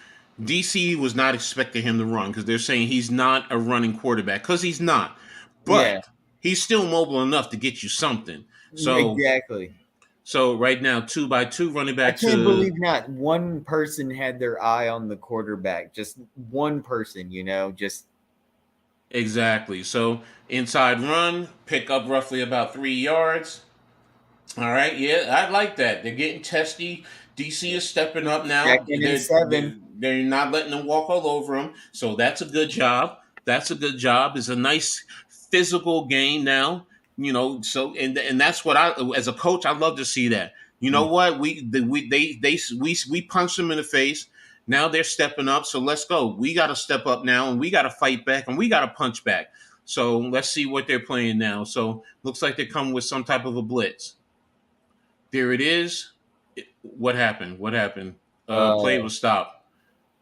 DC was not expecting him to run because they're saying he's not a running quarterback because he's not, but Yeah. he's still mobile enough to get you something. So Exactly. So right now, 2-by-2 running I back can't to believe not one person had their eye on the quarterback. Just one person, just exactly. So inside run, pick up roughly about 3 yards. All right, yeah, I like that. They're getting testy. DC is stepping up now. second and They're, 7. they're not letting them walk all over them. So that's a good job. That's a good job. It's a nice physical game now. So and that's what I, as a coach, I love to see that. You know Mm. what? We punched them in the face. Now they're stepping up. So let's go. We got to step up now, and we got to fight back, and we got to punch back. So let's see what they're playing now. So looks like they're coming with some type of a blitz. There it is. What happened? What happened? Play Uh, was stopped.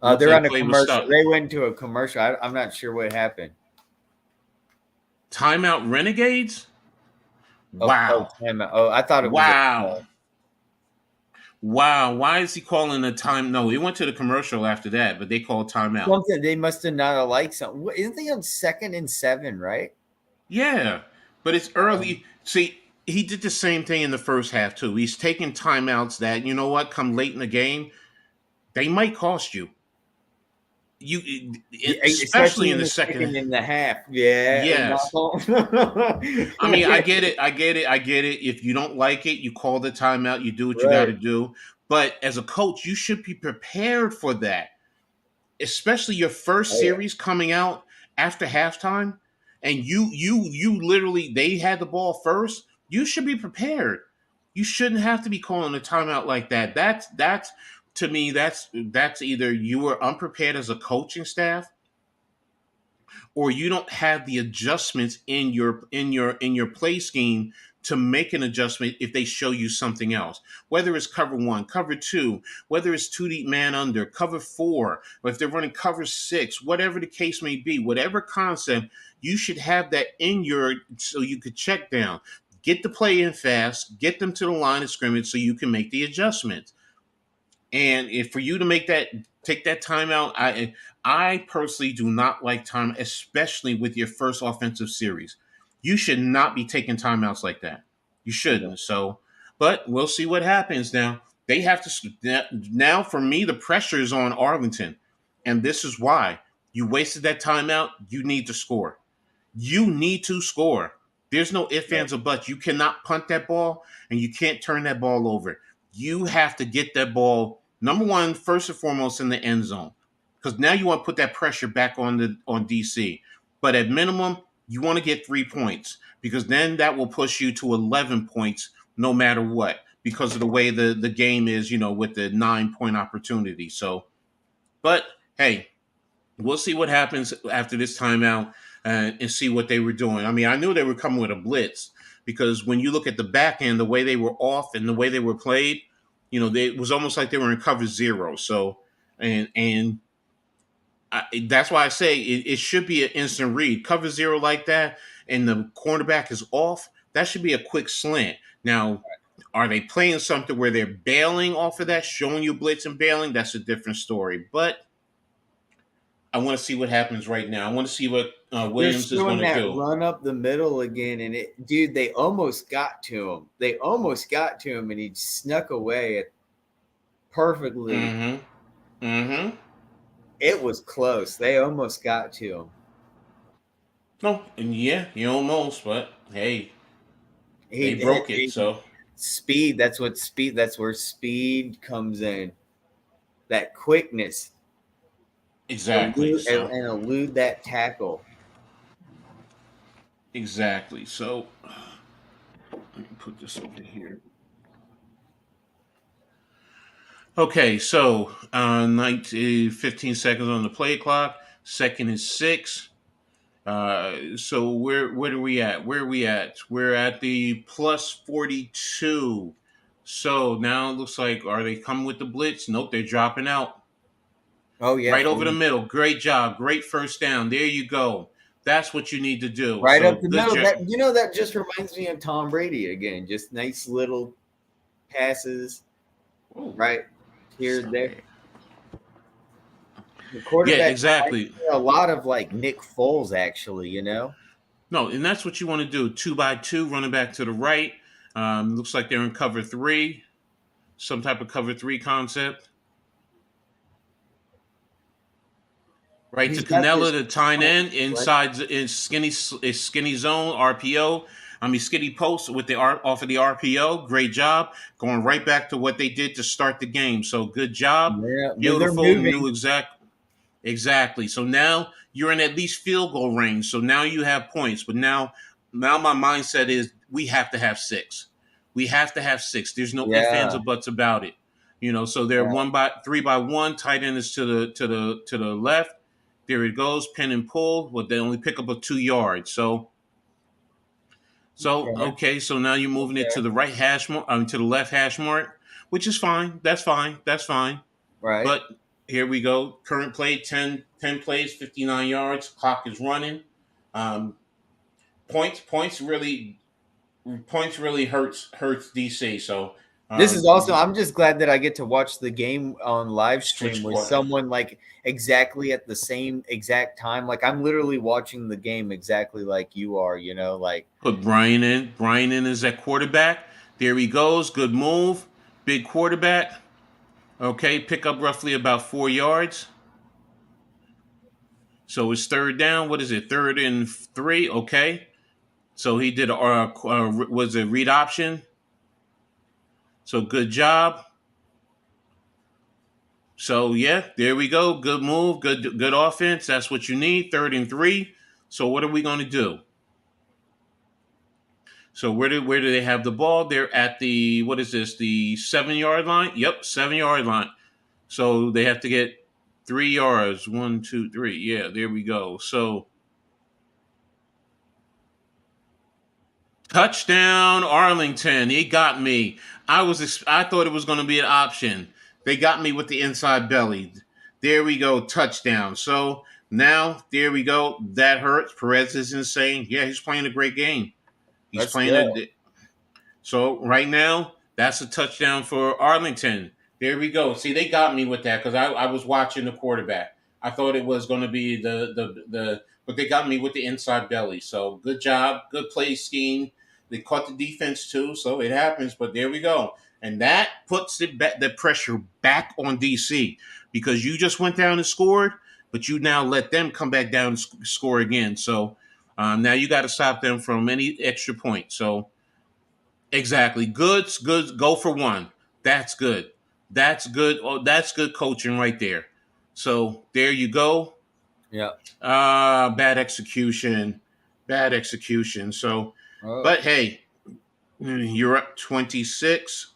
Looks they're like on a play was commercial. stopped. They went to a commercial. I'm not sure what happened. Timeout Renegades? Oh, Wow. timeout. Oh, I thought it was Wow. Wow. Why is he calling a time? No, he went to the commercial after that, but they called timeout. something. They must have not liked something. Isn't they on 2nd and 7, right? Yeah. But it's early. See, he did the same thing in the first half, too. He's taking timeouts that, you know what, come late in the game, they might cost you. Yeah, Especially especially in in the the second. 2nd and 1/2. Yeah. Yes. I mean, I get it. I get it. I get it. If you don't like it, you call the timeout, you do what you got Right. to do. But as a coach, you should be prepared for that, especially your first Oh, yeah. series coming out after halftime, and you literally they had the ball first. You should be prepared. You shouldn't have to be calling a timeout like that. That's to me that's either you were unprepared as a coaching staff, or you don't have the adjustments in your play scheme to make an adjustment if they show you something else, whether it's cover one, cover two, whether it's two deep man under, cover four, or if they're running cover six, whatever the case may be, whatever concept, you should have that in your, so you could check down, get the play in fast, get them to the line of scrimmage so you can make the adjustments. And if for you to take that timeout, I personally do not like time, especially with your first offensive series. You should not be taking timeouts like that. You No. shouldn't. So, but we'll see what happens now. They have to now. For me, the pressure is on Arlington, and this is why you wasted that timeout. You need to score. You need to score. There's no ifs, Right. ands, or buts. You cannot punt that ball and you can't turn that ball over. You have to get that ball, number one, first and foremost, in the end zone. Because now you want to put that pressure back on DC. But at minimum, you want to get 3 points because then that will push you to 11 points no matter what, because of the way the game is, with the 9 point opportunity. So, but hey, we'll see what happens after this timeout and see what they were doing. I mean, I knew they were coming with a blitz because when you look at the back end, the way they were off and the way they were played, it was almost like they were in cover zero. So, and that's why I say it should be an instant read. Cover zero like that, and the cornerback is off. That should be a quick slant. Now, are they playing something where they're bailing off of that, showing you blitz and bailing? That's a different story. But I want to see what happens right now. I want to see what They're Williams is going showing to that do. run up the middle again, and dude, they almost got to him. They almost got to him, and he snuck away perfectly. Mm-hmm. Mm-hmm. It was close. They almost got to him. No, and yeah, you almost, but hey, He they did. broke it. So Speed. That's what speed. That's where speed comes in. That quickness, exactly. So and elude that tackle. exactly. So let me put this over here. Okay, so 15 seconds on the play clock. Second is 6. So where are we at? Where are we at? We're at the plus 42. So now it looks like, are they coming with the blitz? Nope, they're dropping out. Oh yeah, Right over the middle. Great job. Great first down. There you go. That's what you need to do. right So up the good middle. job. That just reminds me of Tom Brady again. Just nice little passes Oh, right here, there. Sunday. The Yeah, quarterback reminds exactly. me a lot of like Nick Foles, actually. No, and that's what you want to do. 2-by-2, running back to the right. Looks like they're in cover three, some type of cover three concept. Right to He's got Canella, this. the tight Oh, end what? inside is skinny zone RPO. I mean skinny post with the off of the RPO. Great job, going right back to what they did to start the game. So good job, Yeah, they're beautiful, moving. knew exactly. So now you're in at least field goal range. So now you have points. But now my mindset is we have to have six. We have to have six. There's no ifs, ands, Yeah, or buts about it. So they're yeah. 3 by 1. Tight end is to the left. There it goes, pin and pull. But they only pick up a 2 yards. So Okay, okay. So now you're moving it to okay. the right hash mark, to the left hash mark, which is fine. That's fine. That's fine. Right. But here we go. Current play 10 plays, 59 yards. Clock is running. Um, points points really points really hurts DC. So This is we also. just I'm just glad that I get to watch the game on live stream switch with quarter. someone like exactly at the same exact time. Like I'm literally watching the game exactly like you are. Like Put Brian in. Brian in is at quarterback. There he goes. Good move. Big quarterback. Okay, pick up roughly about 4 yards. So it's third down. What is it? 3rd and 3. Okay. So he did was a read option. So good job. So yeah, there we go. Good move. Good offense. That's what you need. 3rd and 3. So what are we going to do? So where do they have the ball? They're at the what is this? The 7 yard line. Yep, 7 yard line. So they have to get 3 yards. 1, 2, 3. Yeah, there we go. So touchdown Arlington. He got me. I thought it was going to be an option. They got me with the inside belly. There we go. Touchdown. So now there we go. That hurts. Perez is insane. Yeah, he's playing a great game. He's let's playing go. a so right now, that's a touchdown for Arlington. There we go. See, they got me with that because I was watching the quarterback. I thought it was going to be but they got me with the inside belly. So good job, good play scheme. They caught the defense too, so it happens. But there we go, and that puts the pressure back on DC because you just went down and scored, but you now let them come back down and score again. So now you got to stop them from any extra point. So exactly. Good. Go for one. That's good. That's good. Oh, that's good coaching right there. So there you go. Yeah. Bad execution. Bad execution. So, Oh. but hey, you're up 26.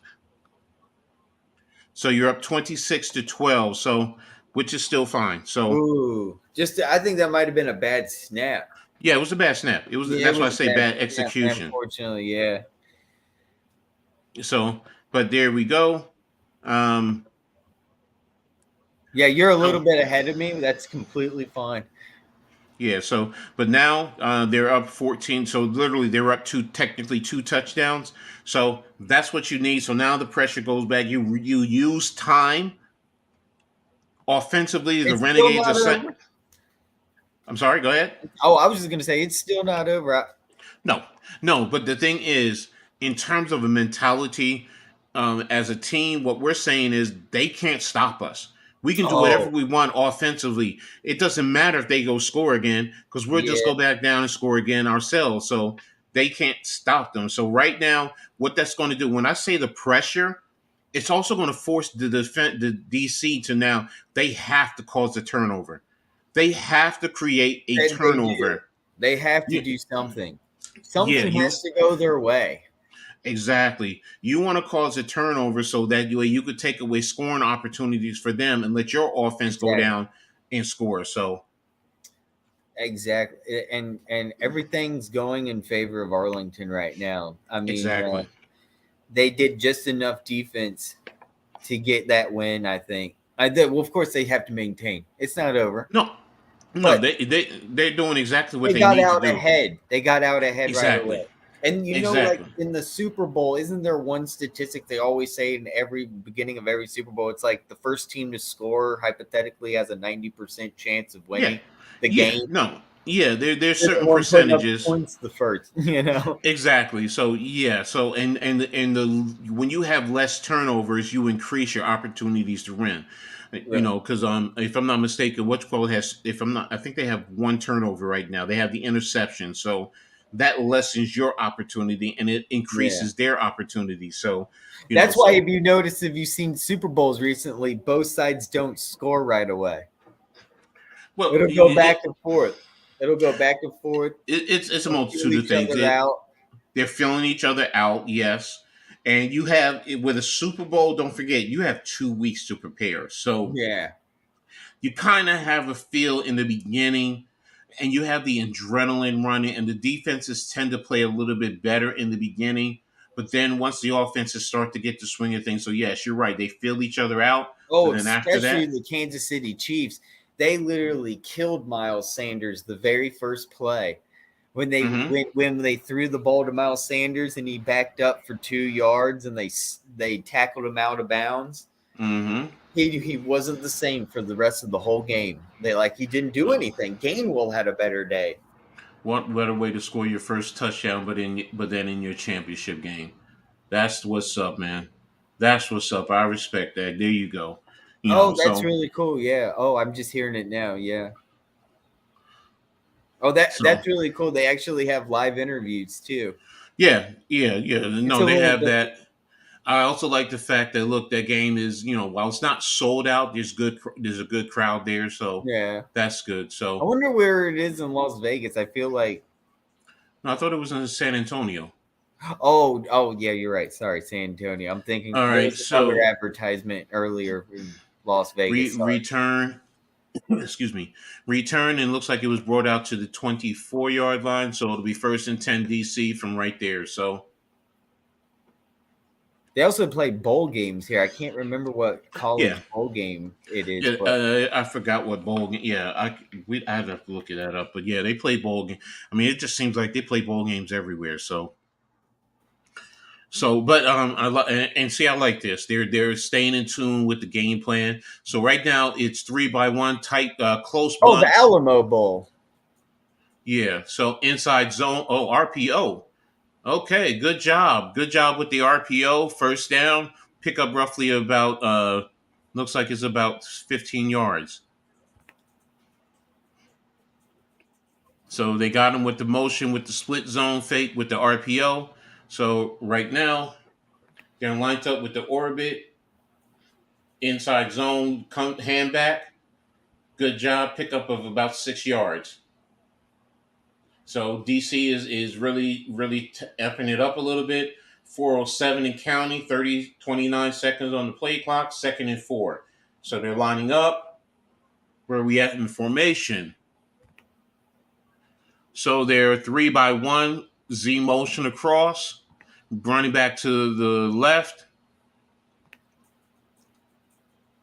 So you're up 26-12. So, which is still fine. So, Ooh. Just I think that might have been a bad snap. yeah, it was a bad snap. It was. Yeah, it That's why I was a say bad bad snap, execution. unfortunately. Yeah. So, but there we go. Um, Yeah, you're a little so bit ahead of me. That's completely fine. Yeah, so but now they're up 14. So literally they're up technically two touchdowns. So that's what you need. So now the pressure goes back. You use time offensively. The It's still Renegades are not set. over. I'm sorry. Go ahead. Oh, I was just gonna say it's still not over. No, no. But the thing is, in terms of a mentality, as a team, what we're saying is they can't stop us. We can do whatever Oh, we want offensively. It doesn't matter if they go score again because we'll just yeah. go back down and score again ourselves. So they can't stop them. So right now, what that's going to do, when I say the pressure, it's also going to force the DC to now they have to cause a turnover. They have to create a And they do. turnover. They have to Yeah, do something. yeah, Something has to go their way. exactly. You want to cause a turnover so that you could take away scoring opportunities for them and let your offense go Exactly. down and score. So Exactly. And everything's going in favor of Arlington right now. I mean, exactly. they did just enough defense to get that win. I think. Well, of course, they have to maintain. It's not over, No, no, but they're doing exactly what they they got need to out do. ahead. They got out ahead right away. Exactly. And like Exactly. in the Super Bowl, isn't there one statistic they always say in every beginning of every Super Bowl? It's like the first team to score hypothetically has a 90% chance of Yeah. winning the Yeah. game. No. Yeah, there's They're the certain one putting up the percentages. points the first, you know. Exactly. So yeah. So and the when you have less turnovers, you increase your opportunities to win. You Right. know, because if I'm not mistaken, what has if I'm not, I think they have one turnover right now. They have the interception, so that lessens your opportunity and it Yeah. increases their opportunity. So you know, That's why so if you notice, if you've seen Super Bowls recently, both sides don't score right away. well, It'll go back and forth. It'll go back and forth. it's a They'll feel multitude of each things. other out. They're filling each other out, yes. And you have with a Super Bowl, don't forget, you have 2 weeks to prepare. So Yeah. you kind of have a feel in the beginning and you have the adrenaline running, and the defenses tend to play a little bit better in the beginning. But then once the offenses start to get the swing of things, so yes, you're right, they fill each other out. But Oh, then after especially that, the Kansas City Chiefs. They literally killed Miles Sanders the very first play. mm-hmm, When they threw the ball to Miles Sanders and he backed up for 2 yards and they tackled him out of bounds. mm-hmm. He wasn't the same for the rest of the whole game. He didn't do anything. Gainwell had a better day. What better way to score your first touchdown, but then in your championship game? That's what's up, man. That's what's up. I respect that. There you go. You know, Oh, that's so really cool. Yeah. Oh, I'm just hearing it now. Yeah. Oh, so that's really cool. They actually have live interviews too. yeah. It's No, a they little have different. that. I also like the fact that look, that game is while it's not sold out, there's a good crowd there, so Yeah. that's good. I So wonder where it is in Las Vegas. I feel like no, I thought it was in San Antonio. oh yeah, you're right. Sorry, San Antonio. I'm thinking All there right, was another so advertisement earlier in Las Vegas. Sorry. return. Excuse me, return and looks like it was brought out to the 24-yard line, so it'll be first and 10 DC from right there. So They also play bowl games here. I can't remember what yeah, college bowl game it is, yeah, but I forgot what bowl game. Yeah, I have to look that up. But yeah, they play bowl game. I mean, it just seems like they play bowl games everywhere. But and see, I like this. They're staying in tune with the game plan. So right now it's 3-by-1 tight, close oh, the bunts. Alamo Bowl. Yeah. So inside zone. Oh, RPO. Okay, good job with the RPO. First down, pick up roughly about looks like it's about 15 yards. So they got him with the motion with the split zone fake with the RPO. So right now they're lined up with the orbit inside zone hand back. Good job, pickup of about 6 yards. So DC is really effing it up a little bit. 407 and counting, 29 seconds on the play clock, second and 4. So they're lining up. Where are we at in formation? So they're 3-by-1, Z motion across, running back to the left.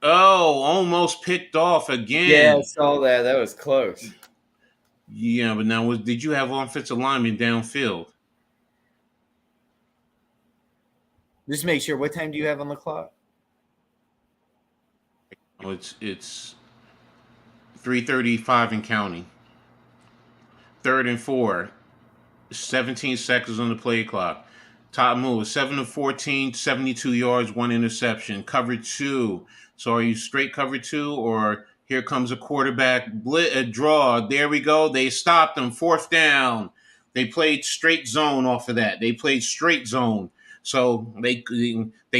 Oh, almost picked off Yeah, I again. saw that. That was close. Yeah, but now did you have offensive lineman downfield? Just make sure. What time do you have on the clock? Oh, it's 3:35 and counting. Third and 4. 17 seconds on the play clock. Top move, 7 of 14, 72 yards, one interception. Cover 2. So are you straight cover 2 or here comes a quarterback a draw? There we go. They stopped them. Fourth down. They played straight zone off of that. They played straight zone. So they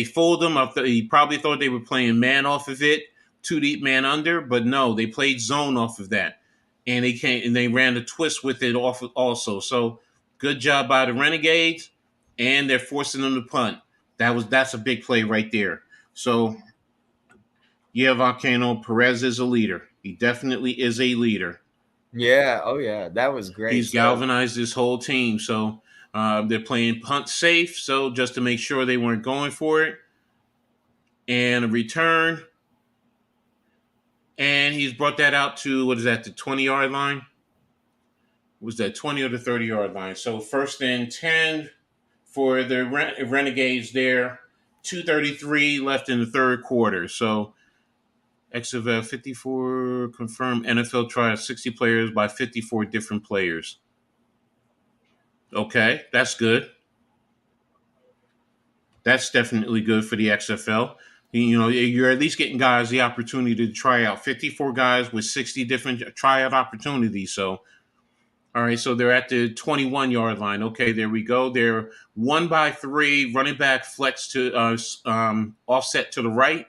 fooled them up. He probably thought they were playing man off of it, two deep man under, but no, they played zone off of that. And they ran a twist with it off also. So good job by the Renegades, and they're forcing them to punt. That's a big play right there. So yeah, Volcano Perez is a leader. He definitely is a leader. Yeah. Oh, yeah. That was great. He's So, galvanized this whole team. So they're playing punt safe. So just to make sure they weren't going for it, and a return, and he's brought that out to what is that, the 20-yard line? Was that 20 or the 30-yard line? So first and 10 for the Renegades there. 2:33 left in the third quarter. So XFL 54 confirmed NFL trial 60 players by 54 different players. Okay, that's good. That's definitely good for the XFL. You know, you're at least getting guys the opportunity to try out. 54 guys with 60 different tryout opportunities. So, all right, so they're at the 21-yard line. Okay, there we go. They're 1-by-3, running back flex to offset to the right.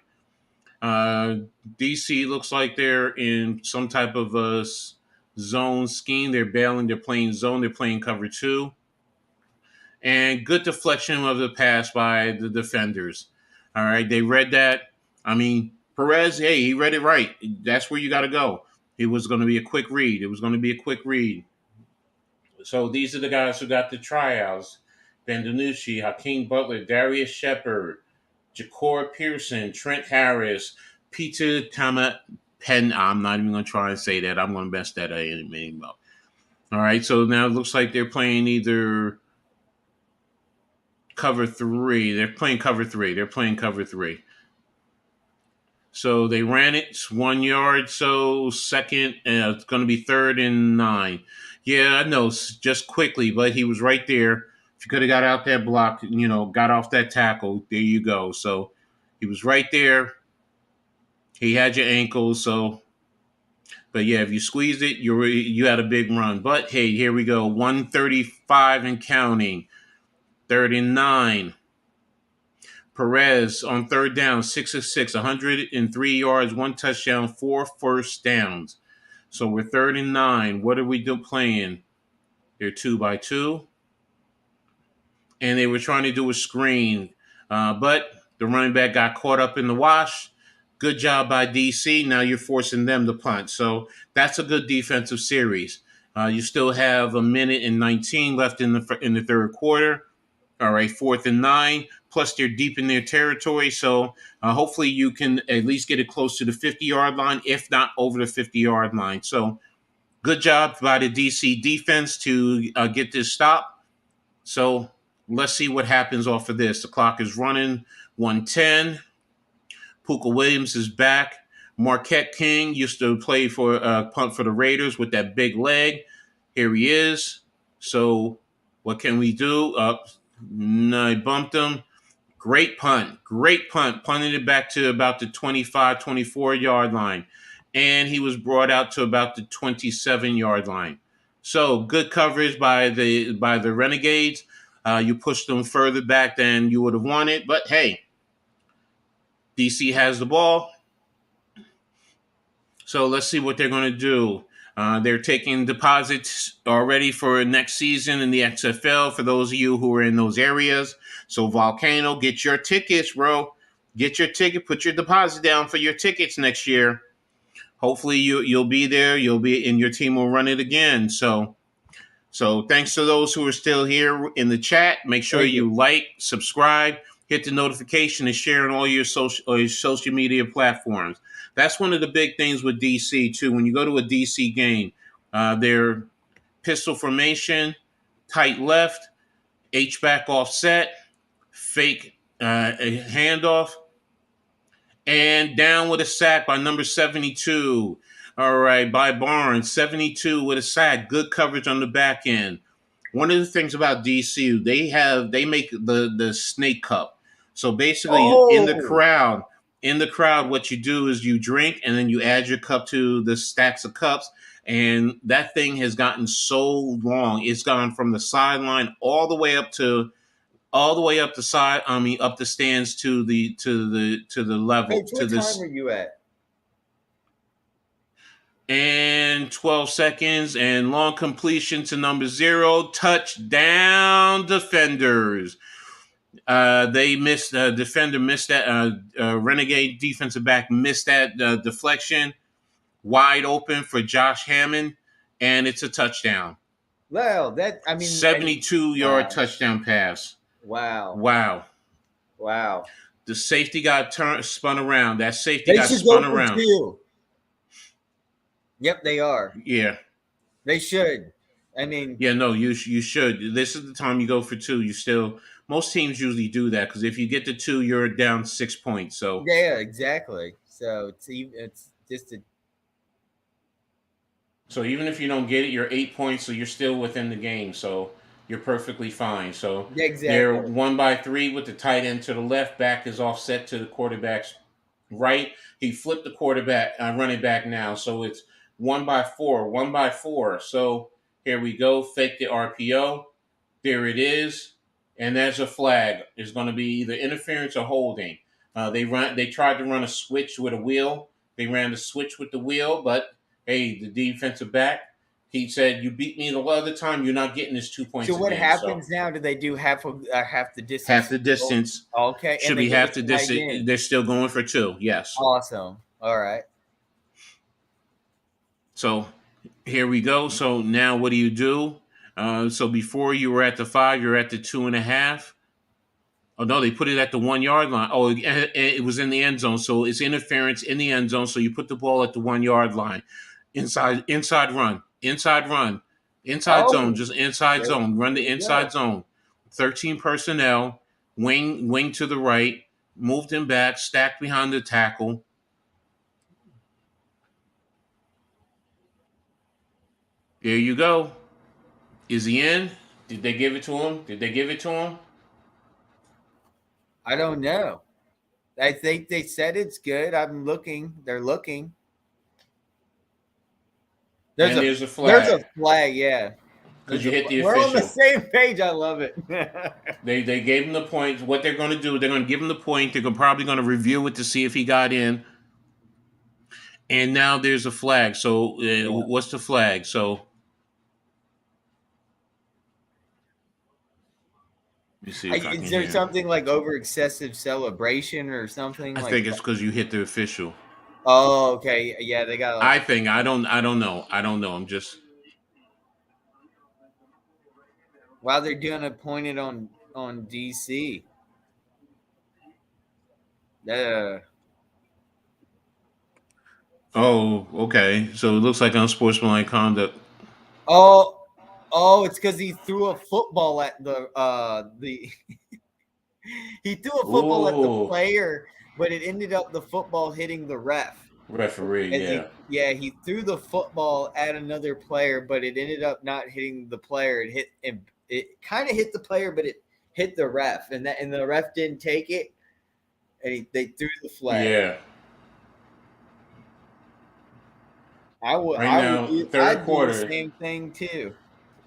Uh, DC looks like they're in some type of a zone scheme. They're bailing. They're playing zone. They're playing cover two. And good deflection of the pass by the defenders. All right, they read that. I mean, Perez, hey, he read it right. That's where you got to go. It was going to be a quick read. It was going to be a quick read. So these are the guys who got the tryouts: Ben DiNucci, Hakeem Butler, Darius Shepard, Jacor Pearson, Trent Harris, Peter Tama Penn. I'm not even going to try and say that. I'm going to mess that name up. All right, so now it looks like they're playing either cover three. They're playing cover three. They're playing cover three. So they ran it 1 yard. So second, it's going to be 3rd and 9. Yeah, I know, just quickly, but he was right there. If you could have got out that block, got off that tackle, there you go. So he was right there. He had your ankle. So, but yeah, if you squeezed it, you had a big run. But hey, here we go. 135 and counting. 3rd and 9. Perez on 3rd down, 6 of 6, 103 yards, 1 touchdown, 4 first downs. So we're 3rd and 9. What are we playing? They're 2-by-2. And they were trying to do a screen. But the running back got caught up in the wash. Good job by DC. Now you're forcing them to punt. So that's a good defensive series. You still have 1:19 left in the 3rd quarter. All right, 4th and 9. Plus, they're deep in their territory. So hopefully you can at least get it close to the 50-yard line, if not over the 50-yard line. So good job by the DC defense to get this stop. So let's see what happens off of this. The clock is running. 1:10. Puka Williams is back. Marquette King used to play for punt for the Raiders with that big leg. Here he is. So what can we do? No, I bumped him. Great punt. Punted it back to about the 25, 24-yard line. And he was brought out to about the 27-yard line. So good coverage by the Renegades. You pushed them further back than you would have wanted. But hey, DC has the ball. So let's see what they're going to do. They're taking deposits already for next season in the XFL for those of you who are in those areas. So Volcano, get your tickets, bro. Get your ticket. Put your deposit down for your tickets next year. Hopefully you'll be there. You'll be, and your team will run it again. So thanks to those who are still here in the chat. Make sure you like, subscribe, hit the notification, and share on all your social media platforms. That's one of the big things with DC too. When you go to a DC game, their pistol formation, tight left, H-back offset, fake handoff, and down with a sack by number 72. All right, by Barnes, 72 with a sack. Good coverage on the back end. One of the things about DC, they make the snake cup. So basically, in the crowd, what you do is you drink and then you add your cup to the stacks of cups. And that thing has gotten so long. It's gone from the sideline all the way up the side. I mean, up the stands to the level. Hey, what time are you at? And 12 seconds and long completion to number 0. Touchdown, defenders. They missed. Defender missed that. Renegade defensive back missed that deflection. Wide open for Josh Hammond, and it's a touchdown. Wow, 72-yard touchdown pass. Wow. The safety got spun around. That safety got spun around. Yep, they are. Yeah. They should. I mean. Yeah, no, you should. This is the time you go for 2. Most teams usually do that because if you get to 2, you're down 6 points. So yeah, exactly. So it's just a So even if you don't get it, you're 8 points, so you're still within the game. So you're perfectly fine. So yeah, they're exactly. 1-by-3 with the tight end to the left. Back is offset to the quarterback's right. He flipped the quarterback, running back now. So it's 1-by-4, 1-by-4. So here we go. Fake the RPO. There it is, and there's a flag. It's going to be either interference or holding. They tried to run a switch with a wheel. They ran the switch with the wheel, but hey, the defensive back, he said, "You beat me the other time. You're not getting this 2 points So what again." So happens now? Do they do half the half distance? the distance Okay, and should they be get to half the try distance. again. They're still going for two. Yes. Awesome. All right. So here we go. So now what do you do? So before you were at the 5, you're at the 2.5. Oh no, they put it at the 1 yard line. Oh, it was in the end zone, so it's interference in the end zone. So you put the ball at the 1 yard line, inside run, inside zone, Oh, just inside there, zone. Run the there you go. inside zone. 13 personnel, wing to the right, moved him back, stacked behind the tackle. There you go. Is he in? Did they give it to him? Did they give it to him? I don't know. I think they said it's good. I'm looking. They're looking. There's And a there's a there's a flag flag. Yeah. because you hit the We're on the official. same page. I love it. They gave him the points. What they're going to do, they're going to give him the point. They're probably going to review it to see if he got in. And now there's a flag. So Yeah. what's the flag? So let me see if I Is can there hear. something like over excessive celebration or something I like think it's that? because you hit the official. Oh, okay. Yeah, they got. I don't know. I don't know. I'm just. While they're doing a pointed on DC. Uh, Oh, okay. So it looks like unsportsmanlike conduct. oh, oh, it's because he threw a football at the he threw a football at the Ooh, player, but it ended up the football hitting the ref. referee. As Yeah. he threw the football at another player, but it ended up not hitting the player. It kind of hit the player, but it hit the ref, and the ref didn't take it, and they threw the flag. Yeah. Right I would now, do third I'd do the quarter. same thing too.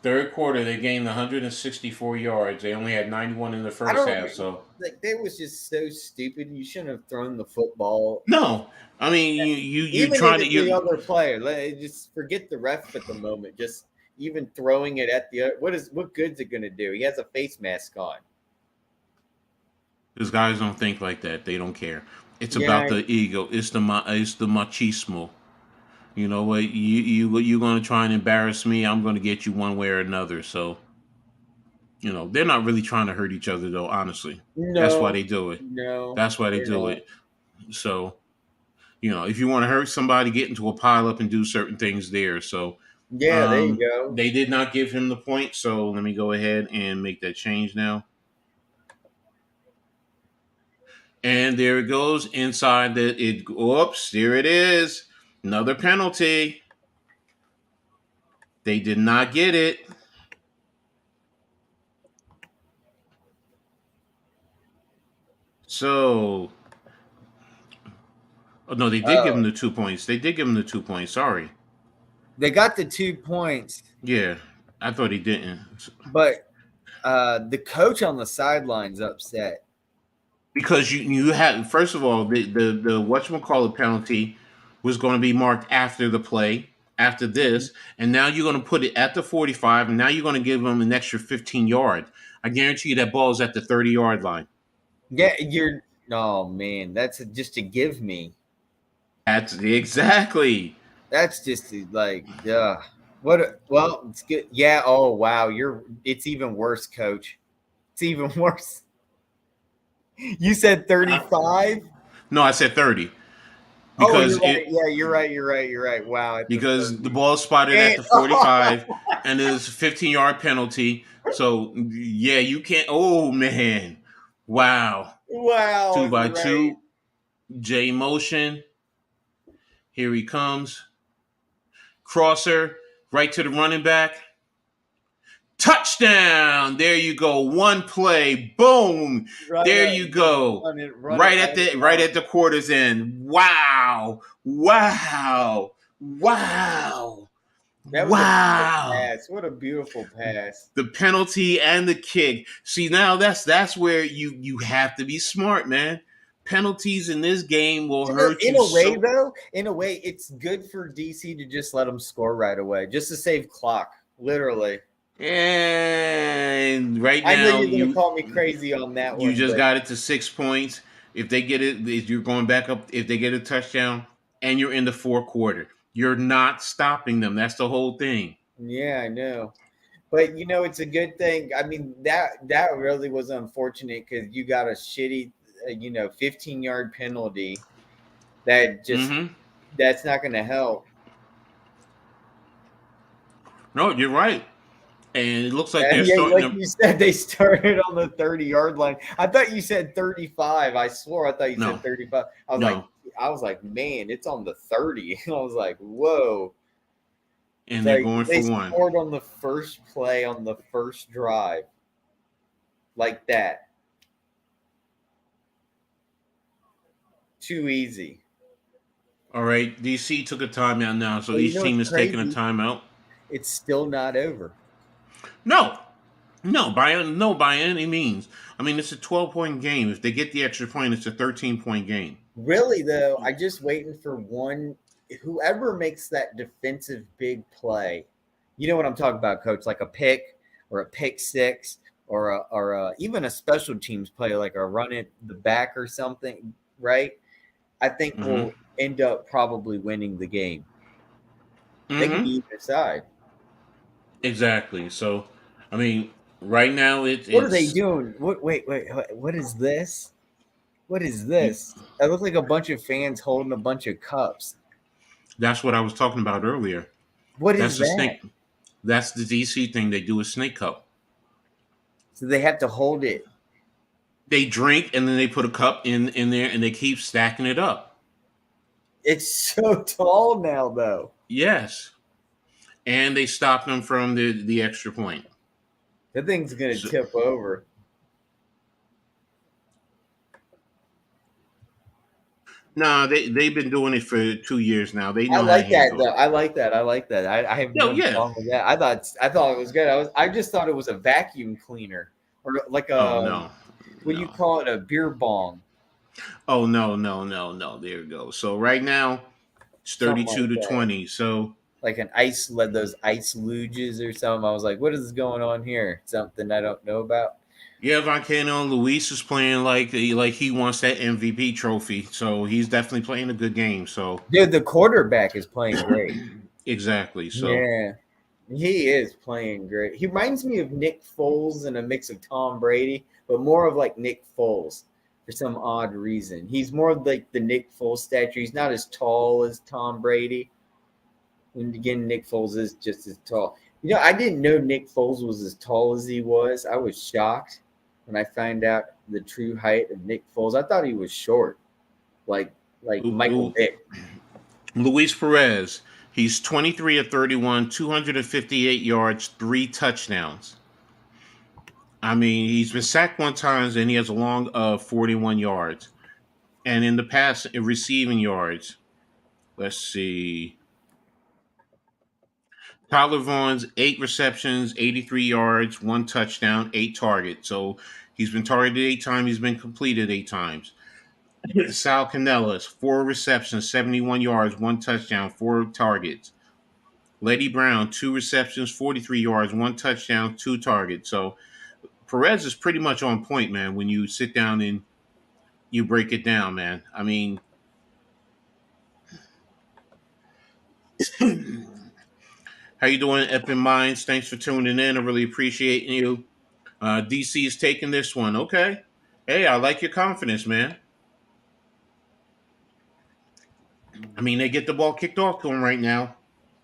Third quarter, they gained 164 yards. They only had 91 in the I first don't half. So like they was just so stupid. You shouldn't have thrown the football. no, I mean you Even if try to it's the you other player, just forget the ref at the moment. Just even throwing it at the what good's it gonna do? He has a face mask on. because guys don't think like that. They don't care. It's about Yeah, the ego. It's the machismo. You know what? You're gonna try and embarrass me. I'm gonna get you one way or another. So they're not really trying to hurt each other though. Honestly, that's why no, they do it. no, That's why they they're do not. it. So if you want to hurt somebody, get into a pile up and do certain things there. So Yeah, there you go. they did not give him the point. So let me go ahead and make that change now. And there it goes inside the it. Oops, there it is. Another penalty. They did not get it. So, oh, no, they did give him Oh, the 2 points. They did give him the 2 points. Sorry. they got the 2 points, Yeah, I thought he didn't. but the coach on the sidelines upset. Because you had, first of all, the whatchamacallit penalty was going to be marked after the play, after this, and now you're going to put it at the 45, and now you're going to give them an extra 15 yards. I guarantee you that ball is at the 30-yard line. Yeah, you're. Oh man, that's just to give me. That's exactly. That's just like, what? Well, it's good. Yeah. Oh wow, you're. It's even worse, coach. It's even worse. You said I, 35. no, I said 30 Oh, because you're right. it Yeah, you're right. You're right. You're right. Wow, at the because the 30. ball spotted at And, the 45 and there's a 15-yard penalty. So yeah, you can't. Oh man, wow, wow, two by you're right. two, J motion. Here he comes. Crosser right to the running back. Touchdown! There you go. One play. Boom. Right There up, you just go. run it Right at the right along. at the quarter's end. Wow. Wow. Wow. That was a beautiful Wow. pass. What a beautiful pass. The penalty and the kick. See, now that's where you have to be smart, man. Penalties in this game will hurt In you a way, so. though, in a way, it's good for DC to just let them score right away, just to save clock. Literally. And right I know now you're gonna call me crazy on that you one, just but got it to 6 points. If they get it, if you're going back up. If they get a touchdown and you're in the fourth quarter, you're not stopping them. That's the whole thing. yeah, I know. But it's a good thing. I mean, that really was unfortunate because you got a shitty, 15-yard penalty that just Mm-hmm. that's not going to help. No, you're right. And it looks like they're Yeah, starting like to. you said, they started on the 30-yard line. I thought you said 35. I swore I thought you No, said 35. no, I was like, man, it's on the 30. I was like, whoa. It's and they're like going they for one. scored on the first play on the first drive, like that. Too easy. All right, DC took a timeout now, so Well, each team what's is taking a crazy? timeout. It's still not over. No, no, by any means. I mean, it's a 12-point game. If they get the extra point, it's a 13-point game. Really, though, I just waiting for one. Whoever makes that defensive big play, you know what I'm talking about, Coach? Like a pick or a pick six even a special teams play, like a run it the back or something, right? I think Mm-hmm. we'll end up probably winning the game. They can Mm-hmm. be either side. Exactly. So, I mean, right now What are they it's doing? Wait. What is this? What is you, this? It looks like a bunch of fans holding a bunch of cups. that's what I was talking about earlier. What is That's the that? snake. That's the DC thing. They do a snake cup. So they have to hold it. They drink and then they put a cup in there and they keep stacking it up. It's so tall now, though. Yes, and they stop them from the extra point. That thing's gonna So, tip over. no, they've been doing it for 2 years now. They I know how to like that handle though. it. I like that. I like that. I have No, no yeah. problem with that. I thought it was good. I just thought it was a vacuum cleaner or like Oh a no, what do you no. call it? A beer bong, Oh no, no, no, no. There you go. So right now it's something 32 like to that. 20. So Like an ice let those ice luges or something. I was like, what is going on here? Something I don't know about. yeah, Volcano Luis is playing like he wants that MVP trophy. So he's definitely playing a good game. So Dude, the quarterback is playing great. exactly. So Yeah. He is playing great. He reminds me of Nick Foles and a mix of Tom Brady, but more of like Nick Foles for some odd reason. He's more like the Nick Foles stature. He's not as tall as Tom Brady. And again, Nick Foles is just as tall. I didn't know Nick Foles was as tall as he was. I was shocked when I found out the true height of Nick Foles. I thought he was short, like Michael Vick. Luis Perez, he's 23 of 31, 258 yards, 3 touchdowns. I mean, he's been sacked one time and he has a long of 41 yards. And in the past, in receiving yards, let's see. Tyler Vaughn's 8 receptions, 83 yards, 1 touchdown, 8 targets. So he's been targeted 8 times, he's been completed 8 times. Sal Canellas, 4 receptions, 71 yards, 1 touchdown, 4 targets. Letty Brown, 2 receptions, 43 yards, 1 touchdown, 2 targets. So Perez is pretty much on point, man, when you sit down and you break it down, man. I mean, how you doing, Epic Minds? Thanks for tuning in. I really appreciate you. DC is taking this one. Okay. Hey, I like your confidence, man. I mean, they get the ball kicked off to them right now,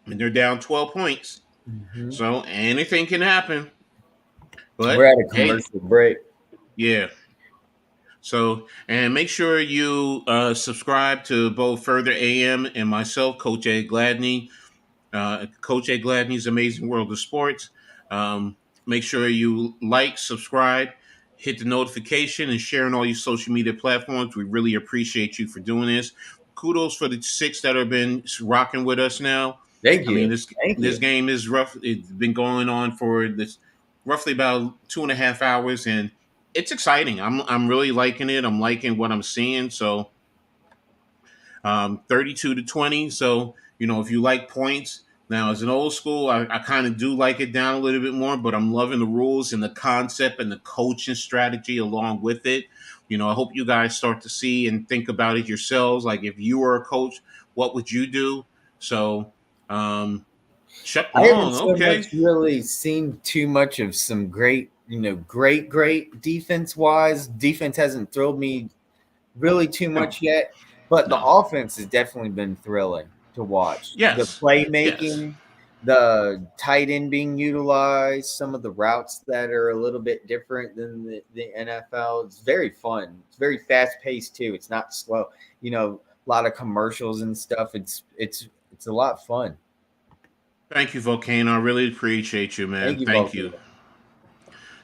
and they're down 12 points. Mm-hmm. So anything can happen. We're But at a hey, commercial break. yeah. So, and make sure you subscribe to both Further AM and myself, Coach A. Gladney. Coach A. Gladney's Amazing World of Sports. Make sure you like, subscribe, hit the notification, and share on all your social media platforms. We really appreciate you for doing this. Kudos for the six that have been rocking with us now. Thank I mean, you. this Thank this you. game is rough. It's been going on for this roughly about 2.5 hours, and it's exciting. I'm really liking it. I'm liking what I'm seeing. So 32-20. So, if you like points, now as an old school, I kind of do like it down a little bit more, but I'm loving the rules and the concept and the coaching strategy along with it. I hope you guys start to see and think about it yourselves. Like if you were a coach, what would you do? So, Chuck I haven't Long, so much okay. really seen too much of some great, great defense wise. Defense hasn't thrilled me really too No, much yet, but the no. offense has definitely been thrilling to watch. The Yes, yes. playmaking, the tight end being utilized, some of the routes that are a little bit different than the NFL. It's very fun. It's very fast paced too. It's not slow. A lot of commercials and stuff. It's a lot of fun. Thank you, Volcano. I really appreciate you, Thank man. you, Thank you. Volcano.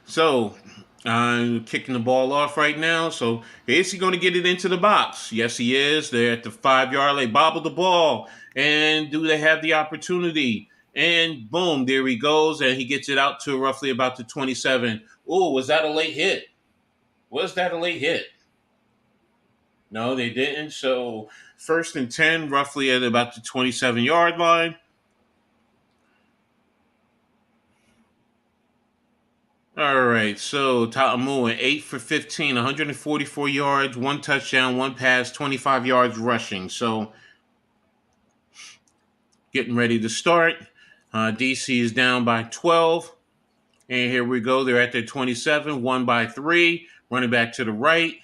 So I'm kicking the ball off right now. So is he going to get it into the box? Yes, he is. They're at the 5 yard line. Bobble the ball. And do they have the opportunity? And boom, there he goes. And he gets it out to roughly about the 27. Oh, was that a late hit? Was that a late hit? No, they didn't. So 1st and 10, roughly at about the 27-yard line. All right, so Ta'amua, 8 for 15, 144 yards, one touchdown, one pass, 25 yards rushing. So getting ready to start. DC is down by 12. And here we go. They're at their 27, one by three. Running back to the right,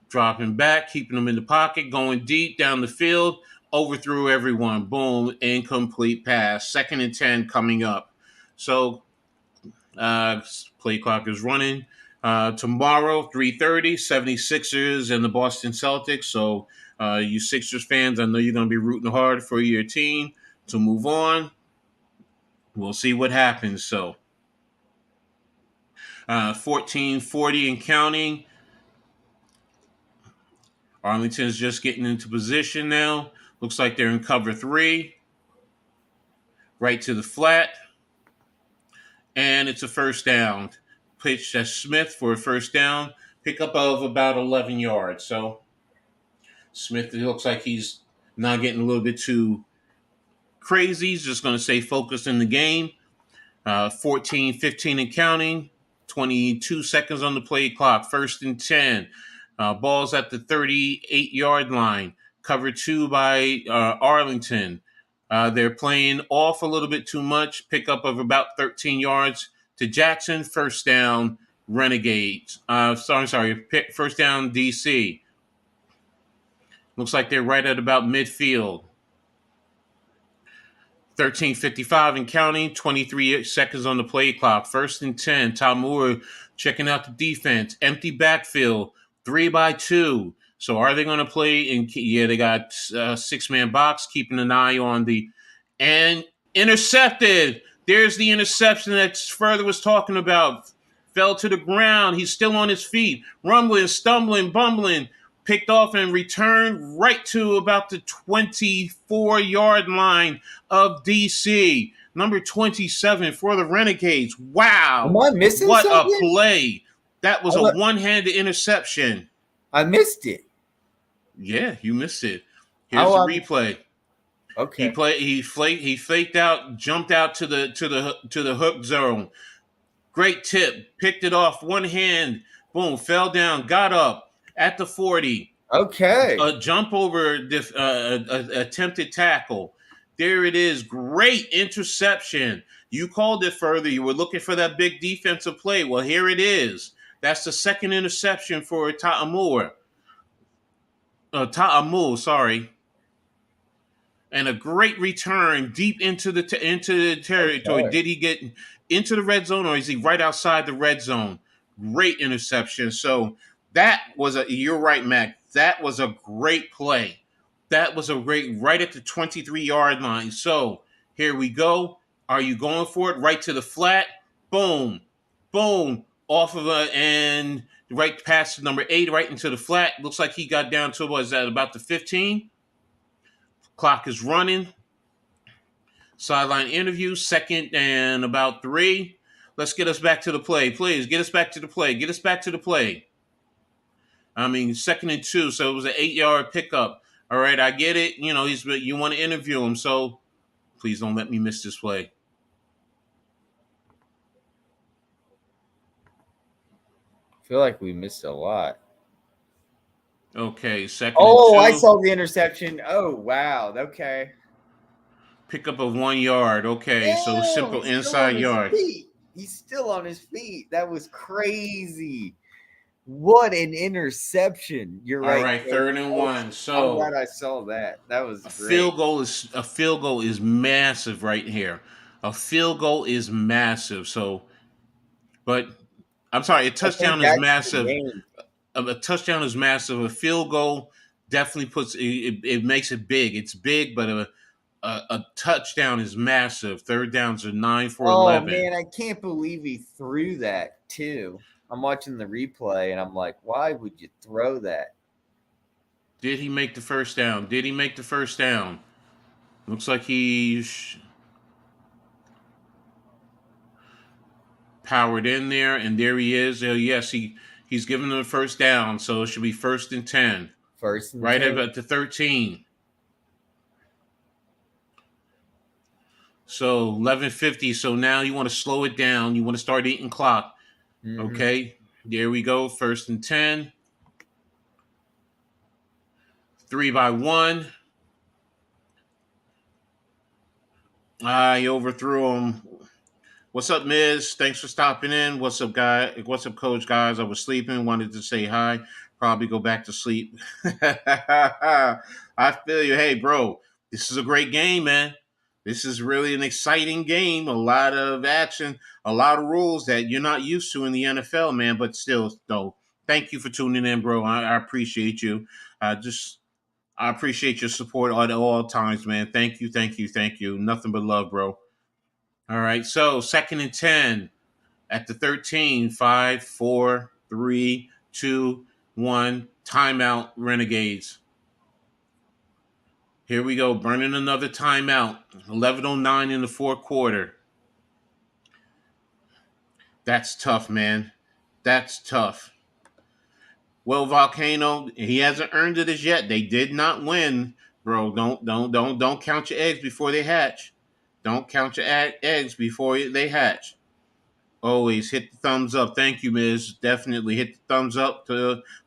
dropping back, keeping them in the pocket, going deep down the field, overthrew everyone. Boom, incomplete pass. 2nd and 10 coming up. So play clock is running. Tomorrow, 3:30, 76ers and the Boston Celtics. So you Sixers fans, I know you're going to be rooting hard for your team to move on. We'll see what happens. So 14:40 and counting. Arlington's just getting into position now. Looks like they're in cover three. Right to the flat. And it's a first down. Pitch to Smith for a first down. Pickup of about 11 yards. So Smith, it looks like he's not getting a little bit too crazy. He's just going to stay focused in the game. 14, 15 and counting. 22 seconds on the play clock. 1st and 10. Ball's at the 38-yard line. Cover two by Arlington. They're playing off a little bit too much. Pickup of about 13 yards to Jackson. First down, Renegades. Sorry. First down, DC. Looks like they're right at about midfield. 13:55 and counting, 23 seconds on the play clock. 1st and 10. Tom Moore checking out the defense. Empty backfield, 3-by-2. So are they going to play in? Yeah, they got 6-man box, keeping an eye on the and intercepted. There's the interception that Further was talking about. Fell to the ground. He's still on his feet, rumbling, stumbling, bumbling. Picked off and returned right to about the 24-yard line of DC. Number 27 for the Renegades. Am Wow. I missing What a something? play. That was I, a le- one-handed interception. I missed it. Yeah, you missed it. Here's Oh, the replay. okay. He faked out, jumped out to the hook zone. Great tip. Picked it off one hand. Boom, fell down, got up at the 40. Okay. A jump over attempted tackle. There it is. Great interception. You called it Further. You were looking for that big defensive play. Well, here it is. That's the second interception for Ta'amur. Ta'amul, sorry. And a great return deep into the territory. Okay. Did he get into the red zone or is he right outside the red zone? Great interception. So You're right, Mac. That was a great play. That was a great, right at the 23-yard line. So here we go. Are you going for it? Right to the flat. Boom. Boom. Off of and right past number 8, right into the flat. Looks like he got down to, was that about the 15? Clock is running. Sideline interview, 2nd and about 3. Let's get us back to the play. Please get us back to the play. Get us back to the play. I mean, 2nd and 2, so it was an 8-yard pickup. All right, I get it. You want to interview him, so please don't let me miss this play. I feel like we missed a lot. Okay, 2nd and 2. Oh, I saw the interception. Oh, wow. Okay. Pickup of 1 yard. Okay, so Damn, simple he's still on inside his yard. feet. He's still on his feet. That was crazy. What an interception. You're All right. right, Coach. 3rd and 1. I'm So glad I saw that. That was a great. field goal is massive right here. A field goal is massive. So, but I'm sorry, a I think touchdown is that's the massive. game. A touchdown is massive. A field goal definitely puts it makes it big. It's big, but a touchdown is massive. Third downs are 9 for Oh 11. man, I can't believe he threw that too. I'm watching the replay and I'm like, why would you throw that? Did he make the first down? Did he make the first down? Looks like he powered in there, and there he is. Yes, he's given them the first down, so it should be 1st and 10. First and Right 10. at the 13. So 11:50. So now you want to slow it down. You want to start eating clock. Mm-hmm. Okay, there we go. 1st and 10. 3-by-1. I overthrew him. What's up, Miz? Thanks for stopping in. What's up, guy? What's up, coach? Guys, I was sleeping. Wanted to say hi. Probably go back to sleep. I feel you. Hey, bro, this is a great game, man. This is really an exciting game. A lot of action, a lot of rules that you're not used to in the NFL, man. But still, though, thank you for tuning in, bro. I appreciate you. I appreciate your support at all times, man. Thank you, thank you, thank you. Nothing but love, bro. All right, so 2nd and 10 at the 13. 5, 4, 3, 2, 1. Timeout, Renegades. Here we go, burning another timeout. 11:09 in the 4th quarter. That's tough, man. That's tough. Well, Volcano, he hasn't earned it as yet. They did not win, bro. Don't count your eggs before they hatch. Don't count your eggs before they hatch. Always hit the thumbs up. Thank you, Miz. Definitely hit the thumbs up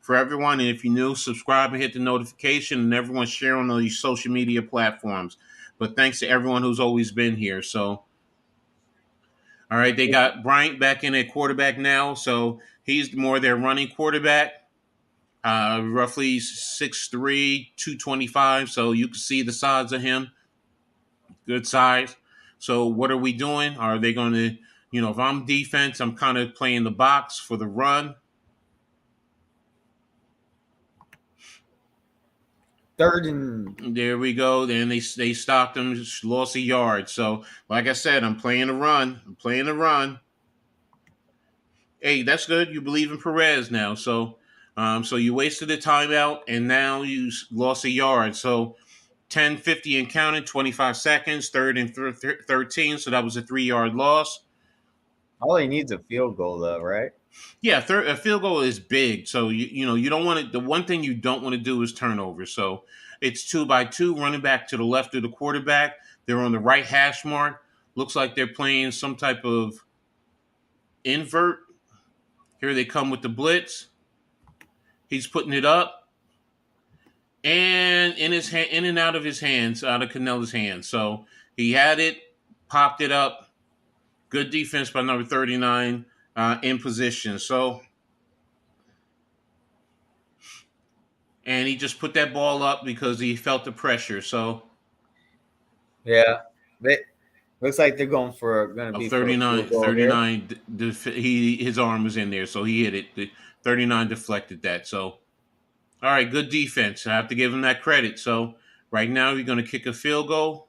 for everyone. And if you're new, subscribe and hit the notification. And everyone share on these social media platforms. But thanks to everyone who's always been here. So, all right, they got Bryant back in at quarterback now. So he's more their running quarterback. Roughly 6'3", 225. So you can see the size of him. Good size. So what are we doing? Are they going to, if I'm defense, I'm kind of playing the box for the run. 3rd and There we go. Then they stopped him, just lost a yard. So like I said, I'm playing the run. I'm playing the run. Hey, that's good. You believe in Perez now. So you wasted a timeout and now you lost a yard. So 10:50 and counting, 25 seconds, 3rd and 13. So that was a 3-yard loss. all he needs a field goal though, right? Yeah, a field goal is big. So you don't want to. The one thing you don't want to do is turnover. So it's 2-by-2, running back to the left of the quarterback. They're on the right hash mark. Looks like they're playing some type of invert. Here they come with the blitz. He's putting it up and in his hand, in and out of his hands, out of Canella's hands. So he had it, popped it up. Good defense by number 39 in position. So. And he just put that ball up because he felt the pressure. So, Yeah. Looks like they're going to Oh, be for a field 39, goal here. 39. His arm was in there, so he hit it. The 39 deflected that. So, all right, good defense. I have to give him that credit. So, right now, you're going to kick a field goal.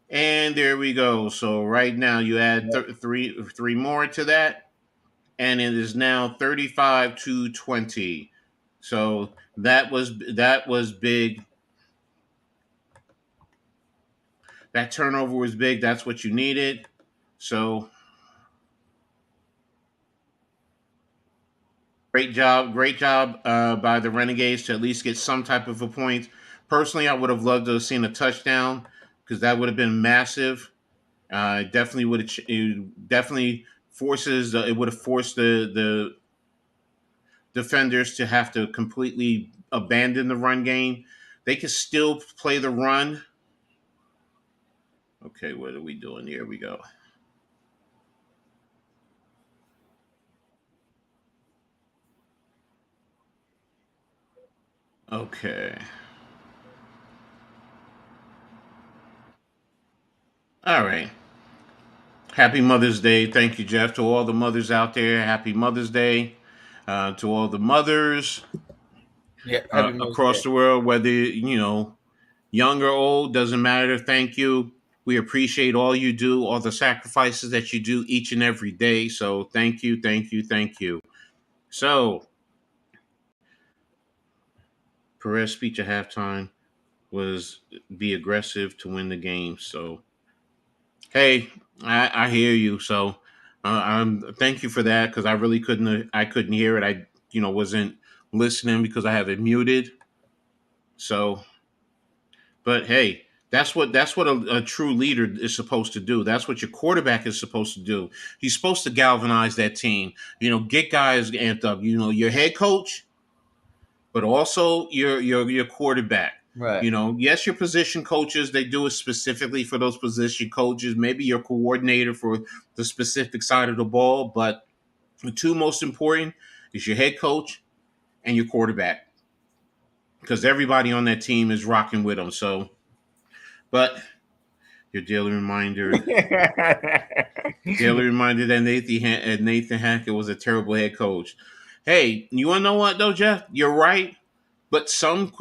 And there we go. So, right now, you add Yep. three more to that. And it is now 35-20. So, that was big. That turnover was big. That's what you needed. So, great job by the Renegades to at least get some type of a point. Personally, I would have loved to have seen a touchdown because that would have been massive. Definitely would have. It definitely forces. It would have forced the defenders to have to completely abandon the run game. They could still play the run. Okay, what are we doing? Here we go. Okay. All right. Happy Mother's Day. Thank you, Jeff. To all the mothers out there, happy Mother's Day. To all the mothers Yeah, Happy Mother's across Day. the world, whether, young or old, doesn't matter. Thank you. We appreciate all you do, all the sacrifices that you do each and every day. So thank you, thank you, thank you. So, Perez's speech at halftime was be aggressive to win the game. So, hey, I hear you. So, thank you for that because I couldn't hear it. I wasn't listening because I have it muted. So, but hey, that's what a true leader is supposed to do. That's what your quarterback is supposed to do. He's supposed to galvanize that team. Get guys amped up. Your head coach, but also your quarterback. Right. Yes, your position coaches, they do it specifically for those position coaches. Maybe your coordinator for the specific side of the ball, but the two most important is your head coach and your quarterback because everybody on that team is rocking with them. So, but your daily reminder that Nathan Hackett was a terrible head coach. Hey, you want to know what though, Jeff? You're right. But some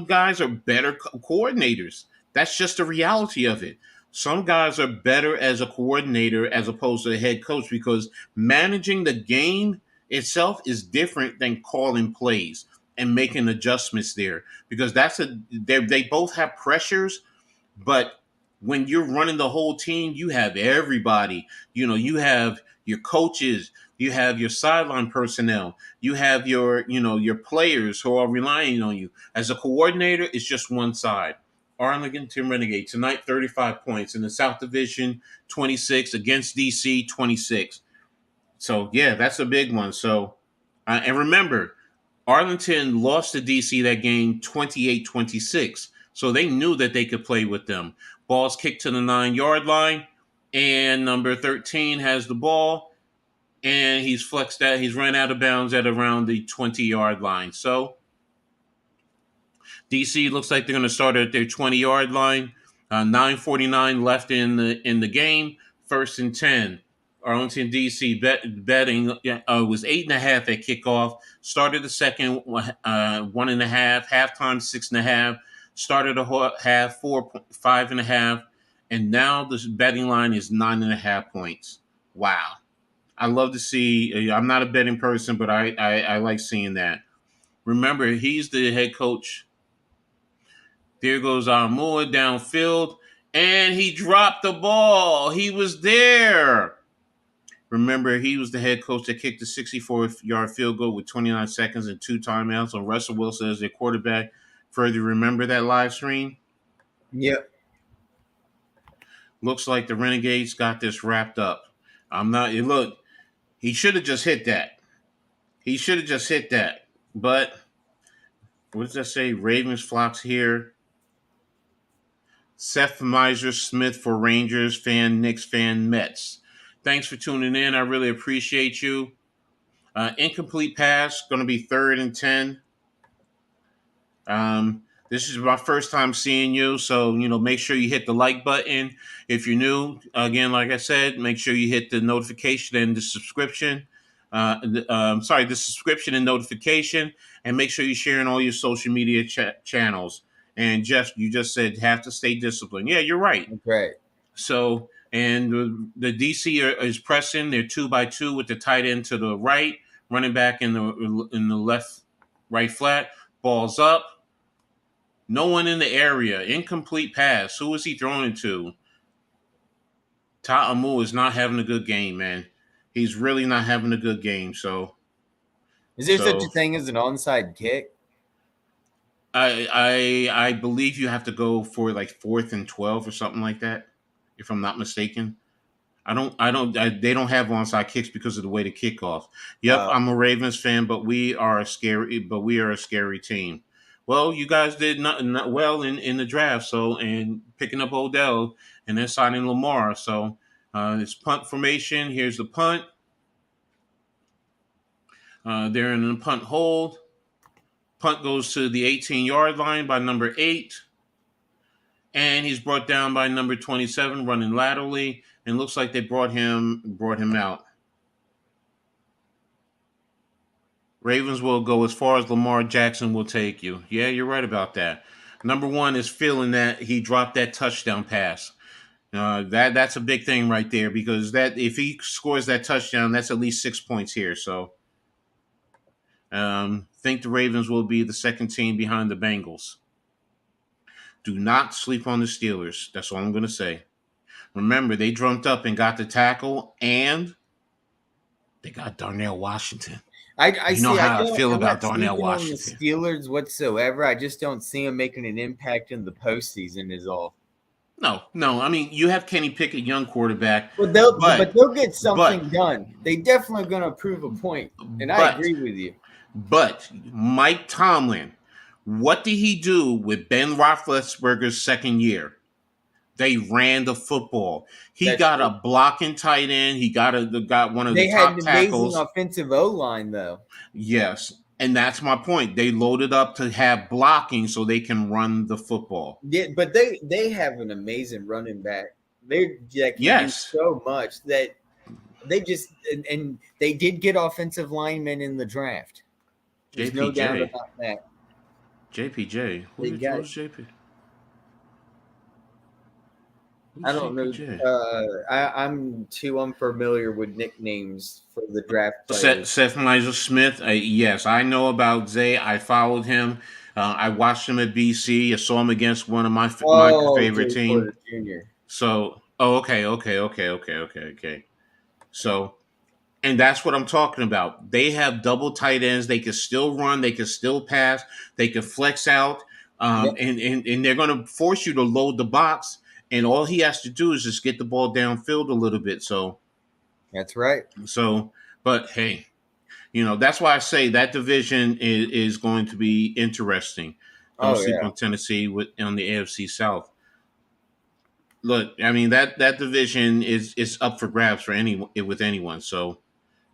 guys are better coordinators. That's just the reality of it. Some guys are better as a coordinator as opposed to a head coach because managing the game itself is different than calling plays and making adjustments there because they both have pressures, but when you're running the whole team, you have everybody. You have your coaches, you have your sideline personnel, you have your players who are relying on you. As a coordinator, it's just one side. Arlington Renegades tonight, 35 points in the South Division, 26 against DC, 26. So yeah, that's a big one. So and remember, Arlington lost to DC that game 28-26. So they knew that they could play with them. Ball's kicked to the 9-yard line, and number 13 has the ball, and he's flexed out. He's ran out of bounds at around the 20-yard line. So DC looks like they're going to start at their 20-yard line. 9:49 left in the game. 1st and 10. Arlington DC betting was 8.5 at kickoff. Started the second 1.5. Halftime 6.5. Started a half 5.5, and now the betting line is 9.5 points. Wow. I love to see. I'm not a betting person, but I like seeing that. Remember, he's the head coach. There goes Moore downfield, and he dropped the ball. He was there. Remember, he was the head coach that kicked the 64-yard field goal with 29 seconds and 2 timeouts on Russell Wilson as their quarterback. Further, remember that live stream? Yep. Looks like the Renegades got this wrapped up. I'm not. Look, he should have just hit that. He should have just hit that. But what does that say? Ravens flocks here. Seth Miser Smith for Rangers fan, Knicks fan, Mets. Thanks for tuning in. I really appreciate you. Incomplete pass, going to be 3rd and 10. This is my first time seeing you, so make sure you hit the like button. If you're new, again, like I said, make sure you hit the notification and the subscription. The subscription and notification, and make sure you're sharing all your social media channels. And Jeff, you just said have to stay disciplined. Yeah, you're right. Right. So, and the DC is pressing. They're 2-by-2 with the tight end to the right, running back in the left, right flat. Balls up. No one in the area. Incomplete pass. Who is he throwing it to? Ta'amu is not having a good game, man. He's really not having a good game. Is there such a So thing as an onside kick? I believe you have to go for like 4th and 12 or something like that, if I'm not mistaken. They don't have onside kicks because of the way to kick off. Yep, Uh, I'm a Ravens fan, but we are a scary team. Well, you guys did not well in the draft, so and picking up Odell and then signing Lamar. So it's punt formation. Here's the punt. They're in the punt hold. Punt goes to the 18-yard line by number 8. And he's brought down by number 27, running laterally. And looks like they brought him out. Ravens will go as far as Lamar Jackson will take you. Yeah, you're right about that. Number one is feeling that he dropped that touchdown pass. That's a big thing right there, because that if he scores that touchdown, that's at least 6 points here. So, think the Ravens will be the second team behind the Bengals. Do not sleep on the Steelers. That's all I'm going to say. Remember, they jumped up and got the tackle, and they got Darnell Washington. I You know see. how I feel I'm about not Darnell sleeping on the Washington. Steelers whatsoever. I just don't see them making an impact in the postseason. Is all. No. I mean, you have Kenny Pickett, young quarterback, But but they'll get but something done. They definitely going to prove a point, and I but agree with you. but Mike Tomlin, what did he do with Ben Roethlisberger's second year? They ran the football. He That's got a true. blocking tight end. He got one of the They had an top amazing tackles. offensive O line, though. Yes, and that's my point. They loaded up to have blocking so they can run the football. Yeah, but they have an amazing running back. They that can do Yes, so much that they just and they did get offensive linemen in the draft. There's no doubt JPJ, about that. JPJ. They got. Who's JP? I Who's don't know. JPJ? I'm too unfamiliar with nicknames for the draft players. Seth Meiser Smith. Yes, I know about Zay. I followed him. I watched him at BC. I saw him against one of my Oh, favorite Joey team. Porter Jr. So, okay. So, and that's what I'm talking about. They have double tight ends. They can still run. They can still pass. They can flex out. Yep, And they're going to force you to load the box. And all he has to do is just get the ball downfield a little bit. that's right. So, but hey, that's why I say that division is going to be interesting. Don't Oh sleep yeah. on Tennessee on the AFC South. Look, I mean that division is up for grabs for with anyone. So,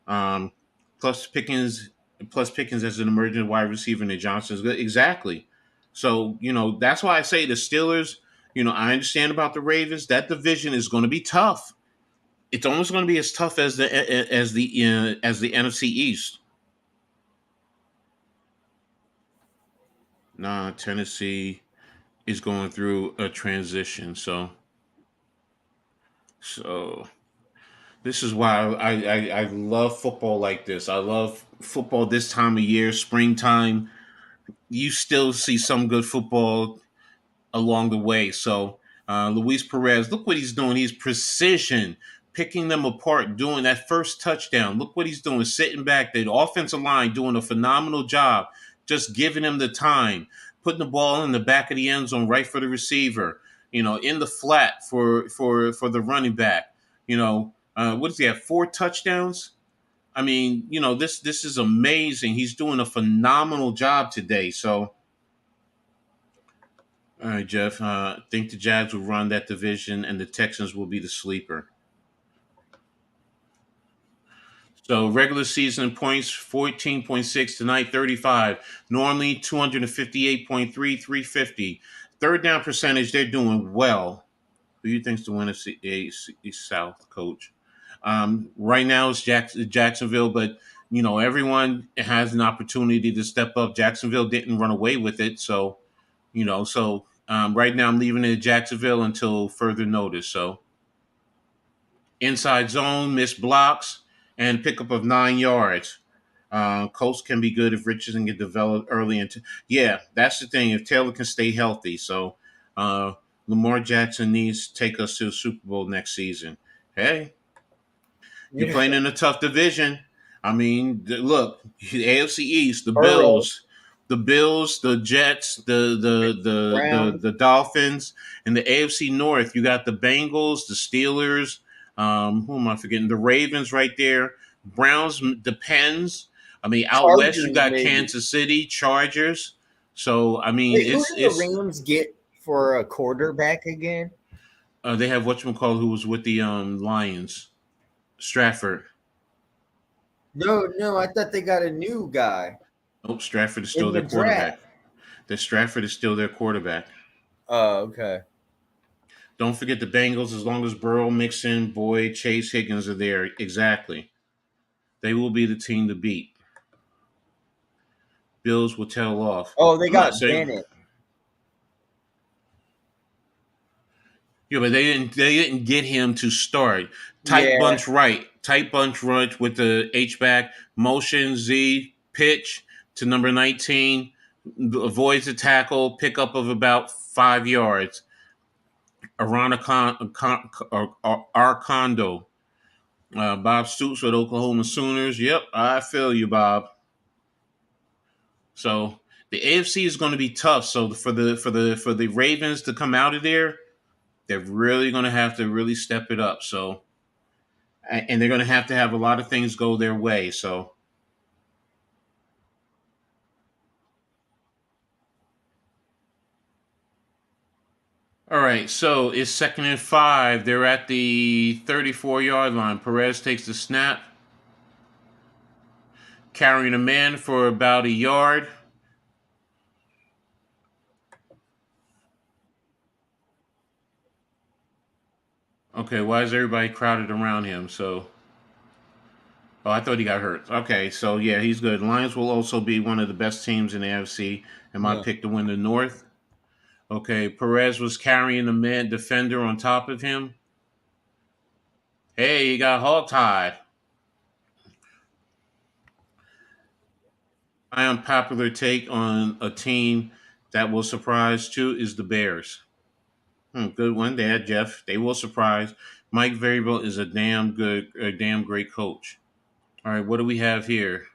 um, plus Pickens, plus Pickens as an emerging wide receiver in the Johnsons, exactly. So that's why I say the Steelers. I understand about the Ravens. That division is going to be tough. It's almost going to be as tough as the NFC East. Nah, Tennessee is going through a transition. So this is why I love football like this. I love football this time of year, springtime. You still see some good football along the way. So Luis Perez, look what he's doing. He's precision, picking them apart, doing that first touchdown. Look what he's doing, sitting back. The offensive line doing a phenomenal job, just giving him the time, putting the ball in the back of the end zone, right for the receiver. In the flat for the running back. What does he have? 4 touchdowns. I mean, this is amazing. He's doing a phenomenal job today. So, all right, Jeff. Think the Jags will run that division, and the Texans will be the sleeper. So regular season points 14.6 tonight, 35. Normally 258.3, 350. Third down percentage, they're doing well. Who do you think's the winner South, coach? Right now it's Jacksonville, but everyone has an opportunity to step up. Jacksonville didn't run away with it, so right now I'm leaving it at Jacksonville until further notice. So inside zone, missed blocks, and pickup of 9 yards. Colts can be good if Richardson get developed early into. Yeah, that's the thing. If Taylor can stay healthy, so uh, Lamar Jackson needs to take us to the Super Bowl next season. Hey, you're Yeah. playing in a tough division. I mean, look, the AFC East, Burrow, The Bills, the Jets, Browns, the Dolphins, and the AFC North. You got the Bengals, the Steelers. Who am I forgetting? The Ravens right there. Browns depends. I mean, out west you Chargers, got maybe. Kansas City Chargers. So I mean, Wait, who did the Rams get for a quarterback again? they have whatchamacallit who was with the Lions, Stratford. No, no, I thought they got a new guy Nope, Stratford is still in the their quarterback. draft. That Stratford is still their quarterback. Oh, okay. Don't forget the Bengals. As long as Burrow, Mixon, Boyd, Chase, Higgins are there, exactly, they will be the team to beat. Bills will tail off. Oh, they I'm not got saying, Bennett. yeah, but they didn't get him to start. Tight Yeah. bunch right, tight bunch right with the H back motion Z pitch to number 19, avoids the tackle, pickup of about 5 yards. Arcondo. Bob Stoops with Oklahoma Sooners. Yep, I feel you, Bob. So the AFC is going to be tough. So for the Ravens to come out of there, they're really going to have to really step it up. So and they're going to have a lot of things go their way. So all right, so it's 2nd and 5. They're at the 34-yard line. Perez takes the snap, carrying a man for about a yard. Okay, why is everybody crowded around him? So, oh, I thought he got hurt. Okay, so yeah, he's good. Lions will also be one of the best teams in the AFC, and my Yeah. pick to win the North. Okay, Perez was carrying the man defender on top of him. Hey, he got hog tied. My unpopular take on a team that will surprise too is the Bears. Good one there, Jeff. They will surprise. Mike Variable is a damn great coach. All right, what do we have here?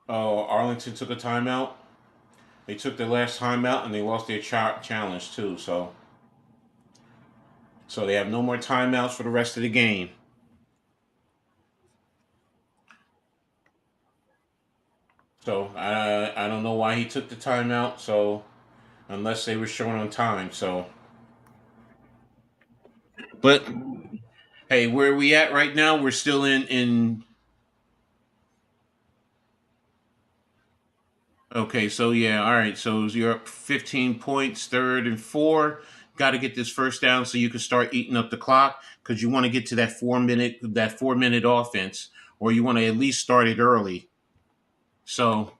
Oh, Arlington took a timeout. They took their last timeout and they lost their challenge too. So they have no more timeouts for the rest of the game. So I don't know why he took the timeout. So unless they were short on time. So, but hey, where are we at right now? We're still in. Okay, so yeah, all right. So you're up 15 points, 3rd and 4. Got to get this first down so you can start eating up the clock because you want to get to that 4-minute offense, or you want to at least start it early. So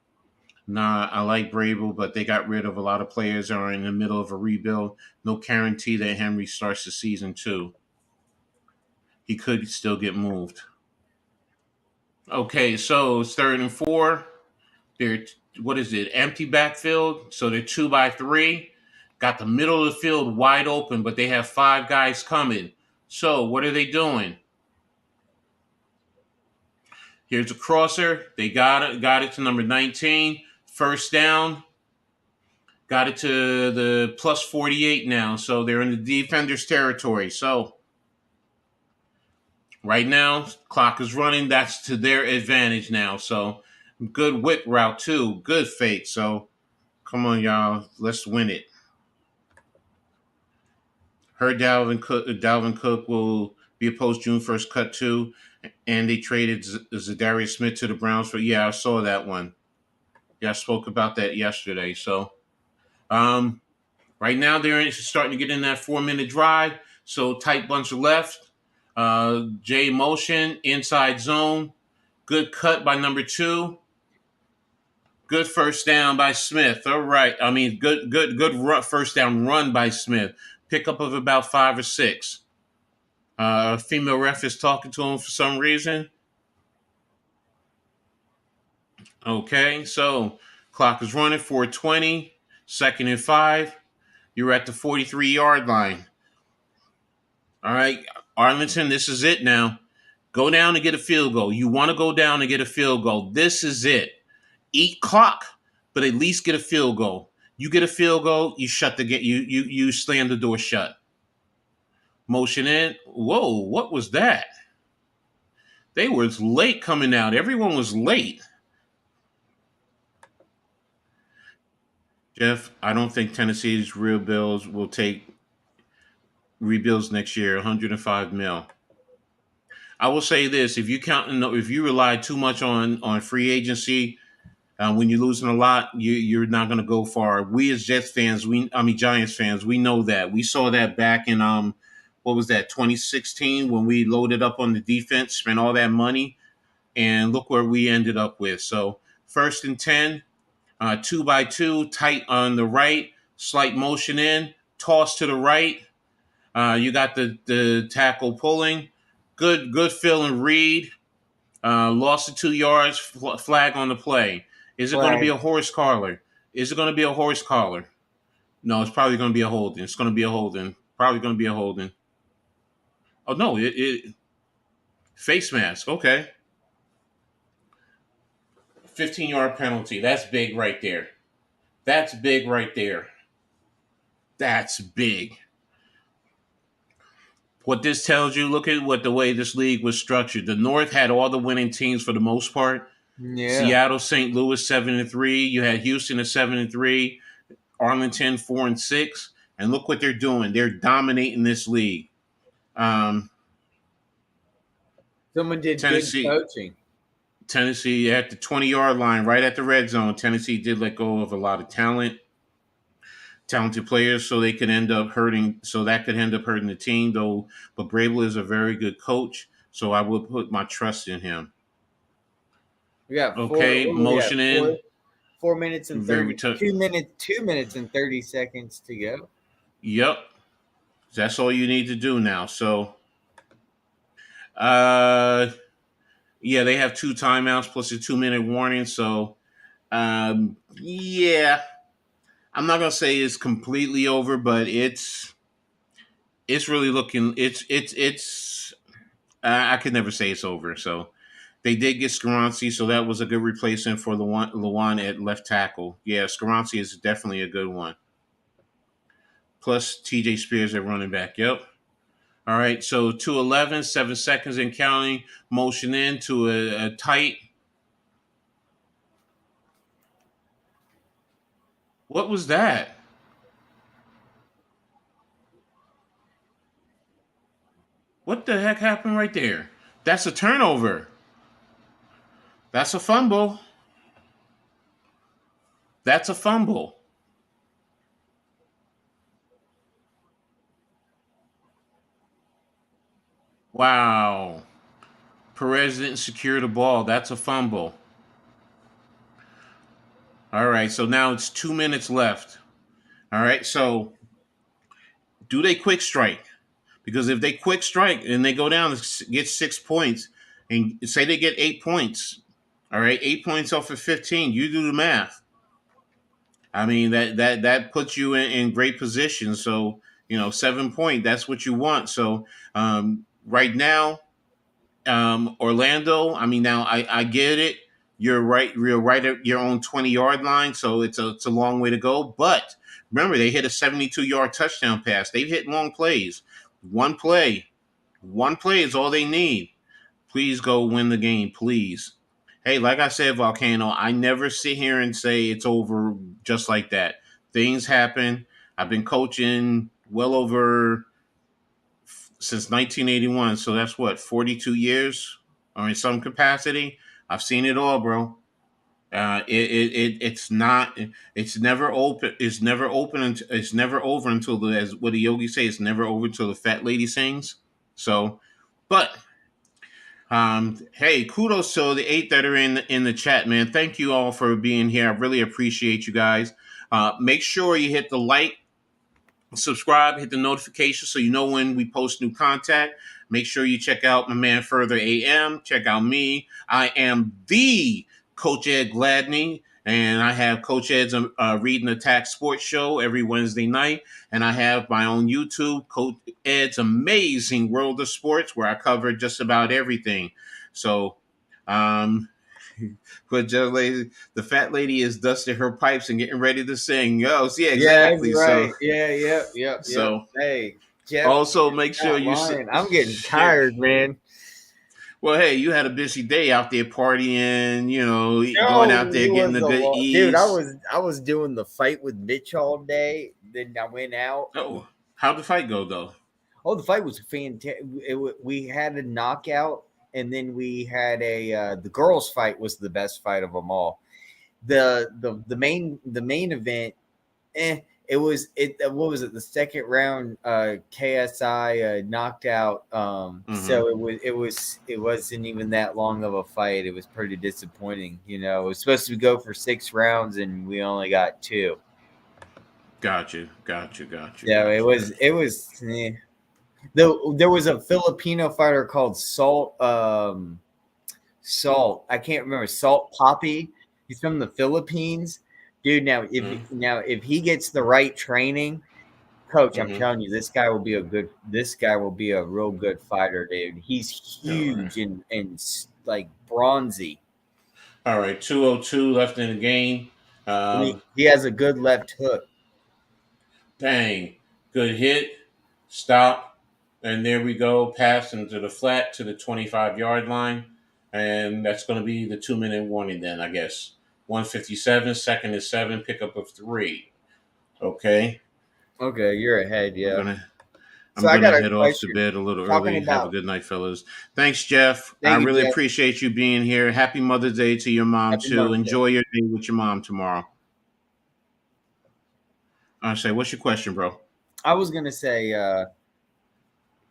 nah, I like Brable, but they got rid of a lot of players that are in the middle of a rebuild. No guarantee that Henry starts the season too. He could still get moved. Okay, so it's 3rd and 4. They're what is it? Empty backfield. So they're 2 by 3. Got the middle of the field wide open, but they have 5 guys coming. So what are they doing? Here's a crosser. They got it to number 19. First down. Got it to the plus 48 now. So they're in the defender's territory. So right now, clock is running. That's to their advantage now. So good whip route too. Good fake. So come on, y'all. Let's win it. Heard Dalvin Cook will be a post June 1st cut too, and they traded Zadarius Smith to the Browns for. Yeah, I saw that one. Yeah, I spoke about that yesterday. So, um, right now they're starting to get in that 4 minute drive. So tight bunch of left. J motion inside zone. Good cut by number 2. Good first down by Smith. All right. I mean, good first down run by Smith. Pickup of about 5 or 6. Female ref is talking to him for some reason. Okay, so clock is running 4:20, 2nd and 5. You're at the 43-yard line. All right, Arlington, this is it now. Go down and get a field goal. You want to go down and get a field goal. This is it. Eat clock, but at least get a field goal. You get a field goal, you shut the gate. You slam the door shut. Motion in. Whoa, what was that? They were late coming out. Everyone was late. Jeff, I don't think Tennessee's real bills will take rebuilds next year. 105 mil. I will say this: if you rely too much on free agency, when you're losing a lot, you're not going to go far. We as Giants fans, we know that. We saw that back in what was that 2016 when we loaded up on the defense, spent all that money, and look where we ended up with. So 1st and 10, 2x2, tight on the right, slight motion in, toss to the right. You got the tackle pulling. Good fill and read. Lost to 2 yards. Flag on the play. Is it going to be a horse collar? Is it going to be a horse collar? No, it's probably going to be a holding. It's going to be a holding. Probably going to be a holding. Oh no! It face mask. Okay. 15-yard penalty. That's big right there. That's big right there. That's big. What this tells you, look at what the way this league was structured. The North had all the winning teams for the most part. Yeah. Seattle, St. Louis 7-3. You had Houston at 7-3. Arlington 4-6. And look what they're doing. They're dominating this league. Someone did Tennessee, good coaching. Tennessee at the 20-yard line, right at the red zone. Tennessee did let go of a lot of talented players, so they could end up hurting. So that could end up hurting the team, though. But Brable is a very good coach, so I would put my trust in him. We got motion in. 4 minutes and 30. 2 minutes and 30 seconds to go. Yep, that's all you need to do now. So, yeah, they have 2 timeouts plus a 2-minute warning. So, yeah. I'm not gonna say it's completely over, but it's really looking. It's. I could never say it's over. So they did get Skaronski, so that was a good replacement for Lawan at left tackle. Yeah, Skaronski is definitely a good one. Plus TJ Spears at running back. Yep. All right, so 2:11, 7 seconds and counting. Motion in to a tight. What was that? What the heck happened right there? That's a turnover. That's a fumble. That's a fumble. Wow. Perez didn't secure the ball. That's a fumble. All right, so now it's 2 minutes left. All right, so do they quick strike? Because if they quick strike and they go down and get 6 points, and say they get 8 points, all right, 8 points off of 15, you do the math. I mean, that puts you in great position. So, 7 point, that's what you want. So right now, Orlando, I mean, now I get it. You're right at your own 20-yard line, so it's a long way to go. But remember, they hit a 72-yard touchdown pass. They've hit long plays. One play is all they need. Please go win the game, please. Hey, like I said, Volcano, I never sit here and say it's over just like that. Things happen. I've been coaching well over since 1981. So that's what, 42 years, or in some capacity. I've seen it all, bro. It's not. It's never open. It's never open. It's never over until the, as what the yogis say, it's never over until the fat lady sings. So, but hey, kudos to the 8 that are in the chat, man. Thank you all for being here. I really appreciate you guys. Make sure you hit the like, subscribe, hit the notification so you know when we post new content. Make sure you check out my man Further AM. Check out me. I am the Coach Ed Gladney, and I have Coach Ed's Reading Attack Sports Show every Wednesday night. And I have my own YouTube, Coach Ed's Amazing World of Sports, where I cover just about everything. So, but just lady, the fat lady is dusting her pipes and getting ready to sing. Yo, yeah, Yeah, that's exactly. So, right. Yeah, yep. so Hey, Jeff, also make sure not you lying. I'm getting share. tired, man. Well, hey, you had a busy day out there partying, going No, out there it getting was a a good lot, dude. I ease. was doing the fight with Mitch all day. Then I went out. Oh, how'd the fight go though? Oh, the fight was fantastic. We had a knockout, and then we had the girls' fight was the best fight of them all. The main event, what was it, the second round, KSI knocked out, so it wasn't even that long of a fight. It was pretty disappointing. It was supposed to go for 6 rounds and we only got 2. Got you. So there was a Filipino fighter called Salt, I can't remember, Salt Poppy. He's from the Philippines, dude. Now if he gets the right training, coach, I'm telling you, this guy will be a real good fighter, dude. He's huge and like bronzy. All right, 202 left in the game. He has a good left hook. Dang, good hit, stop, and there we go. Pass into the flat to the 25-yard line, and that's going to be the 2-minute warning then, I guess. 157, second and 7, pickup of 3. Okay. Okay, you're ahead. Yeah. I'm I got gonna a head off to question. bed a little Talking early. Have a about, good night, fellas. Thanks, Jeff. I thank you, really Jeff. appreciate you being here. Happy Mother's Day to your mom Happy too. Mother's Day. Enjoy your day with your mom tomorrow. I say, what's your question, bro? I was gonna say,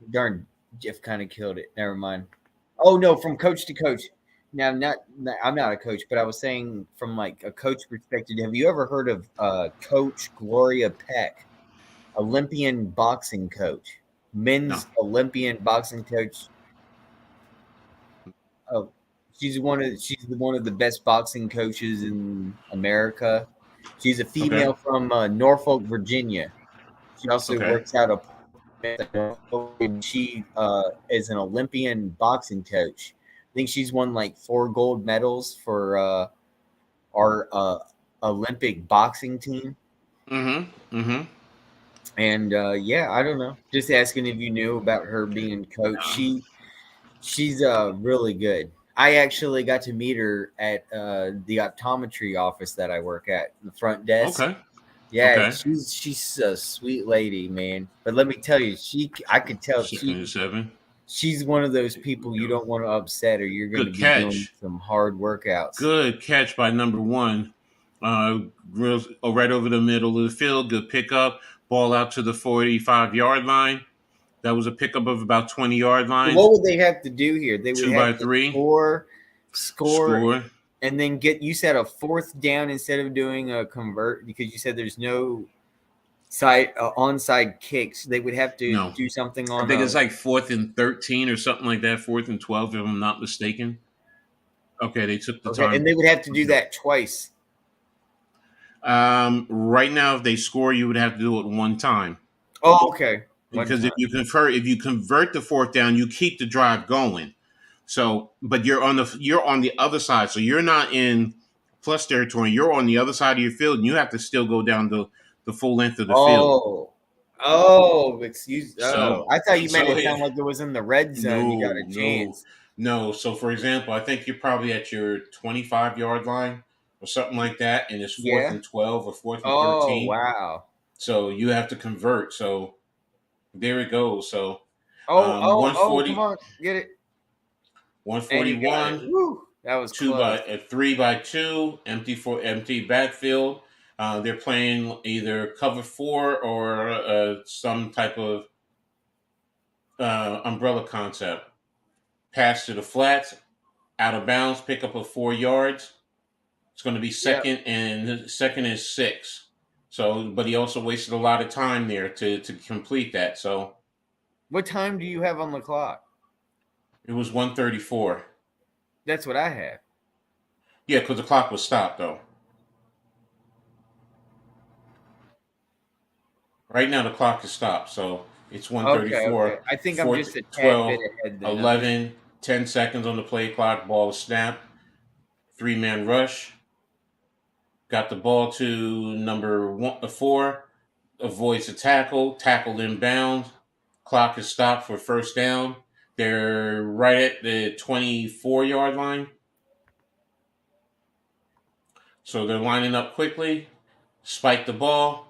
darn, Jeff kind of killed it. Never mind. Oh no, from coach to coach. Now, I'm not a coach, but I was saying from like a coach perspective. Have you ever heard of Coach Gloria Peck, Olympian boxing coach, No. men's Olympian boxing coach? Oh, she's one of the best boxing coaches in America. She's a Okay. female from Norfolk, Virginia. She also Okay. works out of and she is an Olympian boxing coach. I think she's won like 4 gold medals for our Olympic boxing team. And yeah, I don't know. Just asking if you knew about her being coach. She's really good. I actually got to meet her at the optometry office that I work at, the front desk. Okay. Yeah, Okay. she's a sweet lady, man. But let me tell you, I could tell 607. she's one of those people you don't want to upset, or you're going to Good be doing catch. some hard workouts. Good catch by number 1. Right over the middle of the field. Good pickup. Ball out to the 45-yard line. That was a pickup of about 20-yard line. What would they have to do here? They would 2 by have to 3. score, and then get, you said, a 4th down instead of doing a convert, because you said there's no onside kicks. They would have to do something on. I think it's like 4th and 13 or something like that. 4th and 12, if I'm not mistaken. Okay, they took the time, and they would have to do that twice. Right now, if they score, you would have to do it 1 time. Oh, okay. Because if you convert the 4th down, you keep the drive going. So, but you're on the other side, so you're not in plus territory. You're on the other side of your field, and you have to still go down the full length of the field. Excuse. So, I thought you meant it sounded like it was in the red zone. No, You got a chance. No. So, for example, I think you're probably at your 25-yard line or something like that, and it's 4th and 12 or 4th and 13. Wow. So you have to convert. So there it goes. So Come 140, on, get it. And you got it. 141, Woo! That was close. 3-2, empty backfield. They're playing either cover 4 or some type of umbrella concept. Pass to the flats, out of bounds, pick up of 4 yards. It's going to be Yep. second is 6. So, but he also wasted a lot of time there to complete that. So, What time do you have on the clock? it was 134. That's what I have. Yeah, because the clock was stopped though. Right now the clock is stopped, so it's Okay. 134. I think I'm 4, just a tad 12, bit ahead then. 11, 10 seconds on the play clock. Ball is snapped. 3-man rush. Got the ball to number 4. Avoids a tackle. Tackled inbound. Clock is stopped for first down. They're right at the 24-yard line. So they're lining up quickly. Spike the ball.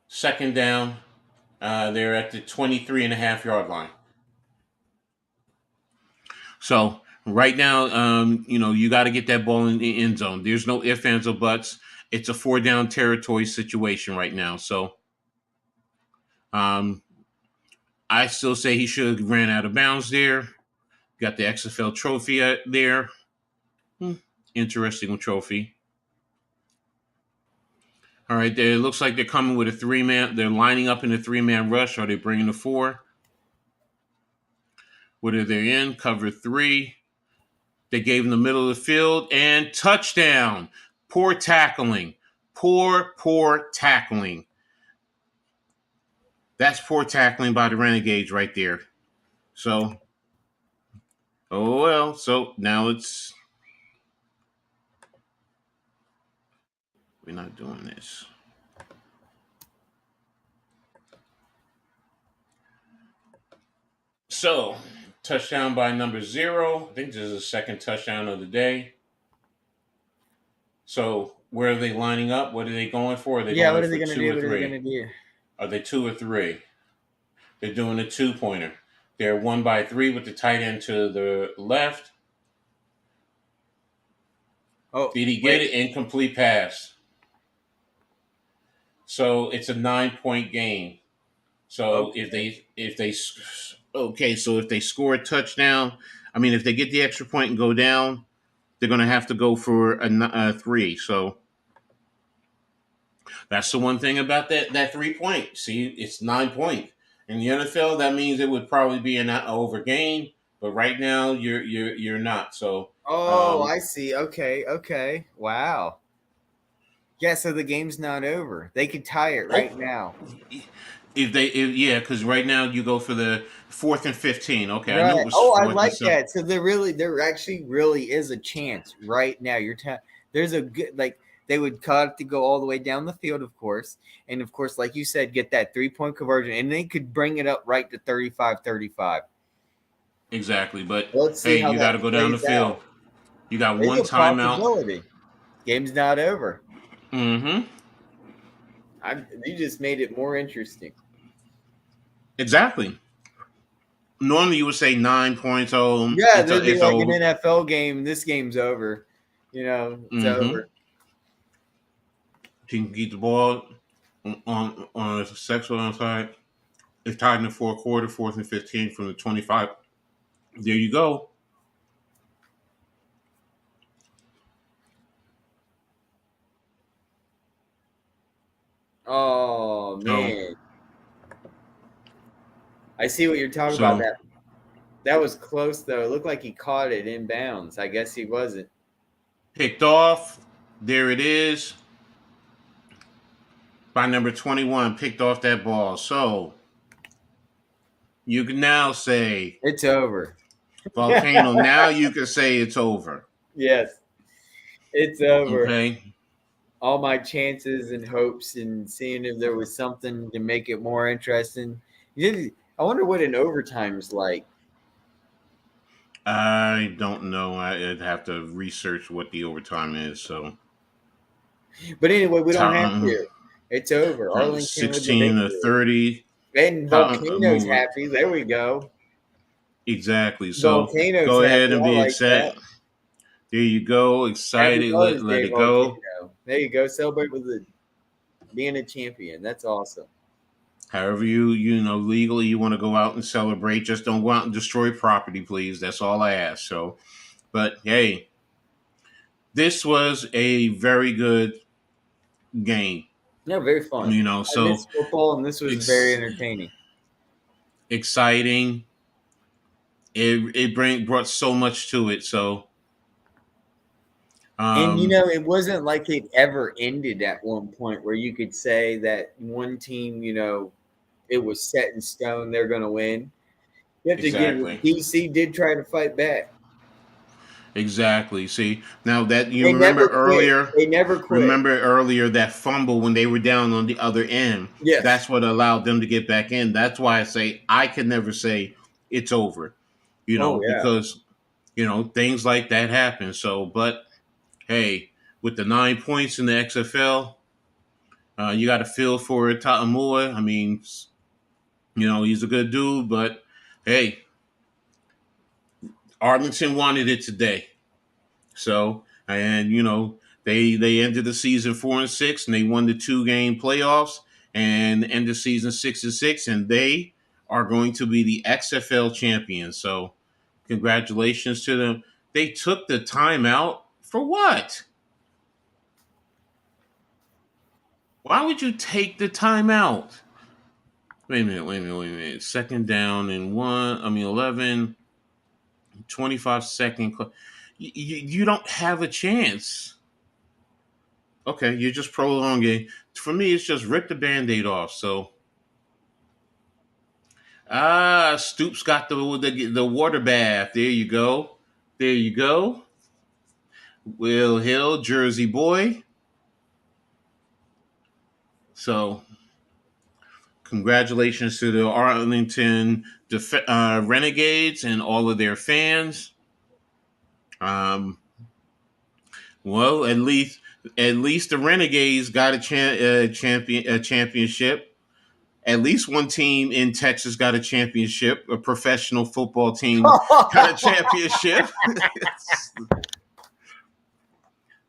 Second down. They're at the 23.5-yard line. So right now, you got to get that ball in the end zone. There's no ifs, ands, or buts. It's a 4-down territory situation right now. So I still say he should have ran out of bounds there. Got the XFL trophy there. Interesting trophy. All right, it looks like they're coming with a 3-man. They're lining up in a 3-man rush. Are they bringing the 4? What are they in? Cover 3. They gave him the middle of the field and touchdown. Poor tackling. Poor tackling. That's poor tackling by the Renegades right there. So, oh well. So now we're not doing this. So, touchdown by number 0. I think this is the second touchdown of the day. So, where are they lining up? What are they going for? Are they Yeah, going what are for they going to 2 do? or What are they 3? going to do? Are they 2 or 3? They're doing a 2-pointer. They're 1 by 3 with the tight end to the left. Oh, did he get it? Incomplete pass. So it's a 9-point game. So if they score a touchdown, if they get the extra point and go down, they're going to have to go for a 3. So that's the one thing about that 3-point. See, it's 9 points. In the NFL, that means it would probably be an over game. But right now, you're not. So I see. Okay. Wow. Yeah, so the game's not over. They could tie it right now. Because right now you go for the 4th and 15. Okay, I knew Right. it was Oh, I 4th and like something. that. So there actually really is a chance right now. There's a good they would cut it to go all the way down the field, of course, and of course, like you said, get that 3-point conversion, and they could bring it up right to 35-35. Exactly, but Let's see hey, how you got to that go down the plays field. out. You got There's one a timeout. possibility. Game's not over. Mm-hmm. You just made it more interesting. Exactly. Normally you would say 9 points. Oh, Yeah, there'd be it's like an over. NFL game. This game's over. It's Mm-hmm. over. You can get the ball on a sexual onside. It's tied in the 4th quarter, 4th and 15 from the 25. There you go. Oh So man, I see what you're talking about. so That was close though. It looked like he caught it inbounds. I guess he wasn't. picked off. There it is. By number 21, picked off that ball. So you can now say It's over. Volcano. Now you can say it's over. Yes, it's over. Okay. All my chances and hopes and seeing if there was something to make it more interesting. I wonder what an overtime's like. I don't know. I'd have to research what the overtime is. So But anyway, we don't have um, to. It's over. Arlington with the 16 to victory. 30. And Volcano's Move. happy. There we go. Exactly. So Volcano's go happy. ahead and I be like that. excited. There you go. Happy Excited. Mother's Let Day, it go. Volcano. There you go. Celebrate with being a champion. That's awesome. However you legally you want to go out and celebrate. Just don't go out and destroy property, please. That's all I ask. So, but hey, this was a very good game. No, very fun. I So miss football, and this was very ex- entertaining. exciting. It brought so much to it. So And um, it wasn't like it ever ended at one point where you could say that one team, it was set in stone, they're going to win. You have to give exactly. it. DC did try to fight back. Exactly. See, now that you They remember never quit. earlier, They never quit. that fumble when they were down on the other end. Yes. That's what allowed them to get back in. That's why I say I can never say it's over, Oh yeah. because things like that happen. So, but hey, with the 9 points in the XFL, you got to feel for Ta'amua. I mean, he's a good dude, but hey, Arlington wanted it today. So, and they ended the season 4-6, and they won the 2-game playoffs, and end the season 6-6, and they are going to be the XFL champions. So, congratulations to them. They took the time out for what? Why would you take the time out? Wait a minute, wait a minute, wait a minute. Second down and 11, 25-second. You don't have a chance. Okay, you're just prolonging. For me, it's just rip the band-aid off. So, Stoops got the water bath. There you go. There you go. Will Hill, Jersey boy. So, congratulations to the Arlington Renegades and all of their fans. Um, well, at least the Renegades got a championship. At least one team in Texas got a championship. A professional football team got a championship.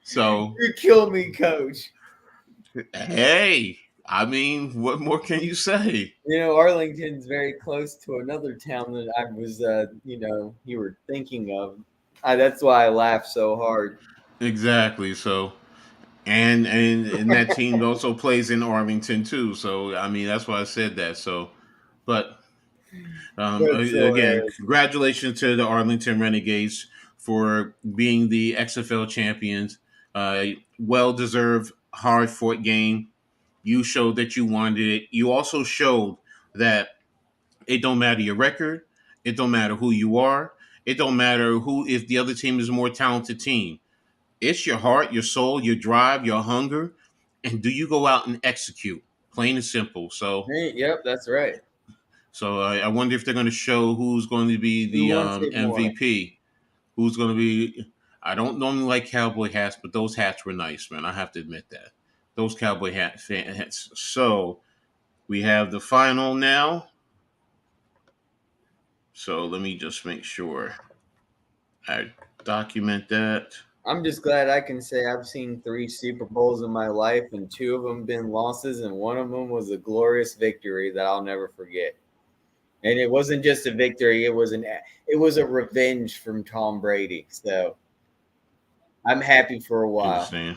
So, You kill me, coach. hey, I mean, what more can you say? Arlington's very close to another town that I was, you were thinking of. That's why I laughed so hard. Exactly. So, and that team also plays in Arlington too. So, I mean, that's why I said that. So, but That's again, hilarious. congratulations to the Arlington Renegades for being the XFL champions. Well deserved, hard fought game. You showed that you wanted it. You also showed that it don't matter your record. It don't matter who you are. It don't matter who if the other team is a more talented team. It's your heart, your soul, your drive, your hunger, and do you go out and execute? Plain and simple. So, Hey, yep, that's right. I wonder if they're going to show who's going to be Who the wants it more? MVP. Who's going to be? I don't normally like cowboy hats, but those hats were nice, man. I have to admit that those cowboy hats. So we have the final now. So let me just make sure I document that. I'm just glad I can say I've seen 3 Super Bowls in my life, and 2 of them been losses, and one of them was a glorious victory that I'll never forget. And it wasn't just a victory; it was a revenge from Tom Brady. So I'm happy for a while. Understand?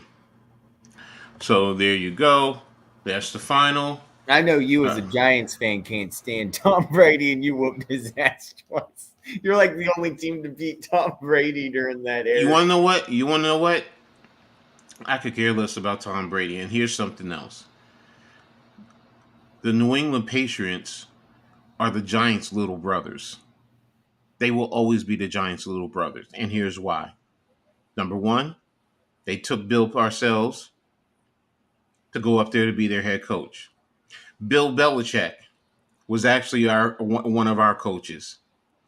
So there you go. That's the final. I know you, as a Uh, Giants fan, can't stand Tom Brady, and you whooped his ass twice. You're like the only team to beat Tom Brady during that you era. want to know what? You want to know what? I could care less about Tom Brady. And here's something else: the New England Patriots are the Giants' little brothers. They will always be the Giants' little brothers. And here's why. Number one, they took Bill Parcells to go up there to be their head coach. Bill Belichick was actually one of our coaches.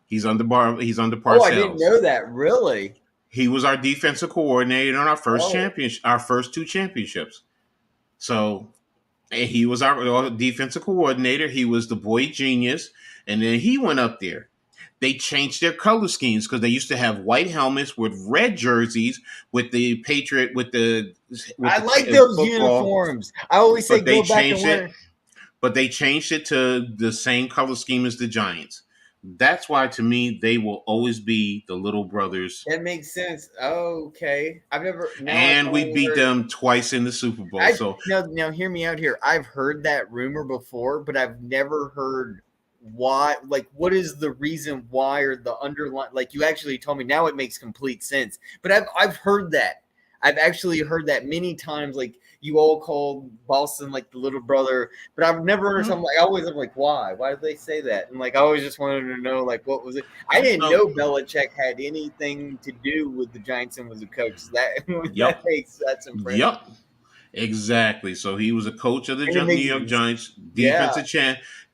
He's under Oh, I didn't Parcells. know that. Really? He was our defensive coordinator in Oh, our first 2 championships. So he was our defensive coordinator. He was the boy genius, and then he went up there. they changed their color schemes because they used to have white helmets with red jerseys with the Patriot with I the like those football, uniforms. I always say but they go back and changed it. wear. But they changed it to the same color scheme as the Giants. That's why, to me, they will always be the little brothers. That makes sense. Okay, I've never. Now I've And we finally beat heard. them twice in the Super Bowl. I So, now hear me out here. I've heard that rumor before, but I've never heard why. Like, what is the reason why, or the underlying? Like, you actually told me now. It makes complete sense. But I've heard that. I've actually heard that many times. Like, you all called Boston like the little brother, but I've never heard something like. I always am like, why? Why did they say that? And like, I always just wanted to know like what was it? I didn't know Belichick had anything to do with the Giants and was a coach. So yep, that's impressive. yep, exactly. So he was a coach of the And it New makes York Giants, yeah.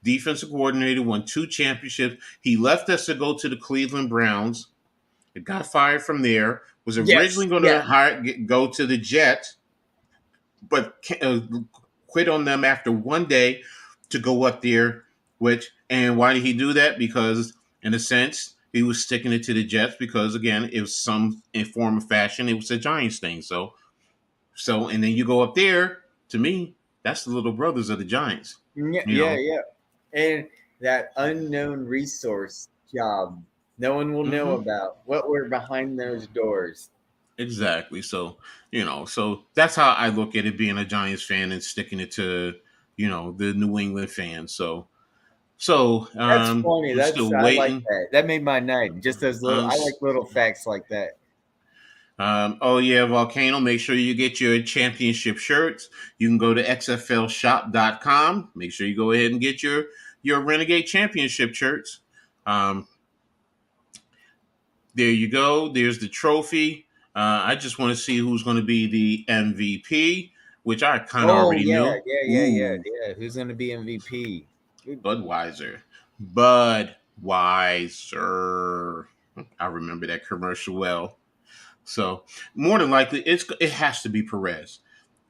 defensive coordinator, won 2 championships. He left us to go to the Cleveland Browns. It got fired from there. Was Yes. originally going Yeah. to go to the Jets, but quit on them after one day to go up there. And why did he do that? Because in a sense, he was sticking it to the Jets because again, it was some in form of fashion. It was a Giants thing. And then you go up there. To me, that's the little brothers of the Giants. Yeah. You Yeah. know. Yeah. And that unknown resource job no one will know Mm-hmm. about what we're behind those doors. Exactly. So that's how I look at it being a Giants fan and sticking it to, the New England fans. That's funny. I'm That's still I like waiting. that. That made my night. Just those little. Um, I like little facts like that. oh yeah, Volcano. Make sure you get your championship shirts. You can go to xflshop.com. Make sure you go ahead and get your Renegade Championship shirts. Um, there you go. There's the trophy. I just want to see who's going to be the MVP, which I kind of Oh already yeah, knew. yeah, yeah, yeah, Ooh, yeah. Who's gonna be MVP? Budweiser. Budweiser. I remember that commercial well. So more than likely, it has to be Perez.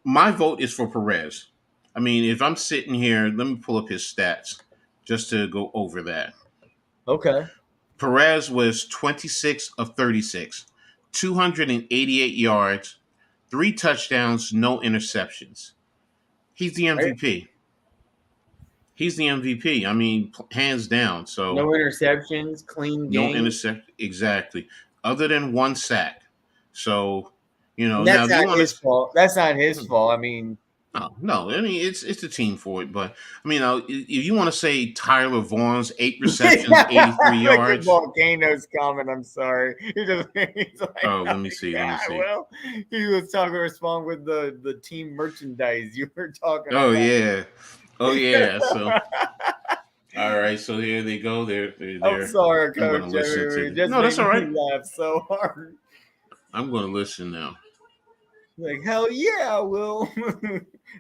My vote is for Perez. I mean, if I'm sitting here, let me pull up his stats just to go over that. Okay. Perez was 26 of 36, 288 yards, 3 touchdowns, no interceptions. He's the Right. MVP. He's the MVP. I mean, hands down. No So interceptions, clean no game. intercept exactly, other than one sack. So And now that's if you not want his fault. That's not his to, fault. I mean, no. I mean, it's a team for it. But I mean, if you want to say Tyler Vaughn's 8 receptions, 83 look at yards. Volcano's comment. I'm sorry. He's like, Oh, oh, let me see. Let me yeah, see. well, he was talking to respond with the team merchandise you were talking Oh about. yeah. Oh yeah. So all right. So here they go. They're I'm there. sorry, I'm going to Coach. I listen mean, to it the. just No, that's made all me right. laugh so hard. I'm going to listen now. Like, hell yeah, I will.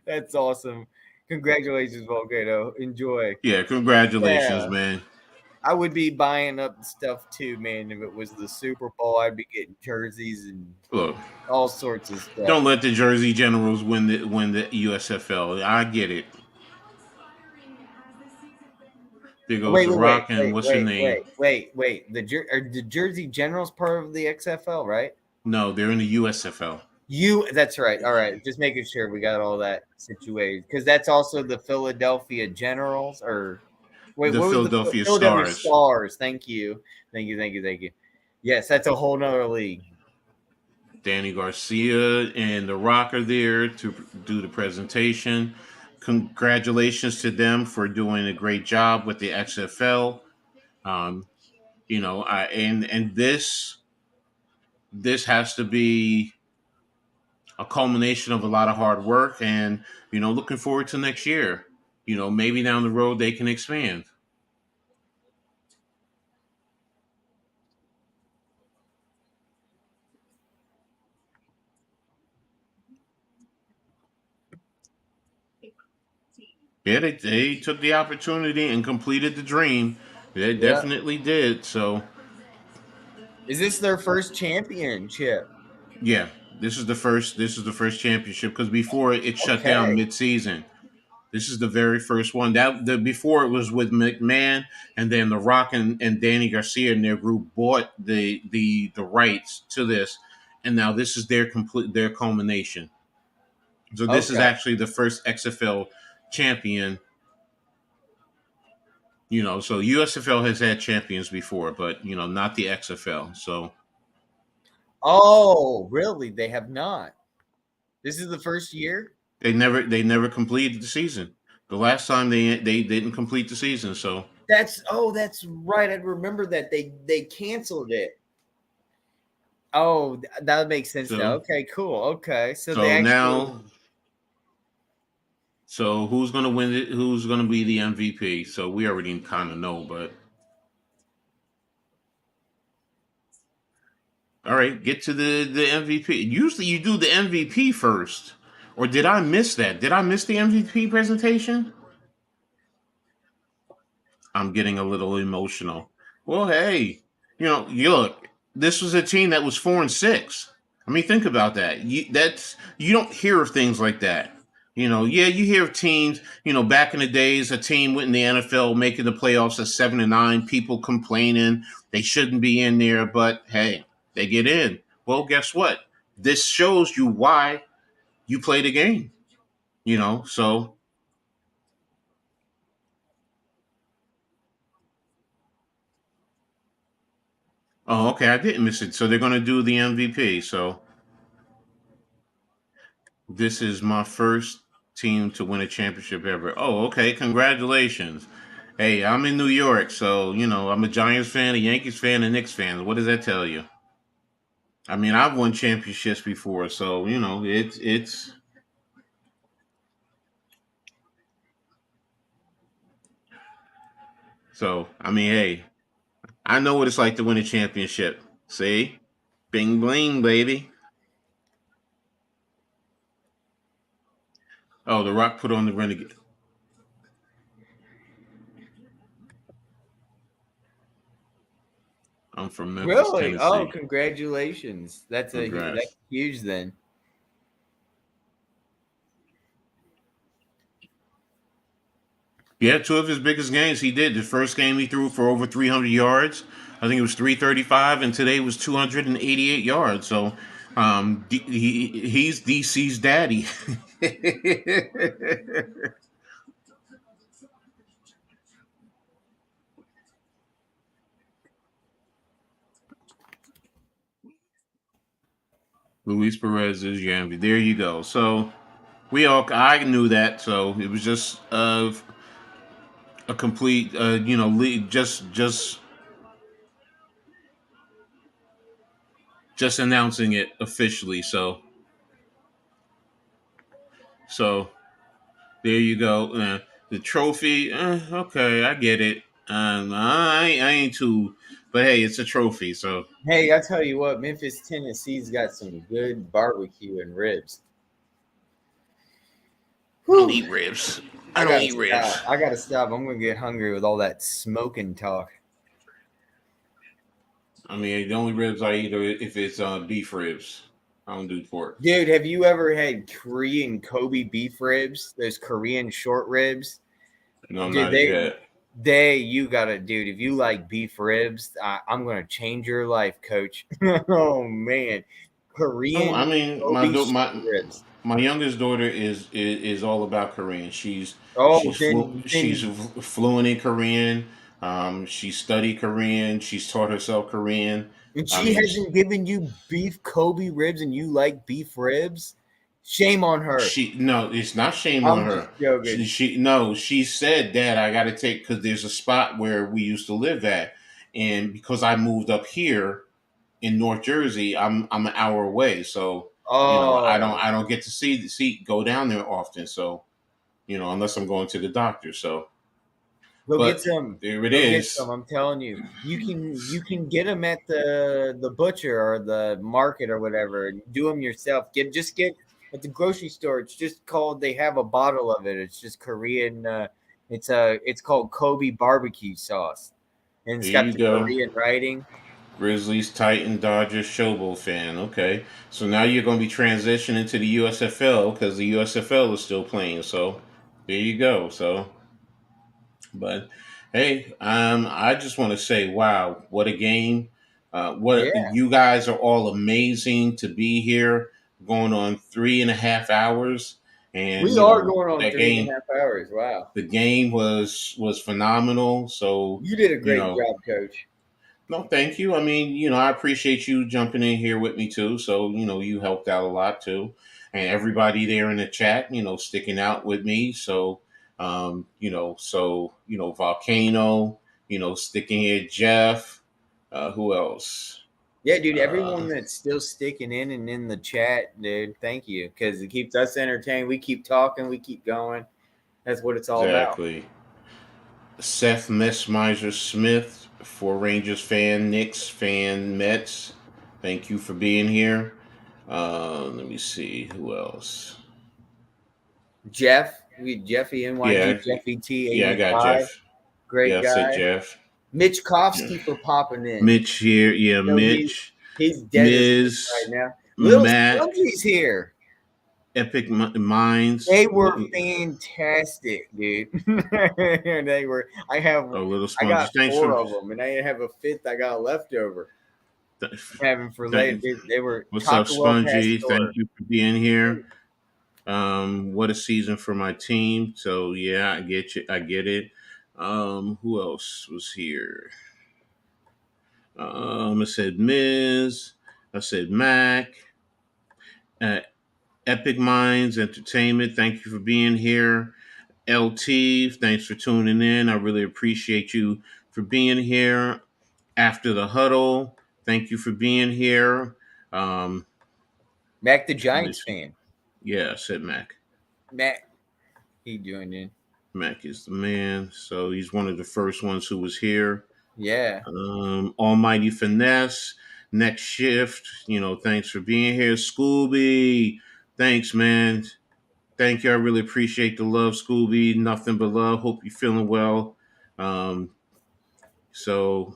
That's awesome. Congratulations, Volcano. Enjoy. Yeah. Congratulations, Yeah. man. I would be buying up stuff too, man. If it was the Super Bowl, I'd be getting jerseys and Look, all sorts of stuff. don't let the Jersey Generals win the USFL. I get it. There goes Wait, the wait, wait, Rock and wait, what's her wait, name? wait, wait, wait. The Jersey Generals part of the XFL, right? No, they're in the USFL. That's right. All right, just making sure we got all that situated because that's also the Philadelphia Generals. Or wait, The what was the Philadelphia Philadelphia Stars. Stars? Thank you, thank you, thank you, thank you. Yes, that's a whole nother league. Danny Garcia and The Rock are there to do the presentation. Congratulations to them for doing a great job with the XFL. Um, and this has to be a culmination of a lot of hard work, and looking forward to next year. Maybe down the road they can expand. Yeah, they took the opportunity and completed the dream. They Yeah. definitely did. So Is this their first championship? yeah, this is the first championship because before it shut down Okay. mid-season. This is the very first one. Before it was with McMahon, and then The Rock and Danny Garcia and their group bought the rights to this, and now this is their culmination. So this is Okay. actually the first XFL champion. So USFL has had champions before, but not the XFL. So Oh, really? They have not. This is the first year? they never completed the season. The last time they didn't complete the season. So That's right. I remember that they canceled it. Oh, that makes sense now. so Okay, cool. Okay. So they so actually now so who's gonna win it? Who's gonna be the MVP? So we already kind of know, but all right, get to the MVP. Usually you do the MVP first, or did I miss that? Did I miss the MVP presentation? I'm getting a little emotional. Well, hey, you look. This was a team that was 4-6. I mean, think about that. You don't hear of things like that. Yeah, you hear of teams. Back in the days, a team went in the NFL making the playoffs at 7-9. People complaining they shouldn't be in there, but hey, they get in. Well, guess what? This shows you why you play the game. So oh, okay, I didn't miss it. So they're gonna do the MVP. So this is my first team to win a championship ever. Oh, okay. Congratulations. Hey, I'm in New York, so I'm a Giants fan, a Yankees fan, a Knicks fan. What does that tell you? I mean, I've won championships before, so it's so. I mean, hey, I know what it's like to win a championship. See, bing bling, baby. Oh, The Rock put on the Renegade. I'm from Memphis, really. Oh, Tennessee. congratulations. That's Congrats. huge then. Yeah, two of his biggest games he did. The first game he threw for over 300 yards. I think it was 335, and today was 288 yards. So he's DC's daddy. Luis Perez is Yambi. There you go. So I knew that. So it was just a complete, just announcing it officially. So there you go. The trophy, okay, I get it. I ain't too, but hey, it's a trophy, so Hey, I tell you what, Memphis, Tennessee's got some good barbecue and ribs. I don't Whew. eat ribs. I I don't gotta eat ribs. stop. I gotta stop. I'm gonna get hungry with all that smoking talk. I mean, the only ribs I eat are if it's beef ribs. I don't do pork. Dude, have you ever had Korean Kobe beef ribs? Those Korean short ribs? No, Dude, not as yet. you gotta, dude. If you like beef ribs, I'm gonna change your life, coach. Oh man, Oh, I Korean mean, Kobe short ribs. my youngest daughter is all about Korean. Oh, She's fluent in Korean. She studied Korean. She's taught herself Korean. and I she mean, hasn't given you beef Kobe ribs, and you like beef ribs. Shame on her. she no, it's not shame on I'm just her. joking. She said, Dad, I got to take because there's a spot where we used to live at, and because I moved up here in North Jersey, I'm an hour away, so Oh, I don't get to see go down there often, so unless I'm going to the doctor. So, go get but some. there it Go get is. some. I'm telling you, you can get them at the butcher or the market or whatever. And do them yourself. Just get at the grocery store. It's just called. They have a bottle of it. It's just Korean. It's called Kobe barbecue sauce, and it's Here got you the go. Korean writing. Grizzlies, Titan, Dodgers, Showboat fan. Okay, so now you're going to be transitioning to the USFL because the USFL is still playing. So there you go. So, but hey, I just want to say, wow, what a game! What Yeah, you guys are all amazing to be here, going on 3.5 hours, and we are going on that three and game, a half hours. Wow, the game was phenomenal. So, you did a you great know, job, Coach. no, thank you. I mean, I appreciate you jumping in here with me too. So, you helped out a lot too. And everybody there in the chat, sticking out with me. So, Volcano, sticking here, Jeff, who else? Yeah, dude, Uh, everyone that's still sticking in and in the chat, dude, thank you because it keeps us entertained. We keep talking, we keep going. That's what it's all about. exactly. Seth Messmiser Smith, for Rangers fan, Knicks fan, Mets. Thank you for being here. Let me see who else. Jeff, we Jeffy NYG, Yeah, Jeffy yeah, I got T85, Jeff. Yeah, great I said guy. Jeff. Mitch Yeah. Kofsky for popping in. Mitch here. Yeah, No, Mitch. he's dead asleep right Miz. now. Little Mac. Spongy's here. Epic Minds. They were fantastic, dude. they were. A little I spongy. got Thanks for. four of them, and I have a fifth I got left over. Having for later. Thank, They were what's up, Taco Spongy? Thank Pastor. you for being here. What a season for my team. So yeah, I get you. I get it. Who else was here? I said Miz. I said Mac. Uh, Epic Minds Entertainment. Thank you for being here. LT, thanks for tuning in. I really appreciate you for being here. After the Huddle, thank you for being here. Um, Mac the trying to, Giants fan. yeah, I said Mac. Mac, he joined in. Mac is the man. So he's one of the first ones who was here. Yeah. Almighty Finesse, Next Shift, thanks for being here. Scooby, thanks, man. Thank you. I really appreciate the love, Scooby. Nothing but love. Hope you're feeling well. Um, So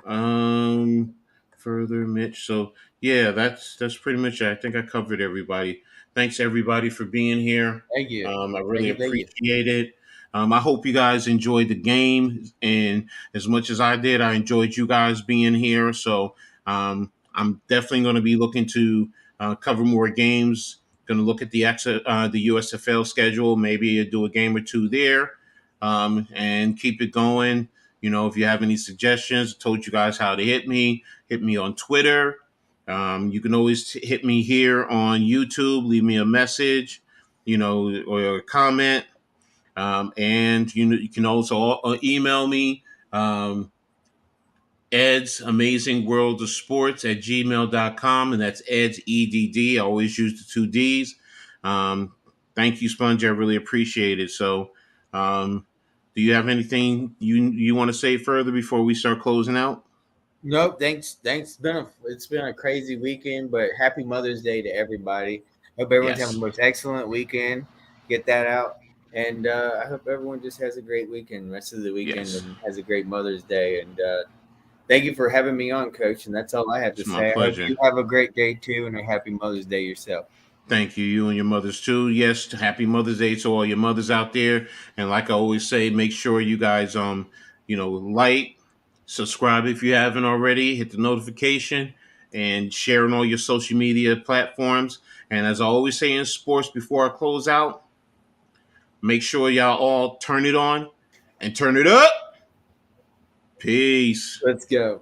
further Mitch. So yeah, that's pretty much it. I think I covered everybody. Thanks everybody for being here. Thank you. I Thank really you. Thank you. appreciate it. I hope you guys enjoyed the game, and as much as I did, I enjoyed you guys being here. So I'm definitely going to be looking to cover more games. Going to look at the USFL schedule, maybe do a game or two there, and keep it going. If you have any suggestions, I told you guys how to hit me on Twitter. You can always hit me here on YouTube, leave me a message, or a comment. And you can also email me, Ed's Amazing World of Sports at gmail.com. And that's Ed's EDD. I always use the two D's. Thank you, Sponge. I really appreciate it. So, do you have anything you want to say further before we start closing out? Nope. Thanks. It's been a crazy weekend, but happy Mother's Day to everybody. Hope everyone's having Yes. the most excellent weekend. Get that out. And I hope everyone just has a great weekend, rest of the weekend, Yes. and has a great Mother's Day. And thank you for having me on, Coach. And that's all I have to It's my say. I hope pleasure. you have a great day too, and a happy Mother's Day yourself. Thank you. You and your mothers too. Yes, happy Mother's Day to all your mothers out there. And like I always say, make sure you guys like, subscribe if you haven't already, hit the notification, and share on all your social media platforms. And as I always say in sports before I close out, make sure y'all all turn it on and turn it up. Peace. Let's go.